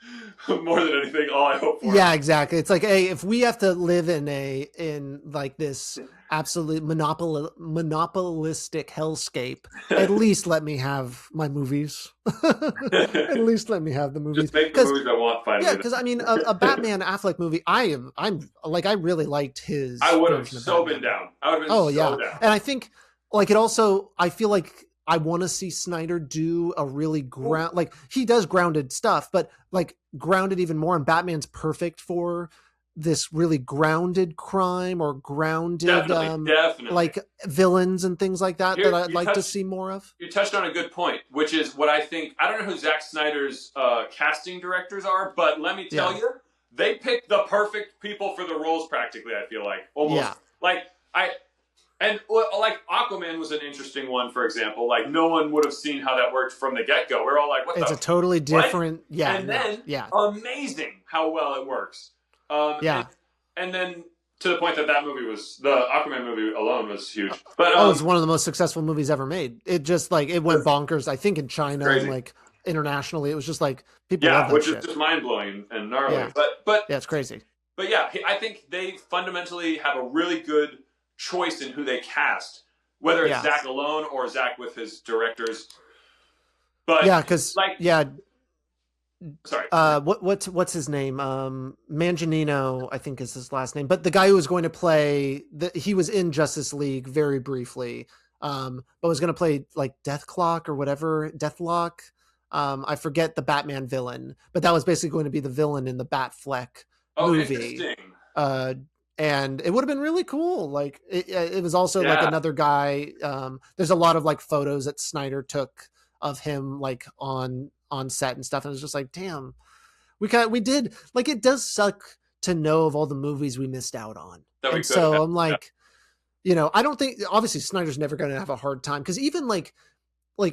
more than anything. All I hope for. Yeah, exactly. It's like, hey, if we have to live in like this absolute monopolistic hellscape, at least let me have my movies. At least let me have the movies. Just make the movies I want. Finally, yeah, because I mean, a Batman Affleck movie. I'm like, I really liked his. I would have so been down. I would have been down. And I think like it also. I feel like I want to see Snyder do a really like he does grounded stuff, but like grounded even more. And Batman's perfect for this really grounded crime or grounded definitely. Like villains and things like that that I'd like to see more of. You touched on a good point, which is what I think. I don't know who Zack Snyder's casting directors are, but let me tell you, they picked the perfect people for the roles practically, I feel like. Almost. And like Aquaman was an interesting one, for example. Like no one would have seen how that worked from the get-go. We're all like, "What?" It's a totally different, And then, amazing how well it works. And then to the point that movie was the Aquaman movie alone was huge. But it's one of the most successful movies ever made. It just like it went bonkers. I think in China and like internationally, it was just like people love that which shit. Is just mind blowing and gnarly. Yeah. But yeah, it's crazy. But yeah, I think they fundamentally have a really good choice in who they cast, whether it's Zack alone or Zack with his directors. But because sorry, what's his name? Manganiello, I think is his last name. But the guy who was going to play he was in Justice League very briefly, but was going to play like Deathlock or whatever, Deathlock. I forget the Batman villain, but that was basically going to be the villain in the Batfleck movie. Interesting. And it would have been really cool. Like it was also like another guy. There's a lot of like photos that Snyder took of him like on set and stuff. And it was just like, damn, we did like, it does suck to know of all the movies we missed out on. And so I'm like, I don't think obviously Snyder's never going to have a hard time. Cause even like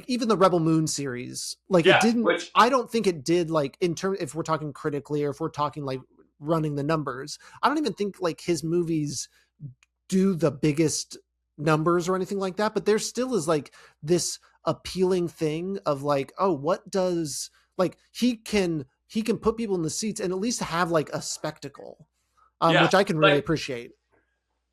even the Rebel Moon series, like it didn't, I don't think it did like in terms, if we're talking critically or if we're talking like running the numbers, I don't even think like his movies do the biggest numbers or anything like that, but there still is like this appealing thing of like, oh, what does like he can put people in the seats and at least have like a spectacle, which I can really appreciate.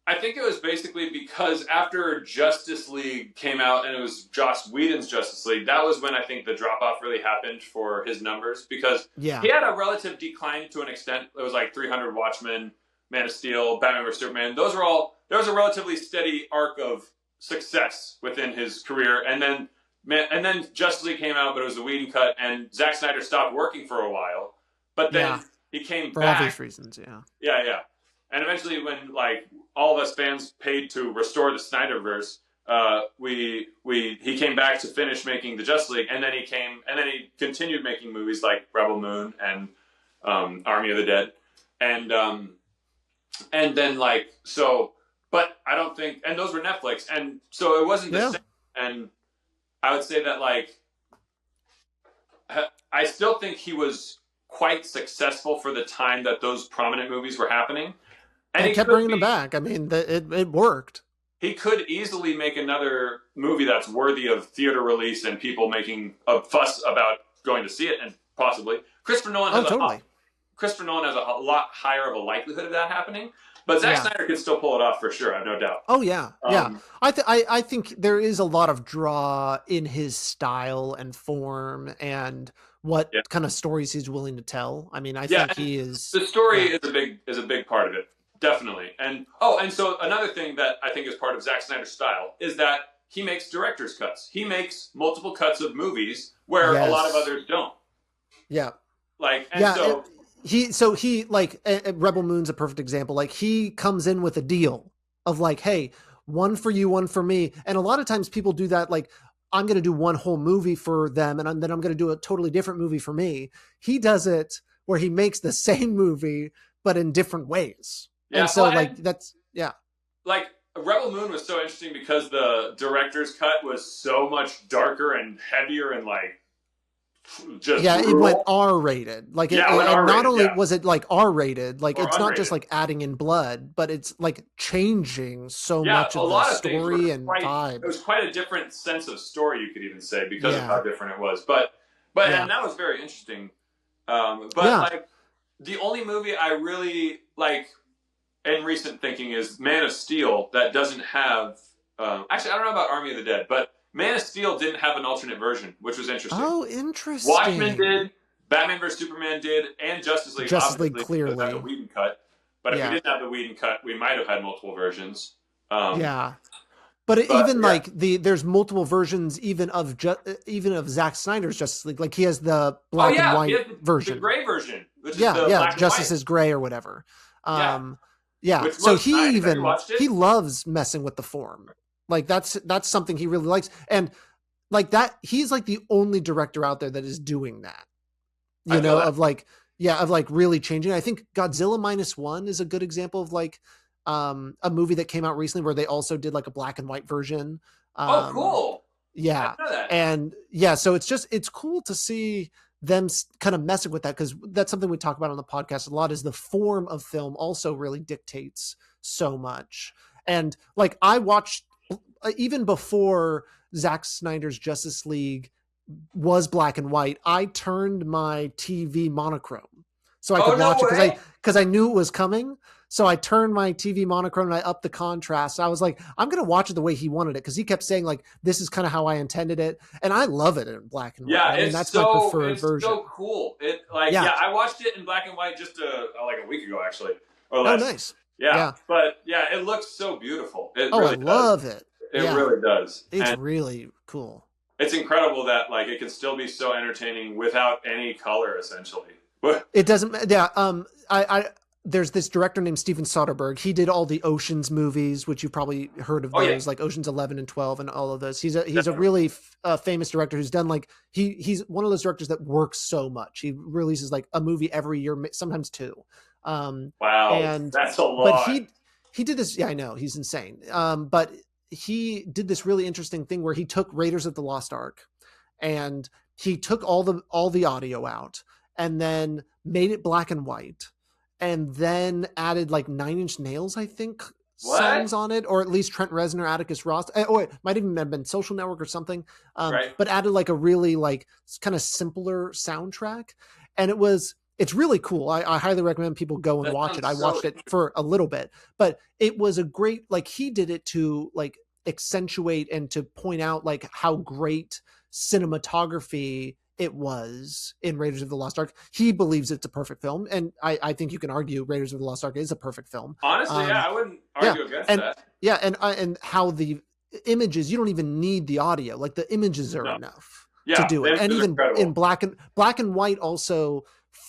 I think it was basically because after Justice League came out and it was Joss Whedon's Justice League, that was when I think the drop off really happened for his numbers, because Yeah. he had a relative decline to an extent. It was like 300 Watchmen, Man of Steel, Batman vs Superman. There was a relatively steady arc of success within his career, and then Justice League came out, but it was the Whedon cut, and Zack Snyder stopped working for a while, but then he came for back. Obvious reasons. Yeah. And eventually, when like all of us fans paid to restore the Snyderverse, he came back to finish making the Justice League, and then he continued making movies like Rebel Moon and Army of the Dead, and then like so. But I don't think, and those were Netflix, and so it wasn't the same. And I would say that like I still think he was quite successful for the time that those prominent movies were happening. And he kept bringing them back. I mean, it worked. He could easily make another movie that's worthy of theater release and people making a fuss about going to see it, and possibly Christopher Nolan has a lot higher of a likelihood of that happening. But Zack Snyder can still pull it off for sure. I have no doubt. Oh yeah, I think there is a lot of draw in his style and form and what kind of stories he's willing to tell. I mean, I think he is. The story is a big part of it. Definitely. And so another thing that I think is part of Zack Snyder's style is that he makes director's cuts. He makes multiple cuts of movies where a lot of others don't. Yeah. He Rebel Moon's a perfect example. Like, he comes in with a deal of like, hey, one for you, one for me. And a lot of times people do that. Like, I'm going to do one whole movie for them, and then I'm going to do a totally different movie for me. He does it where he makes the same movie, but in different ways. Yeah, and so like Rebel Moon was so interesting because the director's cut was so much darker and heavier and like just it went R-rated. Like not only was it like R-rated, like it's not just like adding in blood, but it's like changing so much of the story and vibe. It was quite a different sense of story, you could even say, because of how different it was. But and that was very interesting. Like the only movie I really like in recent thinking is Man of Steel that doesn't have actually I don't know about Army of the Dead, but Man of Steel didn't have an alternate version, which was interesting. Oh, interesting. Watchmen did, Batman vs Superman did, and Justice League clearly had the Whedon cut. But if we didn't have the Whedon cut, we might have had multiple versions. But there's multiple versions even of Zack Snyder's Justice League. Like, he has the black and white version, the gray version, which is Justice is gray or whatever. So he loves messing with the form. Like, that's something he really likes, and like that he's like the only director out there that is doing that. Of really changing. I think Godzilla -1 is a good example of like a movie that came out recently where they also did like a black and white version. Cool. Yeah. I know that. And so it's cool to see them kind of messing with that, because that's something we talk about on the podcast a lot, is the form of film also really dictates so much. And like, I watched even before Zack Snyder's Justice League was black and white, I turned my TV monochrome so I could watch it because I knew it was coming. So I turned my TV monochrome and I upped the contrast. I was like, I'm going to watch it the way he wanted it, because he kept saying like, this is kind of how I intended it. And I love it in black and white. Yeah, I mean, that's my preferred version. So cool. I watched it in black and white just like a week ago, actually. Or less. Oh, nice. Yeah. But yeah, it looks so beautiful. It really does. Love it. It really does. It's really cool. It's incredible that like it can still be so entertaining without any color, essentially. It doesn't. Yeah. There's this director named Steven Soderbergh. He did all the Ocean's movies, which you've probably heard of those, like Ocean's 11 and 12 and all of those. He's a really famous director who's done like, he's one of those directors that works so much. He releases like a movie every year, sometimes two. Wow. And that's a lot. But he did this. Yeah, I know, he's insane. But he did this really interesting thing where he took Raiders of the Lost Ark and he took all the audio out and then made it black and white, and then added like Nine Inch Nails, I think, songs on it, or at least Trent Reznor, Atticus Ross. It might even have been Social Network or something. But added like a really like kind of simpler soundtrack, and it was It's really cool. I highly recommend people go and That watch it. I sounds watched so. it for a little bit, but it was a great, like, he did it to like accentuate and to point out like how great cinematography it was in Raiders of the Lost Ark. He believes it's a perfect film, and I think you can argue Raiders of the Lost Ark is a perfect film. Honestly, yeah, I wouldn't Yeah, argue against and that. yeah, and how the images, you don't even need the audio. Like the images are No. enough to Yeah, do the it, and images are even in incredible. black and white also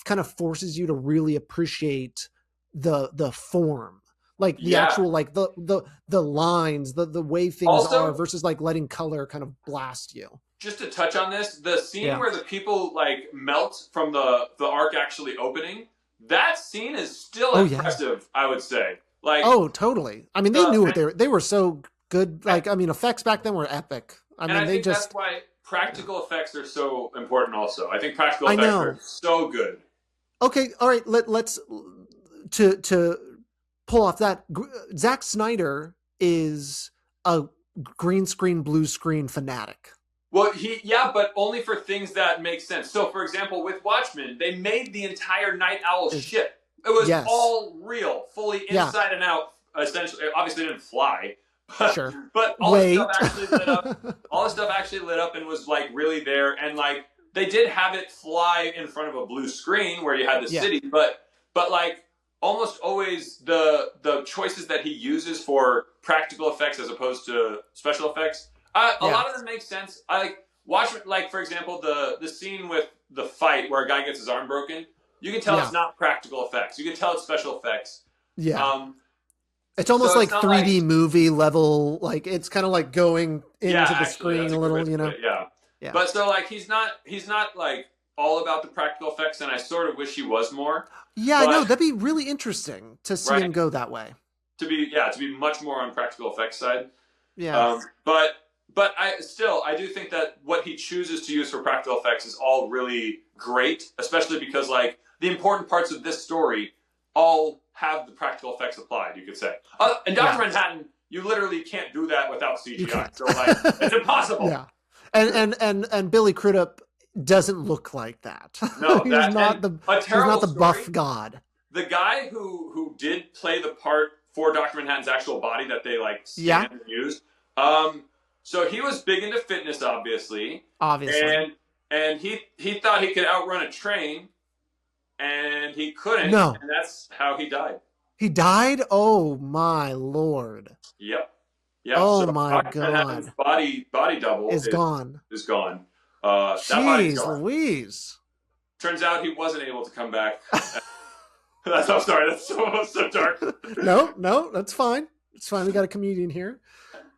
kind of forces you to really appreciate the form, like the Yeah. actual, like the lines, the way things are, Also, versus like letting color kind of blast you. just to touch on this, the scene Yeah. where the people like melt from the arc actually opening, that scene is still Oh yeah. impressive, I would say. Like Oh totally. I mean, they the knew what they were so good. and, Like, I mean, effects back then were epic. I and mean, I they think that's just, why practical effects are so important also. I think practical I effects are know. so good. Okay, all right. Let's to pull off that. Zack Snyder is a green screen, blue screen fanatic. Well, yeah, but only for things that make sense. So, for example, with Watchmen, they made the entire Night Owl Is ship. It was yes, all real, fully yeah, inside and out. Essentially, obviously, it didn't fly, but sure. all the stuff Wait, actually lit up. All the stuff actually lit up and was like really there. And like they did have it fly in front of a blue screen where you had the yeah, city, but like almost always the choices that he uses for practical effects as opposed to special effects. A yeah, lot of them make sense. I like Watchmen, like for example, the scene with the fight where a guy gets his arm broken. You can tell yeah, it's not practical effects. You can tell it's special effects. yeah. Um, It's so almost it's like not like 3D movie level. Like it's kind of like going yeah, into the actually, screen that's a a good way little, to you put know. it. Yeah, Yeah. but so like he's not like all about the practical effects, and I sort of wish he was more. Yeah, I know. But That'd be really interesting to see him right go that way. to be much more on practical effects side. Yeah. But I do think that what he chooses to use for practical effects is all really great, especially because like the important parts of this story all have the practical effects applied. You could say, and Doctor Yeah. Manhattan, you literally can't do that without You CGI. can't. So like, it's impossible. Yeah. And Billy Crudup doesn't look like that. No, he's that not and the a he's not terrible the story. buff god. The guy who did play the part for Doctor Manhattan's actual body that they like Yeah. scanned and used. So he was big into fitness, obviously, Obviously. and he thought he could outrun a train, and he couldn't, No. and that's how he died. He died? Oh my lord. Yep. Yeah. Oh So my Doctor Manhattan's god. body double Is gone. is gone. That body's Jeez gone. Louise. Turns out he wasn't able to come back. I'm sorry. That's so dark. No, that's fine. It's fine. We got a comedian here.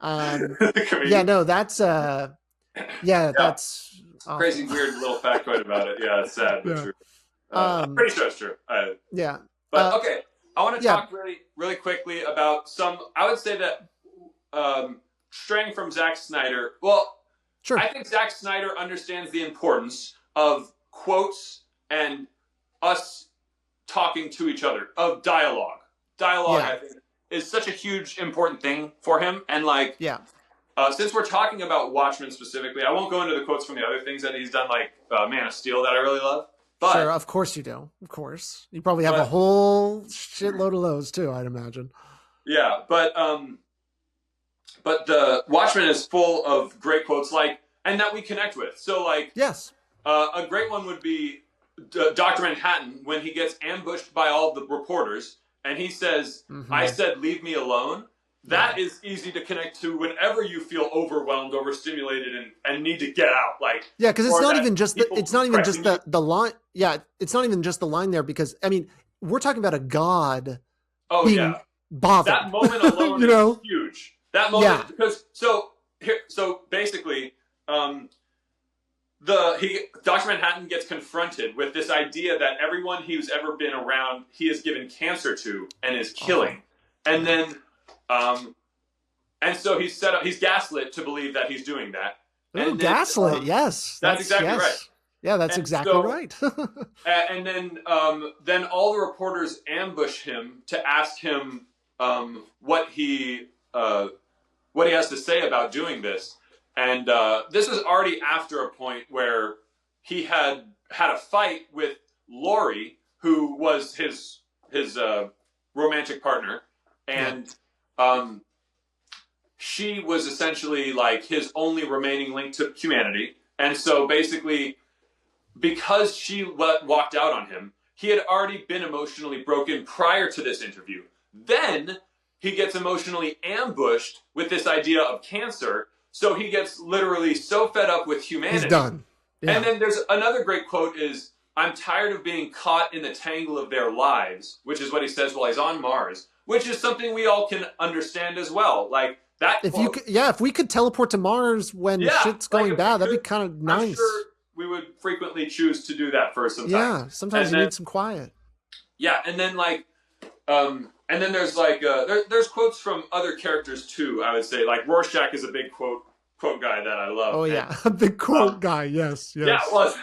Yeah, no, that's that's awful. Crazy, weird little factoid about it. Yeah, it's sad, but Yeah. true. I'm pretty sure it's true. Yeah. But okay, I want to yeah. talk really quickly about some. I would say that straying from Zack Snyder. Well, Sure. I think Zack Snyder understands the importance of quotes and us talking to each other, of dialogue. Dialogue, Yeah. I think, is such a huge, important thing for him. And like, Yeah. since we're talking about Watchmen specifically, I won't go into the quotes from the other things that he's done, like Man of Steel, that I really love. But Sure, of course you do. Of course. You probably have a whole shitload of those too, I'd imagine. yeah, but the Watchmen is full of great quotes, like, and that we connect with. So like, Yes. a great one would be Dr. Manhattan when he gets ambushed by all the reporters, and he says, "I said, leave me alone." That is easy to connect to whenever you feel overwhelmed, overstimulated, and need to get out. Like, yeah, because it's or not that even just people it's not even just threaten the line. Yeah, it's not even just the line there, because I mean, we're talking about a god Oh being yeah, bothered. that moment alone You know? is huge. That moment, Yeah. because so basically, Dr. Manhattan gets confronted with this idea that everyone he's ever been around, he has given cancer to and is killing, and then, and so he's gaslit to believe that he's doing that. Ooh, And then, gaslit, yes. that's exactly yes. right. Yeah, that's And exactly so- right. And then all the reporters ambush him to ask him what he has to say about doing this. And this was already after a point where he had a fight with Laurie, who was his romantic partner, and she was essentially like his only remaining link to humanity. And so basically, because she walked out on him, he had already been emotionally broken prior to this interview. Then he gets emotionally ambushed with this idea of cancer. So he gets literally so fed up with humanity. He's done. Yeah. And then there's another great quote is, "I'm tired of being caught in the tangle of their lives," which is what he says while he's on Mars, which is something we all can understand as well. Like that. If we could teleport to Mars when shit's going bad, that'd be kind of nice. I'm sure we would frequently choose to do that for some time. Yeah, sometimes you need some quiet. Yeah, and then and then there's there's quotes from other characters too. I would say like Rorschach is a big quote guy that I love. Oh yeah, a big quote guy. Yes. Yeah, well,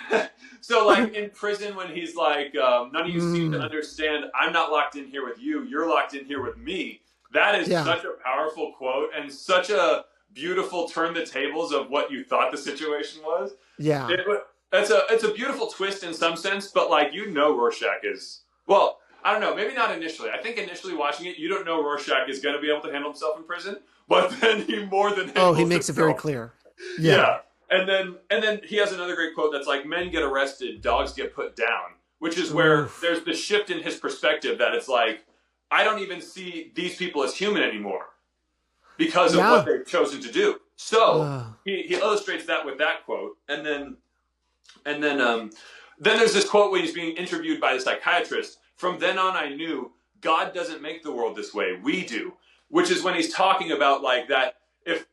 so like in prison when he's like, none of you seem to understand. I'm not locked in here with you. You're locked in here with me. That is such a powerful quote and such a beautiful turn the tables of what you thought the situation was. Yeah, it's a beautiful twist in some sense, but like Rorschach is I don't know, maybe not initially. I think initially watching it, you don't know Rorschach is going to be able to handle himself in prison, but then he more than handles he makes himself. it very clear. Yeah. And then he has another great quote that's like, "Men get arrested, dogs get put down," which is where there's the shift in his perspective that it's like, I don't even see these people as human anymore because of what they've chosen to do. So he illustrates that with that quote, and then there's this quote when he's being interviewed by the psychiatrist. "From then on, I knew God doesn't make the world this way. We do," which is when he's talking about like that.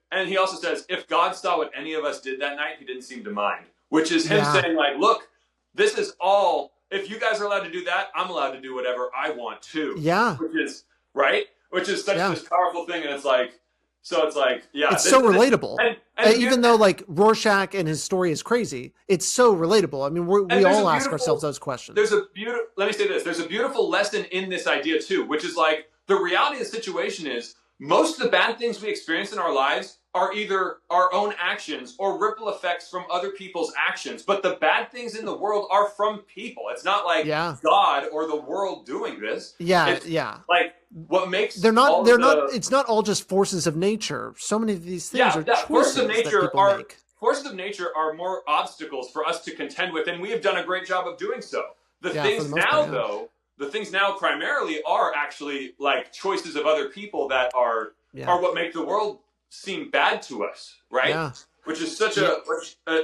And he also says, if God saw what any of us did that night, he didn't seem to mind, which is him saying like, look, this is all, if you guys are allowed to do that, I'm allowed to do whatever I want too. Yeah. Which is such this powerful thing. And it's like, it's so relatable. And even though like Rorschach and his story is crazy, it's so relatable. I mean, we all ask ourselves those questions. Let me say this. There's a beautiful lesson in this idea too, which is like the reality of the situation is most of the bad things we experience in our lives are either our own actions or ripple effects from other people's actions. But the bad things in the world are from people. It's not like God or the world doing this. Like what makes it's not all just forces of nature. So many of these things are choices forces of nature that people make. Forces of nature are more obstacles for us to contend with, and we have done a great job of doing so. The things now primarily are actually like choices of other people that are what make the world seem bad to us, right? Yeah. Which is such a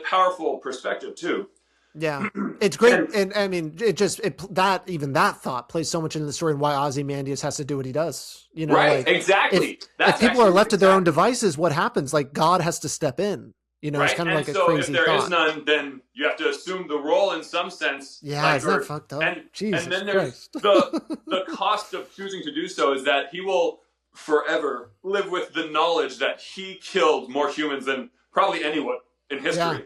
powerful perspective too. Yeah, it's great, and I mean, that thought plays so much into the story and why Ozymandias has to do what he does. You know, right? Like, exactly. If people are left to their own devices, what happens? Like God has to step in. You know, it's kind of like a crazy thought. If there is none, then you have to assume the role in some sense. Yeah, isn't that fucked up? And Jesus then there's the cost of choosing to do so is that he will forever live with the knowledge that he killed more humans than probably anyone in history.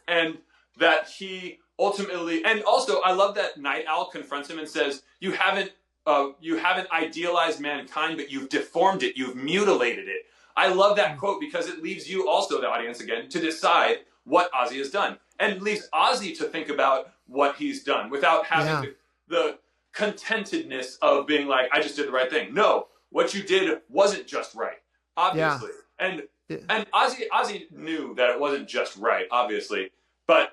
And that he ultimately, and also I love that Night Owl confronts him and says, you haven't idealized mankind, but you've deformed it, you've mutilated it. I love that quote because it leaves you also, the audience again, to decide what Ozzy has done. And leaves Ozzy to think about what he's done without having the contentedness of being like, I just did the right thing. No, what you did wasn't just right, obviously. And Ozzy knew that it wasn't just right, obviously. But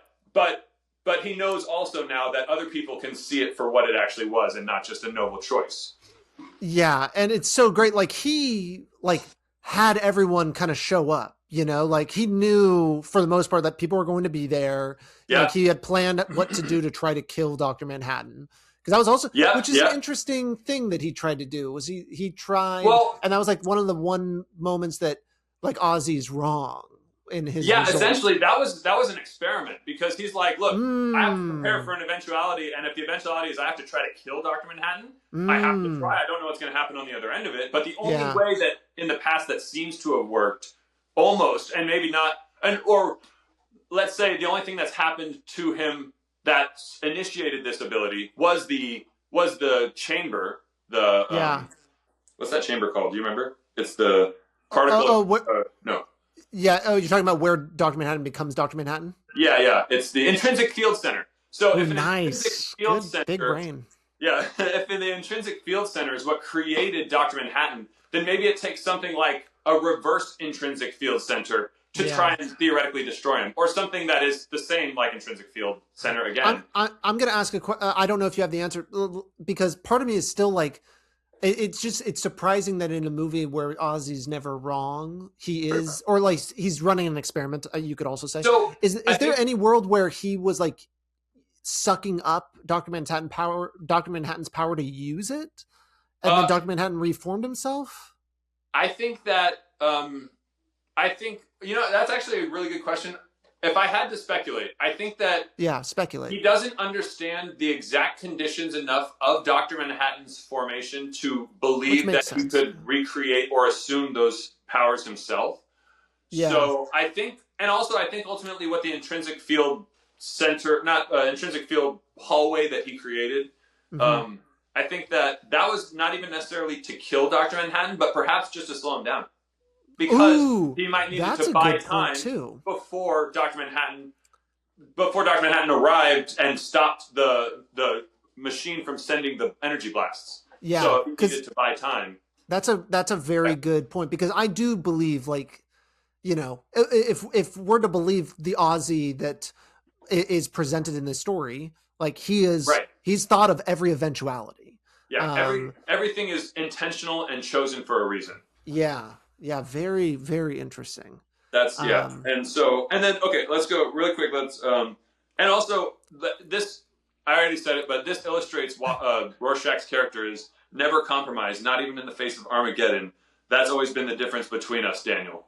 he knows also now that other people can see it for what it actually was and not just a noble choice. Yeah, and it's so great. Like he had everyone kind of show up, you know, like he knew for the most part that people were going to be there. Yeah. Like he had planned what to do to try to kill Dr. Manhattan. Because that was also, which is an interesting thing that he tried to do was he tried, and that was like one of the moments that like Ozzy's wrong in his result. Essentially that was an experiment because he's like, look, I have to prepare for an eventuality, and if the eventuality is I have to try to kill Dr. Manhattan, I have to try. I don't know what's going to happen on the other end of it, but the only way that in the past that seems to have worked almost, and maybe not, or let's say the only thing that's happened to him that initiated this ability was the chamber, what's that chamber called? Do you remember? It's the particle. No. Yeah. Oh, you're talking about where Dr. Manhattan becomes Dr. Manhattan? Yeah. It's the intrinsic field center. So if an nice. intrinsic field center, big brain. Yeah, if in the intrinsic field center is what created Dr. Manhattan, then maybe it takes something like a reverse intrinsic field center to try and theoretically destroy him, or something that is the same like intrinsic field center again. I'm going to ask a question. I don't know if you have the answer, because part of me is still like, it's surprising that in a movie where Ozzy's never wrong, he is, or like he's running an experiment. You could also say, so is there any world where he was like sucking up Dr. Manhattan's power to use it, and then Dr. Manhattan reformed himself? I think that that's actually a really good question. If I had to speculate, I think that speculate. He doesn't understand the exact conditions enough of Dr. Manhattan's formation to believe that he could recreate or assume those powers himself. Yeah. So I think ultimately what the intrinsic field center, not intrinsic field hallway that he created, I think that was not even necessarily to kill Dr. Manhattan, but perhaps just to slow him down. Because he might need to buy time before Dr. Manhattan arrived and stopped the machine from sending the energy blasts. Yeah, so he needed to buy time. That's a very good point, because I do believe, like, if we're to believe the Ozzy that is presented in this story, like he's thought of every eventuality. Yeah, everything is intentional and chosen for a reason. Yeah. Yeah, very, very interesting. That's and then okay, let's go really quick. Let's and also this, I already said it, but this illustrates Rorschach's character is never compromised, not even in the face of Armageddon. That's always been the difference between us, Daniel,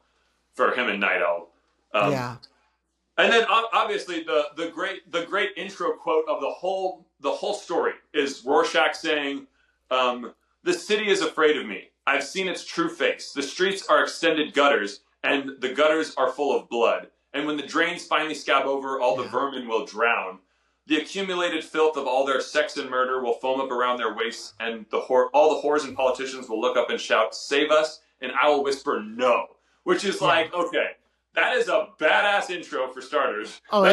for him and Night Owl. And then obviously the great intro quote of the whole story is Rorschach saying, "The city is afraid of me. I've seen its true face. The streets are extended gutters, and the gutters are full of blood. And when the drains finally scab over, all the vermin will drown. The accumulated filth of all their sex and murder will foam up around their waists, and all the whores and politicians will look up and shout, 'Save us!' And I will whisper, 'No.'" Which is like, okay, that is a badass intro for starters. Oh,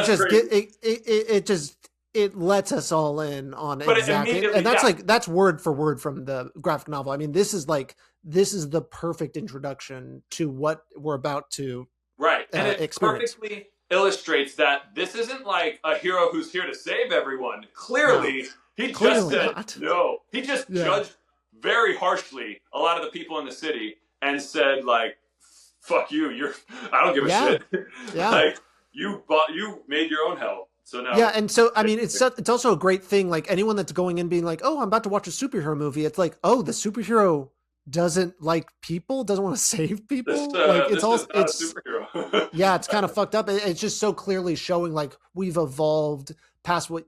it lets us all in on exactly, and that's word for word from the graphic novel. I mean, this is the perfect introduction to what we're about to and it experience. Perfectly illustrates that this isn't like a hero who's here to save everyone. Clearly, he just said no. He just judged very harshly a lot of the people in the city and said, like, "Fuck you! I don't give a shit. Like, you made your own hell." So now, and so I mean, it's also a great thing. Like, anyone that's going in being like, "Oh, I'm about to watch a superhero movie," it's like, "Oh, the superhero doesn't like people, doesn't want to save people." It's superhero. Yeah, it's kind of fucked up. It's just so clearly showing like we've evolved past what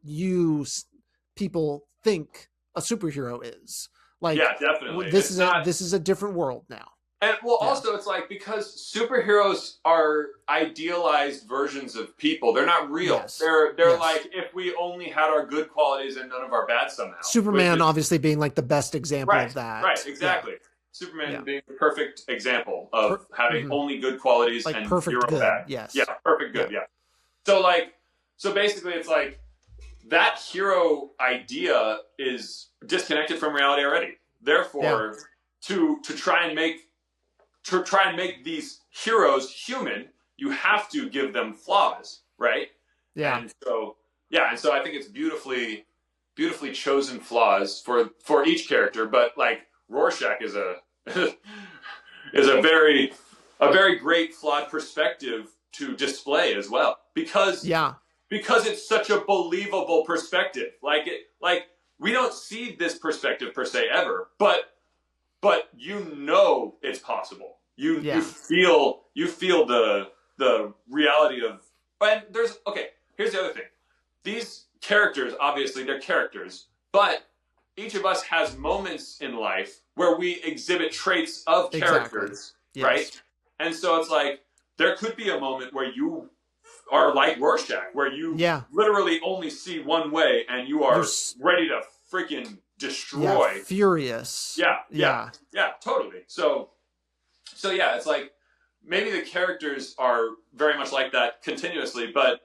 people think a superhero is. Like, definitely. This is a different world now. And also it's like, because superheroes are idealized versions of people. They're not real. Yes. They're like, if we only had our good qualities and none of our bad somehow. Superman obviously being like the best example of that. Right, exactly. Yeah. Superman being the perfect example of having only good qualities like and perfect zero good. bad. Yes. Yeah, perfect good. Yeah. So basically it's like that hero idea is disconnected from reality already. Therefore, to try and make these heroes human, you have to give them flaws, right? Yeah. And so I think it's beautifully chosen flaws for each character, but like Rorschach is a very great flawed perspective to display as well, because it's such a believable perspective. Like we don't see this perspective per se ever, but it's possible. You feel the reality of. And here's the other thing. These characters, obviously, they're characters, but each of us has moments in life where we exhibit traits of characters, right? And so it's like there could be a moment where you are like Rorschach, where you literally only see one way and you're ready to freaking destroy. Furious. Yeah, totally. So it's like maybe the characters are very much like that continuously, but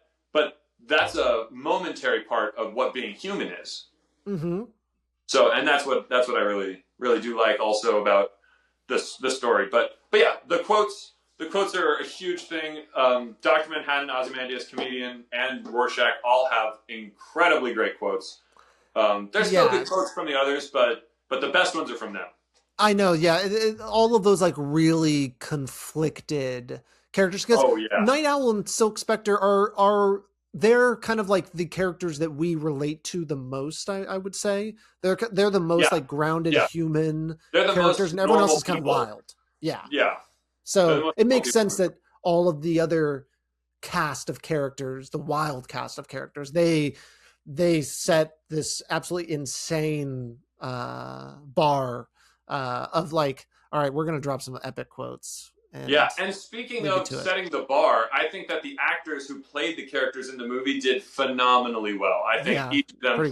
that's a momentary part of what being human is. Mm-hmm. So, and that's what I really do like also about the story. But yeah, the quotes are a huge thing. Dr. Manhattan, Ozymandias, comedian, and Rorschach all have incredibly great quotes. There's still good quotes from the others, but the best ones are from them. I know, yeah. All of those like really conflicted characters, because Oh yeah, Night Owl and Silk Spectre are they're kind of like the characters that we relate to the most. I would say they're the most like grounded human they're the characters, most and everyone else normal is kind of people. wild. Yeah. Yeah. So it makes sense that all of the other cast of characters, the wild cast of characters, they set this absolutely insane bar of like, all right, we're gonna drop some epic quotes. And speaking of setting the bar, I think that the actors who played the characters in the movie did phenomenally well. I think each of them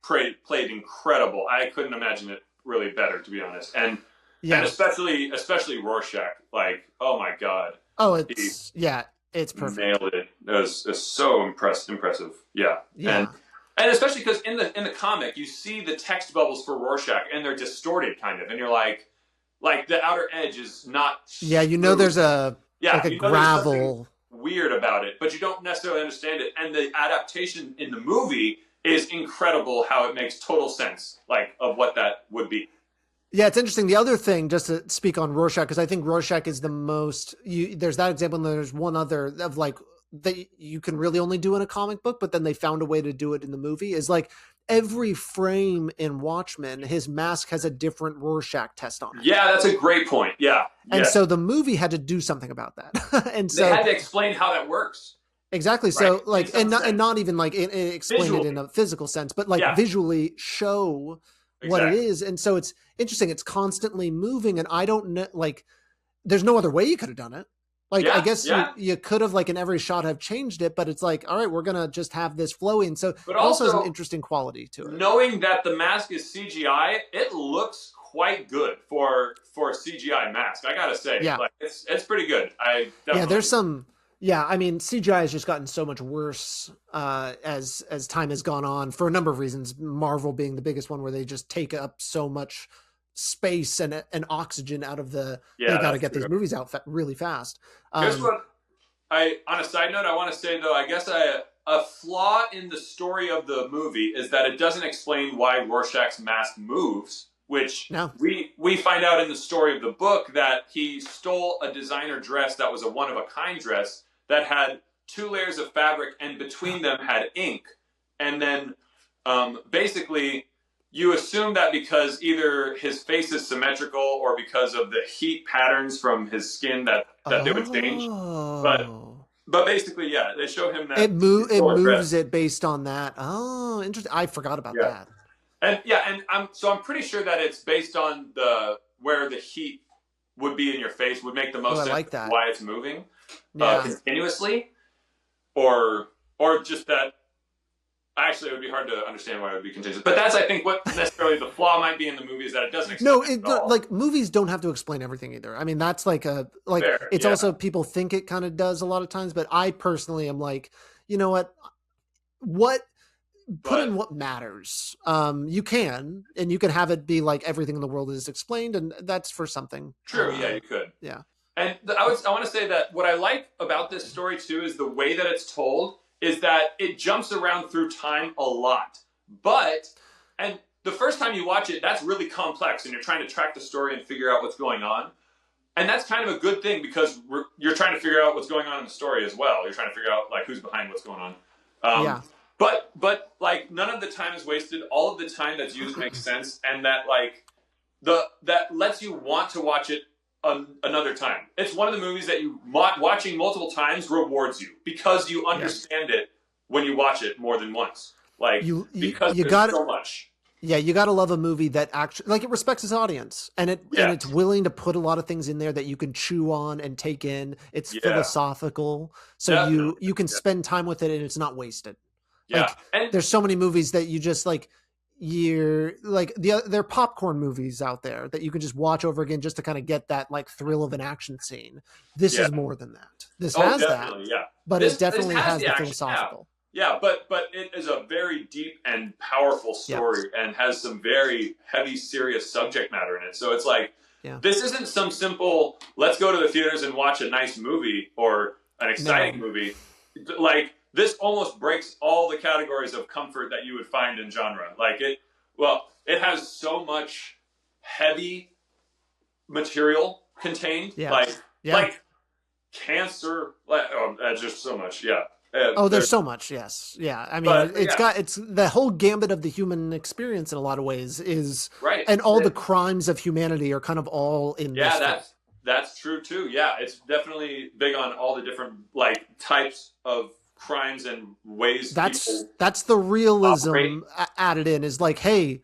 played incredible. I couldn't imagine it really better, to be honest. And especially Rorschach, like, oh my god. Oh, it's perfect. Nailed it. It was so impressive. Yeah. And especially because in the comic, you see the text bubbles for Rorschach, and they're distorted kind of, and you're like the outer edge is not. Yeah, there's a gravel weird about it, but you don't necessarily understand it. And the adaptation in the movie is incredible. How it makes total sense, like of what that would be. Yeah, it's interesting. The other thing, just to speak on Rorschach, because I think Rorschach is the most. There's that example, and there's one other of like that you can really only do in a comic book, but then they found a way to do it in the movie. Is like every frame in Watchmen, his mask has a different Rorschach test on it. Yeah, that's a great point. Yeah, and so the movie had to do something about that, and so they had to explain how that works. Exactly. So right. Like, and not even like explain visually. It in a physical sense, but like visually show what it is. And so it's interesting. It's constantly moving, and I don't know, like, there's no other way you could have done it. Like, I guess you could have, like, in every shot have changed it, but it's like, all right, we're going to just have this flowy. And so it also has an interesting quality to it. Knowing that the mask is CGI, it looks quite good for a CGI mask. I got to say, like, it's pretty good. There's some, I mean, CGI has just gotten so much worse as time has gone on for a number of reasons. Marvel being the biggest one, where they just take up so much space and oxygen out of they got to get these movies out really fast. Here's what on a side note, I want to say though, I guess a flaw in the story of the movie is that it doesn't explain why Rorschach's mask moves, which we find out in the story of the book that he stole a designer dress that was a one-of-a-kind dress that had 2 layers of fabric, and between them had ink. And then basically you assume that because either his face is symmetrical or because of the heat patterns from his skin that they would change. But basically, they show him that it moves it based on that. Oh, interesting. I forgot about that. And I'm pretty sure that it's based on where the heat would be in your face would make the most sense. Like that. Why it's moving continuously, or just that. Actually, it would be hard to understand why it would be contingent. But that's, I think, what necessarily the flaw might be in the movie is that it doesn't explain like movies don't have to explain everything either. I mean, that's like it's also, people think it kind of does a lot of times, but I personally am like, you know what put in what matters. You can have it be like everything in the world is explained, and that's for something. True. You could. Yeah. And I want to say that what I like about this story too is the way that it's told. Is that it jumps around through time a lot. And the first time you watch it, that's really complex, and you're trying to track the story and figure out what's going on. And that's kind of a good thing, because you're trying to figure out what's going on in the story as well. You're trying to figure out, like, who's behind what's going on. But like, none of the time is wasted. All of the time that's used makes sense, and that, like, that lets you want to watch it another time. It's one of the movies that watching multiple times rewards you, because you understand it when you watch it more than once. Like, because you got so much. Yeah, you got to love a movie that actually, like, it respects its audience, and and it's willing to put a lot of things in there that you can chew on and take in. It's philosophical, so you can spend time with it, and it's not wasted. Like, and there's so many movies that you just like. There are popcorn movies out there that you can just watch over again just to kind of get that, like, thrill of an action scene. This is more than that. This has that, but it definitely has the philosophical. Yeah, but it is a very deep and powerful Yeah. story and has some very heavy, serious subject matter in it. So it's like, Yeah. this isn't some simple, let's go to the theaters and watch a nice movie or an exciting movie. Like, this almost breaks all the categories of comfort that you would find in genre. Like, it has so much heavy material contained. Yeah. Like cancer, just so much. Yeah. There's so much. Yes. Yeah. I mean, it's the whole gambit of the human experience in a lot of ways is right. And all the crimes of humanity are kind of all in this. Yeah, that's true too. Yeah. It's definitely big on all the different like types of crimes and ways. That's the realism added in, is like, hey,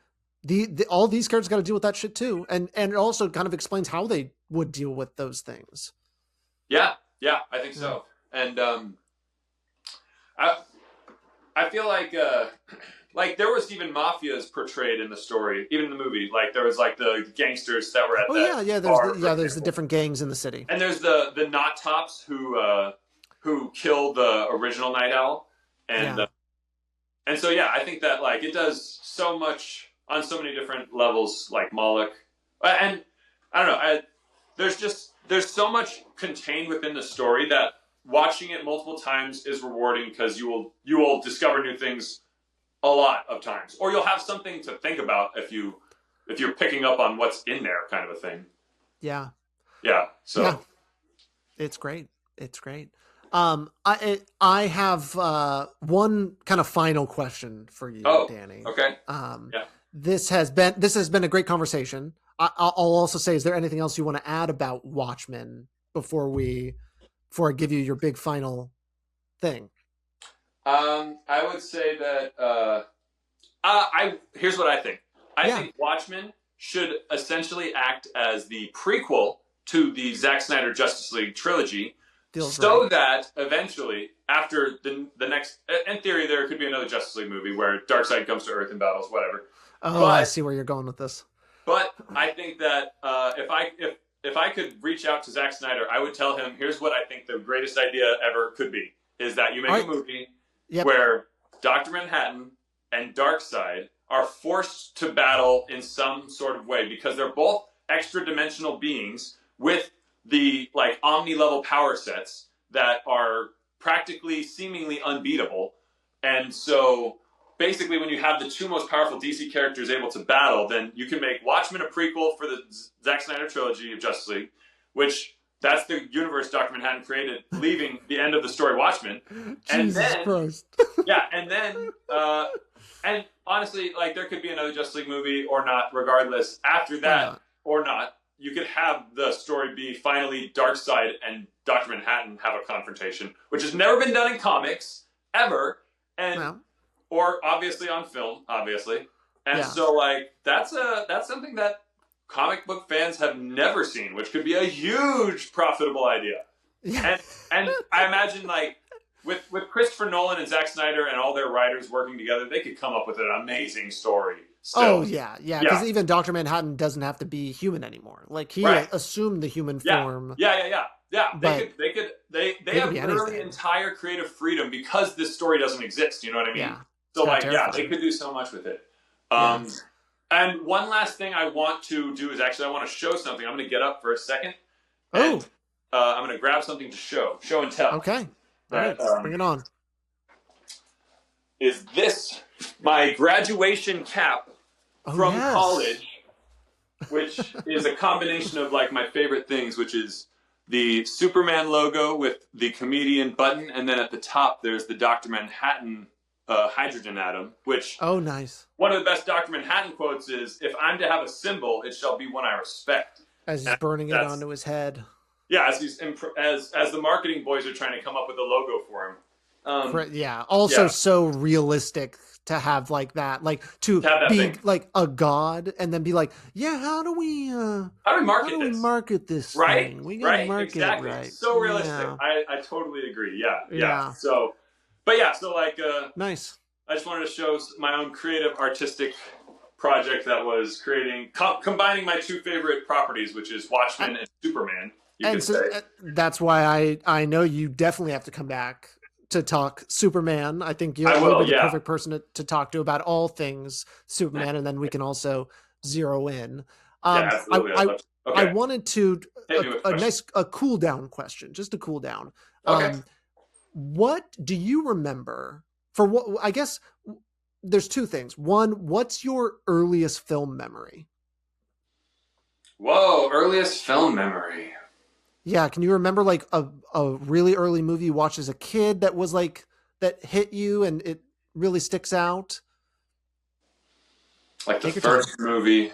all these characters got to deal with that shit too. And it also kind of explains how they would deal with those things. Yeah. Yeah, I think so. And, I feel like there was even mafias portrayed in the story, even in the movie. Like there was like the gangsters that were at there's the different gangs in the city, and there's the Knot Tops who killed the original Night Owl, and so I think that like it does so much on so many different levels, like Moloch, and I don't know, there's so much contained within the story that watching it multiple times is rewarding, because you will discover new things a lot of times, or you'll have something to think about if you're picking up on what's in there, kind of a thing. Yeah. So yeah. It's great. I have one kind of final question for you, Danny. Okay. This has been a great conversation. I'll also say, is there anything else you want to add about Watchmen before I give you your big final thing? I would say that here's what I think. I think Watchmen should essentially act as the prequel to the Zack Snyder Justice League trilogy, that eventually, after the next, in theory, there could be another Justice League movie where Darkseid comes to Earth and battles, whatever. I see where you're going with this. But I think that if I could reach out to Zack Snyder, I would tell him, here's what I think the greatest idea ever could be, is that you make a movie where Dr. Manhattan and Darkseid are forced to battle in some sort of way, because they're both extra-dimensional beings with the like omni-level power sets that are practically seemingly unbeatable. And so basically, when you have the two most powerful DC characters able to battle, then you can make Watchmen a prequel for the Zack Snyder trilogy of Justice League, which that's the universe Dr. Manhattan created, leaving the end of the story Watchmen. Jesus Christ. And honestly, like there could be another Justice League movie or not, regardless. After that or not, you could have the story be finally Darkseid and Dr. Manhattan have a confrontation, which has never been done in comics ever. And or obviously on film, obviously. And so like that's something that comic book fans have never seen, which could be a huge profitable idea. Yeah. And I imagine like with Christopher Nolan and Zack Snyder and all their writers working together, they could come up with an amazing story. Still. Because even Dr. Manhattan doesn't have to be human anymore. Like he assumed the human form. Yeah. They have really entire creative freedom because this story doesn't exist. You know what I mean? Yeah. So they could do so much with it. And one last thing I want to do is I want to show something. I'm going to get up for a second. And, I'm going to grab something to show and tell. Okay. All right. Bring it on. Is this my graduation cap from college, which is a combination of like my favorite things, which is the Superman logo with the comedian button, and then at the top there's the Dr. Manhattan hydrogen atom, which nice. One of the best Dr. Manhattan quotes is, "If I'm to have a symbol, it shall be one I respect." As he's burning it onto his head. Yeah, as the marketing boys are trying to come up with a logo for him. So realistic to have like that, like to be thing. Like a god, and then be like, how do we market this? Right, thing? We gotta market exactly. It right. So realistic. Yeah. I totally agree. Yeah. So like nice. I just wanted to show my own creative artistic project that was combining my two favorite properties, which is Watchmen and Superman. That's why I know you definitely have to come back to talk Superman. I think I you'll will. be the Yeah. perfect person to talk to about all things Superman, and then we can also zero in. Yeah. I, Absolutely. I'd I love to. I Okay. wanted to Hit me with a a question. nice cool down question, just a cool down. Okay. What do you remember for what? I guess there's two things. One, what's your earliest film memory? Whoa. Earliest film memory. Yeah, can you remember like a really early movie you watched as a kid that was like that hit you and it really sticks out? Like the Take your time. first movie.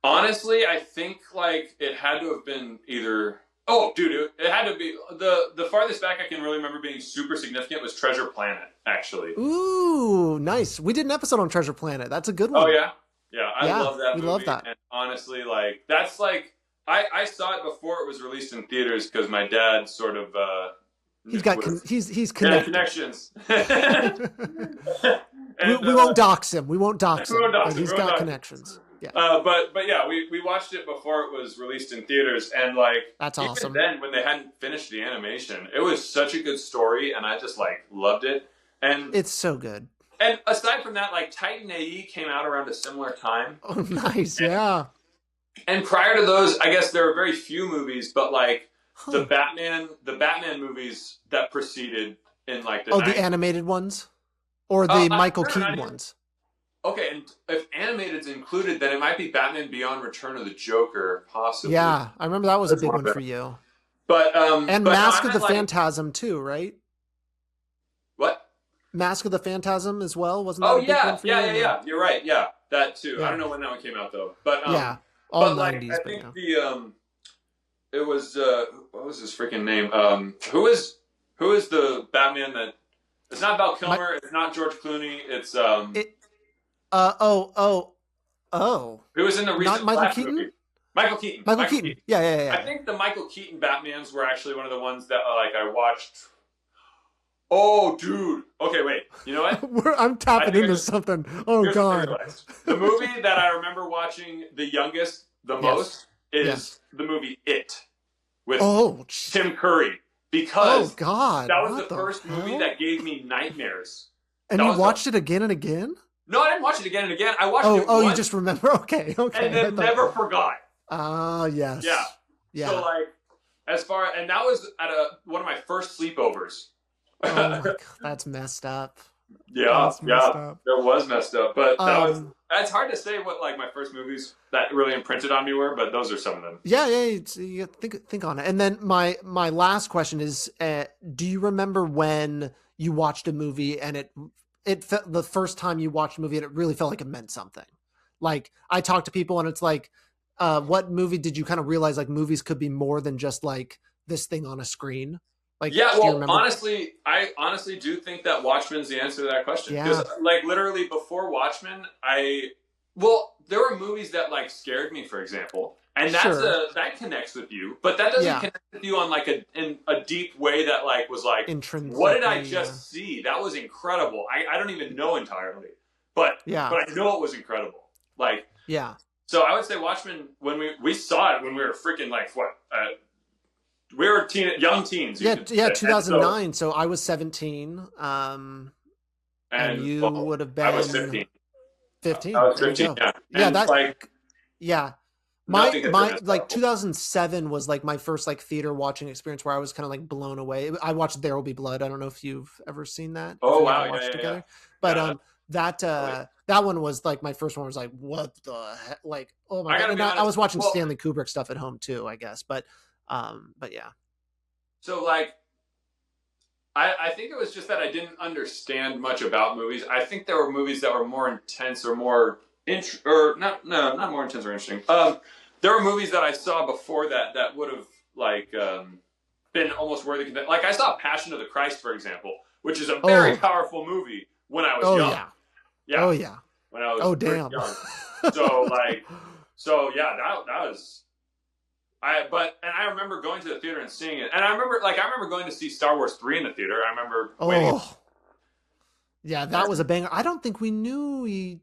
Honestly, I think like it had to have been either. Oh, dude, it had to be the farthest back I can really remember being super significant was Treasure Planet. Actually. Ooh, nice. We did an episode on Treasure Planet. That's a good Oh one. yeah, yeah. I Yeah, love that we movie. love that. And honestly, like that's like I saw it before it was released in theaters because my dad sort of He's got was, he's yeah, connected. connections. we And won't dox him. We won't dox we him. won't dox But him, he's we won't got dox him. connections. Yeah, but yeah, we watched it before it was released in theaters, and like that's even awesome. then, when they hadn't finished the animation, it was such a good story, and I just like loved it. And It's so good. and aside from that, like Titan AE came out around a similar time, Oh, nice. Yeah. and prior to those, I guess there were very few movies, but like Huh. the Batman movies that preceded in like the Oh, 90s. the animated ones, or the Michael no, not Keaton even- ones. Okay, and if animated's included, then it might be Batman Beyond: Return of the Joker, possibly. Yeah, I remember that was a That's big one one of for you. But And but Mask no, of the like, Phantasm too, right? What? Mask of the Phantasm as well, wasn't that Oh a big one for you? yeah. You're right. Yeah, that too. Yeah. I don't know when that one came out though. But Yeah, all but 90s. like I but think yeah. it was what was his freaking name? Who is the Batman that? It's not Val Kilmer. It's not George Clooney. It's Oh. who was in the recent Not Michael Flash Keaton? movie? Michael Keaton. Michael Keaton. Yeah. I think the Michael Keaton Batmans were actually one of the ones that like I watched. Oh, dude. Okay, wait. You know what? I'm tapping think into I- something. Oh Here's what I God. realized. The movie that I remember watching the most is Yes. the movie It with Oh. Tim Curry Oh because God. that was What the first movie hell? that gave me nightmares. And that you was watched it again and again? No, I didn't watch it again and again. I watched it Oh, you once just remember? Okay. and I then thought- never forgot. Ah, yes. Yeah. So like, and that was at one of my first sleepovers. Oh my God, that's messed up. Yeah, That's messed up. that was messed up. But Um, it's hard to say what like my first movies that really imprinted on me were, but those are some of them. Yeah. You think on it. And then my last question is: do you remember when you watched a movie and it felt the first time you watched a movie and it really felt like it meant something? Like I talk to people and it's like, what movie did you kind of realize like movies could be more than just like this thing on a screen? Like, Yeah, do you well, remember? honestly, I honestly do think that Watchmen's the answer to that question. Because, like, literally before Watchmen, there were movies that like scared me, for example, and that connects with you, but that doesn't connect with you on like in a deep way that like was like, what did I just see? That was incredible. I don't even know entirely, but I know it was incredible. Like, Yeah. So I would say Watchmen when we saw it when we were freaking like what. We were young teens. Yeah, 2009. So I was 17. And you would have been. I was 15. 15. I was 15. Yeah. Yeah, And that. like Yeah. My like 2007 was like my first like theater watching experience where I was kind of like blown away. I watched There Will Be Blood. I don't know if you've ever seen that. Oh if wow, ever watched yeah. together. But that one was like my first one was like, what the heck? Like, oh my God. And I was watching Stanley Kubrick stuff at home too, I guess. But yeah. So like I think it was just that I didn't understand much about movies. I think there were movies that were more intense or more not more intense or interesting. There were movies that I saw before that would have like been almost worthy. Like I saw Passion of the Christ, for example, which is a very powerful movie when I was young. Yeah. Oh yeah. When I was damn. young. So that was. I remember going to the theater and seeing it, and I remember going to see Star Wars 3 in the theater. I remember waiting. Yeah, that was a banger. I don't think we knew we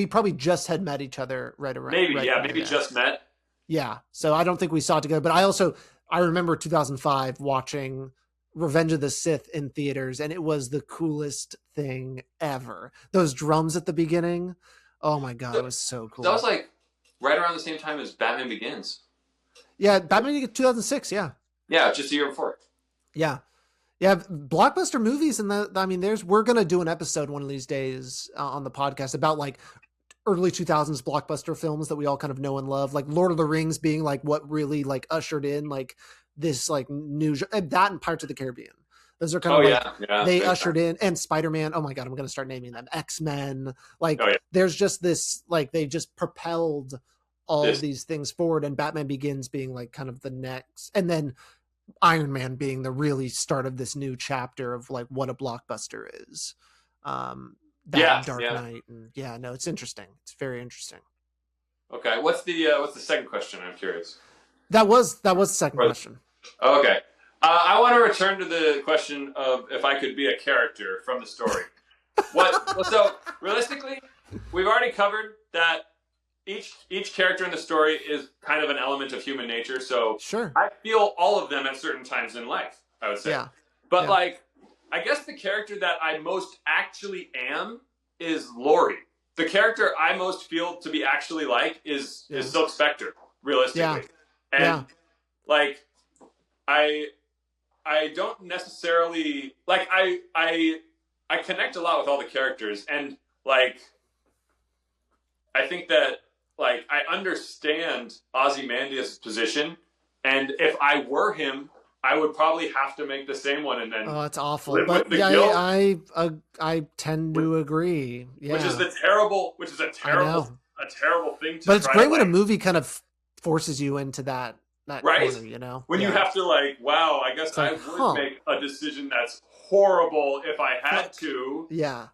probably just had met each other right around. Maybe just met. Yeah, so I don't think we saw it together. But I also I remember 2005 watching Revenge of the Sith in theaters, and it was the coolest thing ever. Those drums at the beginning. Oh my God, it was so cool. That was like right around the same time as Batman Begins. Yeah, Batman Begins 2006, yeah. Yeah, just a year before. Yeah. Yeah, blockbuster movies, and we're gonna do an episode one of these days on the podcast about like early 2000s blockbuster films that we all kind of know and love, like Lord of the Rings being like what really like ushered in like this like new that and Pirates of the Caribbean. Those are kind of they ushered in, and Spider-Man. Oh my God, I'm gonna start naming them. X-Men. Like there's just this like they just propelled all of these things forward, and Batman Begins being like kind of the next, and then Iron Man being the really start of this new chapter of like what a blockbuster is. Dark Knight, and it's interesting. It's very interesting. Okay, what's the second question? I'm curious. That was the second question. Okay, I want to return to the question of if I could be a character from the story. So realistically, we've already covered that each character in the story is kind of an element of human nature. So sure, I feel all of them at certain times in life, I would say. But like, I guess the character that I most actually am is Laurie. The character I most feel to be actually like is Silk Spectre, realistically. And like, I don't necessarily like I connect a lot with all the characters, and like I think that like I understand Ozymandias' position, and if I were him, I would probably have to make the same one, and then it's awful. But I tend to agree. Yeah, which is a terrible thing to. But it's great when a movie kind of forces you into that right corner, you know, when you have to like, wow, I guess I would make a decision that's horrible if I had to. Yeah.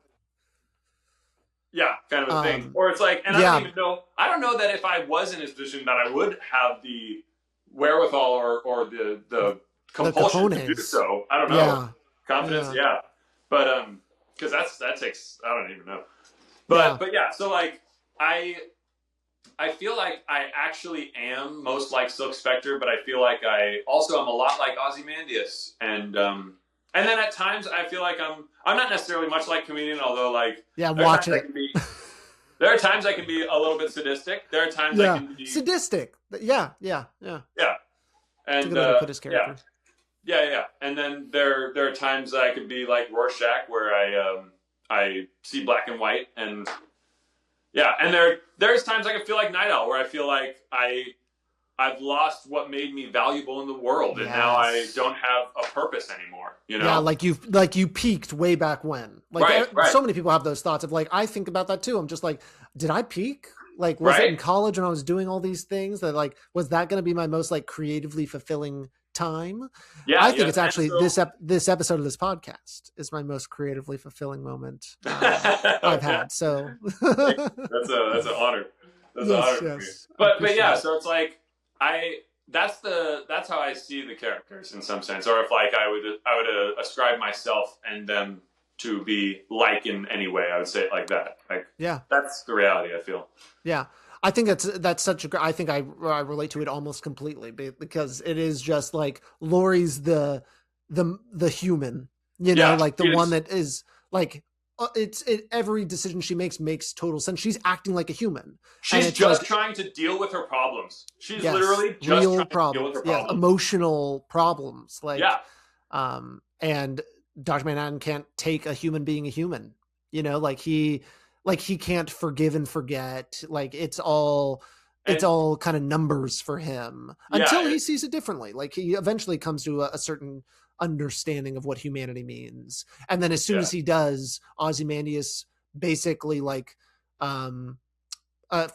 Yeah, kind of a thing. Or it's like, and I don't even know. I don't know that if I was in his position that I would have the wherewithal or the compulsion to do so. I don't know. Yeah. Confidence, but because that takes, I don't even know. But yeah, so like I feel like I actually am most like Silk Spectre, but I feel like I also am a lot like Ozymandias, and then at times I feel like I'm not necessarily much like Comedian, although like watch it. There are times I can be a little bit sadistic. There are times I can be sadistic. Yeah. And that's a good way to put his character. Yeah. And then there are times I could be like Rorschach, where I see black and white, and there's times I can feel like Night Owl, where I feel like I've lost what made me valuable in the world, and now I don't have a purpose anymore. You know? Yeah, like you peaked way back when. Like so many people have those thoughts of like, I think about that too. I'm just like, did I peak? Like, was it in college when I was doing all these things that like, was that going to be my most like creatively fulfilling time? Yeah, I think it's actually this episode of this podcast is my most creatively fulfilling moment I've had. So that's an honor. That's an honor for me. But yeah, so it's like that's how I see the characters in some sense, or if like I would ascribe myself and them to be like in any way, I would say it like that. Like that's the reality I feel. Yeah. I think that's such a. I think I relate to it almost completely because it is just like Laurie's the human, you know, like the one that is like every decision she makes total sense. She's acting like a human. She's just trying to deal with her problems. She's literally just real trying problems. to deal with her problems. Emotional problems. Like and Dr. Manhattan can't take a human being a human. You know, like he can't forgive and forget. Like it's all kind of numbers for him until he sees it differently. Like he eventually comes to a certain understanding of what humanity means. And then as soon as he does, Ozymandias basically like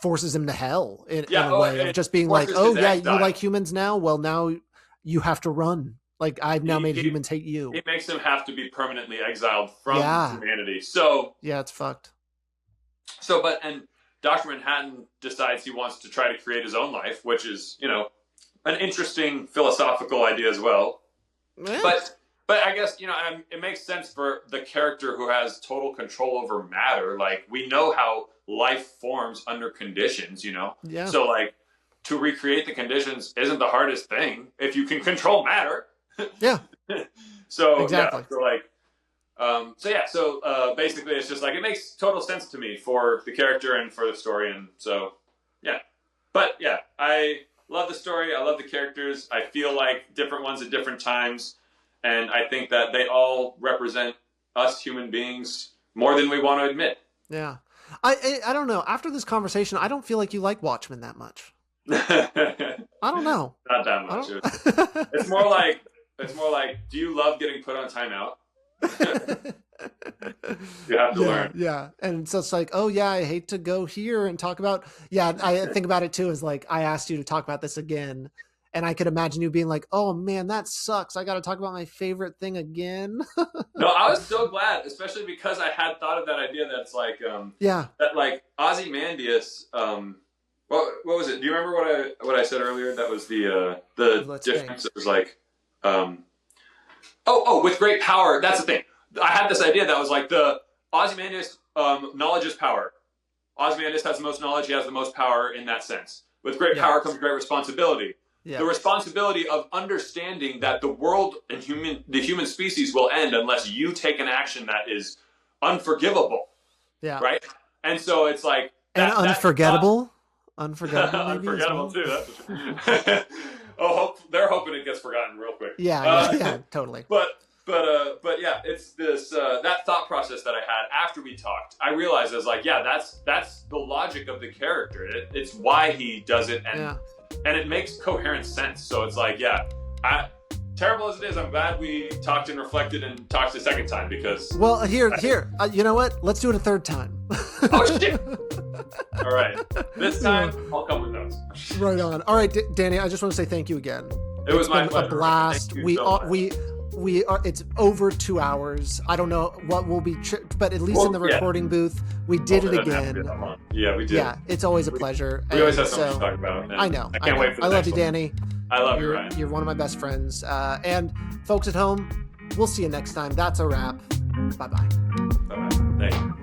forces him to hell in a way of just being like, oh yeah, you like humans now? Well, now you have to run. Like I've now made humans hate you. It makes him have to be permanently exiled from humanity. So yeah, it's fucked. So, and Dr. Manhattan decides he wants to try to create his own life, which is, you know, an interesting philosophical idea as well. Yeah. But I guess, you know, it makes sense for the character who has total control over matter. Like, we know how life forms under conditions, you know? Yeah. So, like, to recreate the conditions isn't the hardest thing if you can control matter. Yeah. So exactly. So basically it's just like, it makes total sense to me for the character and for the story. And so, yeah. But yeah, I love the story. I love the characters. I feel like different ones at different times. And I think that they all represent us human beings more than we want to admit. Yeah. I don't know. After this conversation, I don't feel like you like Watchmen that much. I don't know. Not that much. It's more like, do you love getting put on timeout? You have to learn. Yeah. And so it's like, oh yeah, I hate to go here and talk about, I think about it too, as like, I asked you to talk about this again. And I could imagine you being like, oh man, that sucks. I got to talk about my favorite thing again. No, I was so glad, especially because I had thought of that idea that it's like, that like Ozymandias, what was it? Do you remember what I said earlier? That was the difference. It was like, with great power. That's the thing. I had this idea that was like the Ozymandias, knowledge is power. Ozymandias has the most knowledge. He has the most power in that sense. With great power comes great responsibility. Yeah. The responsibility of understanding that the world and the human species will end unless you take an action that is unforgivable. Yeah. Right. And so it's like unforgettable. Unforgettable. Maybe unforgettable too. That's they're hoping it gets forgotten real quick. Yeah, totally. But yeah, it's this that thought process that I had after we talked. I realized I was like, that's the logic of the character. It's why he does it, and it makes coherent sense. So it's like, terrible as it is, I'm glad we talked and reflected and talked a second time because. Well, here, you know what? Let's do it a third time. Oh shit! All right, this time I'll come with notes. Right on. All right, Danny, I just want to say thank you again. It was my pleasure. A blast. We are. It's over 2 hours. I don't know what will be, but at least in the recording booth, we did it again. Yeah, we did. Yeah, it's always a pleasure. We always have something to talk about. I know. I can't wait for the next love you, Danny. I love you, Ryan. You're one of my best friends. And folks at home, we'll see you next time. That's a wrap. Bye-bye. Bye-bye. Thank you.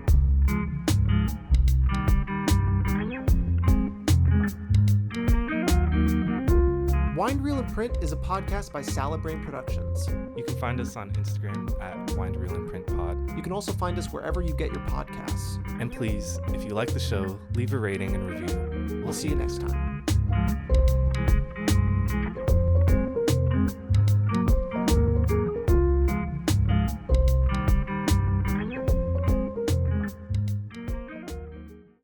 Wind Reel and Print is a podcast by Salad Brain Productions. You can find us on Instagram at Wind Reel and Print Pod. You can also find us wherever you get your podcasts. And please, if you like the show, leave a rating and review. We'll see you next time.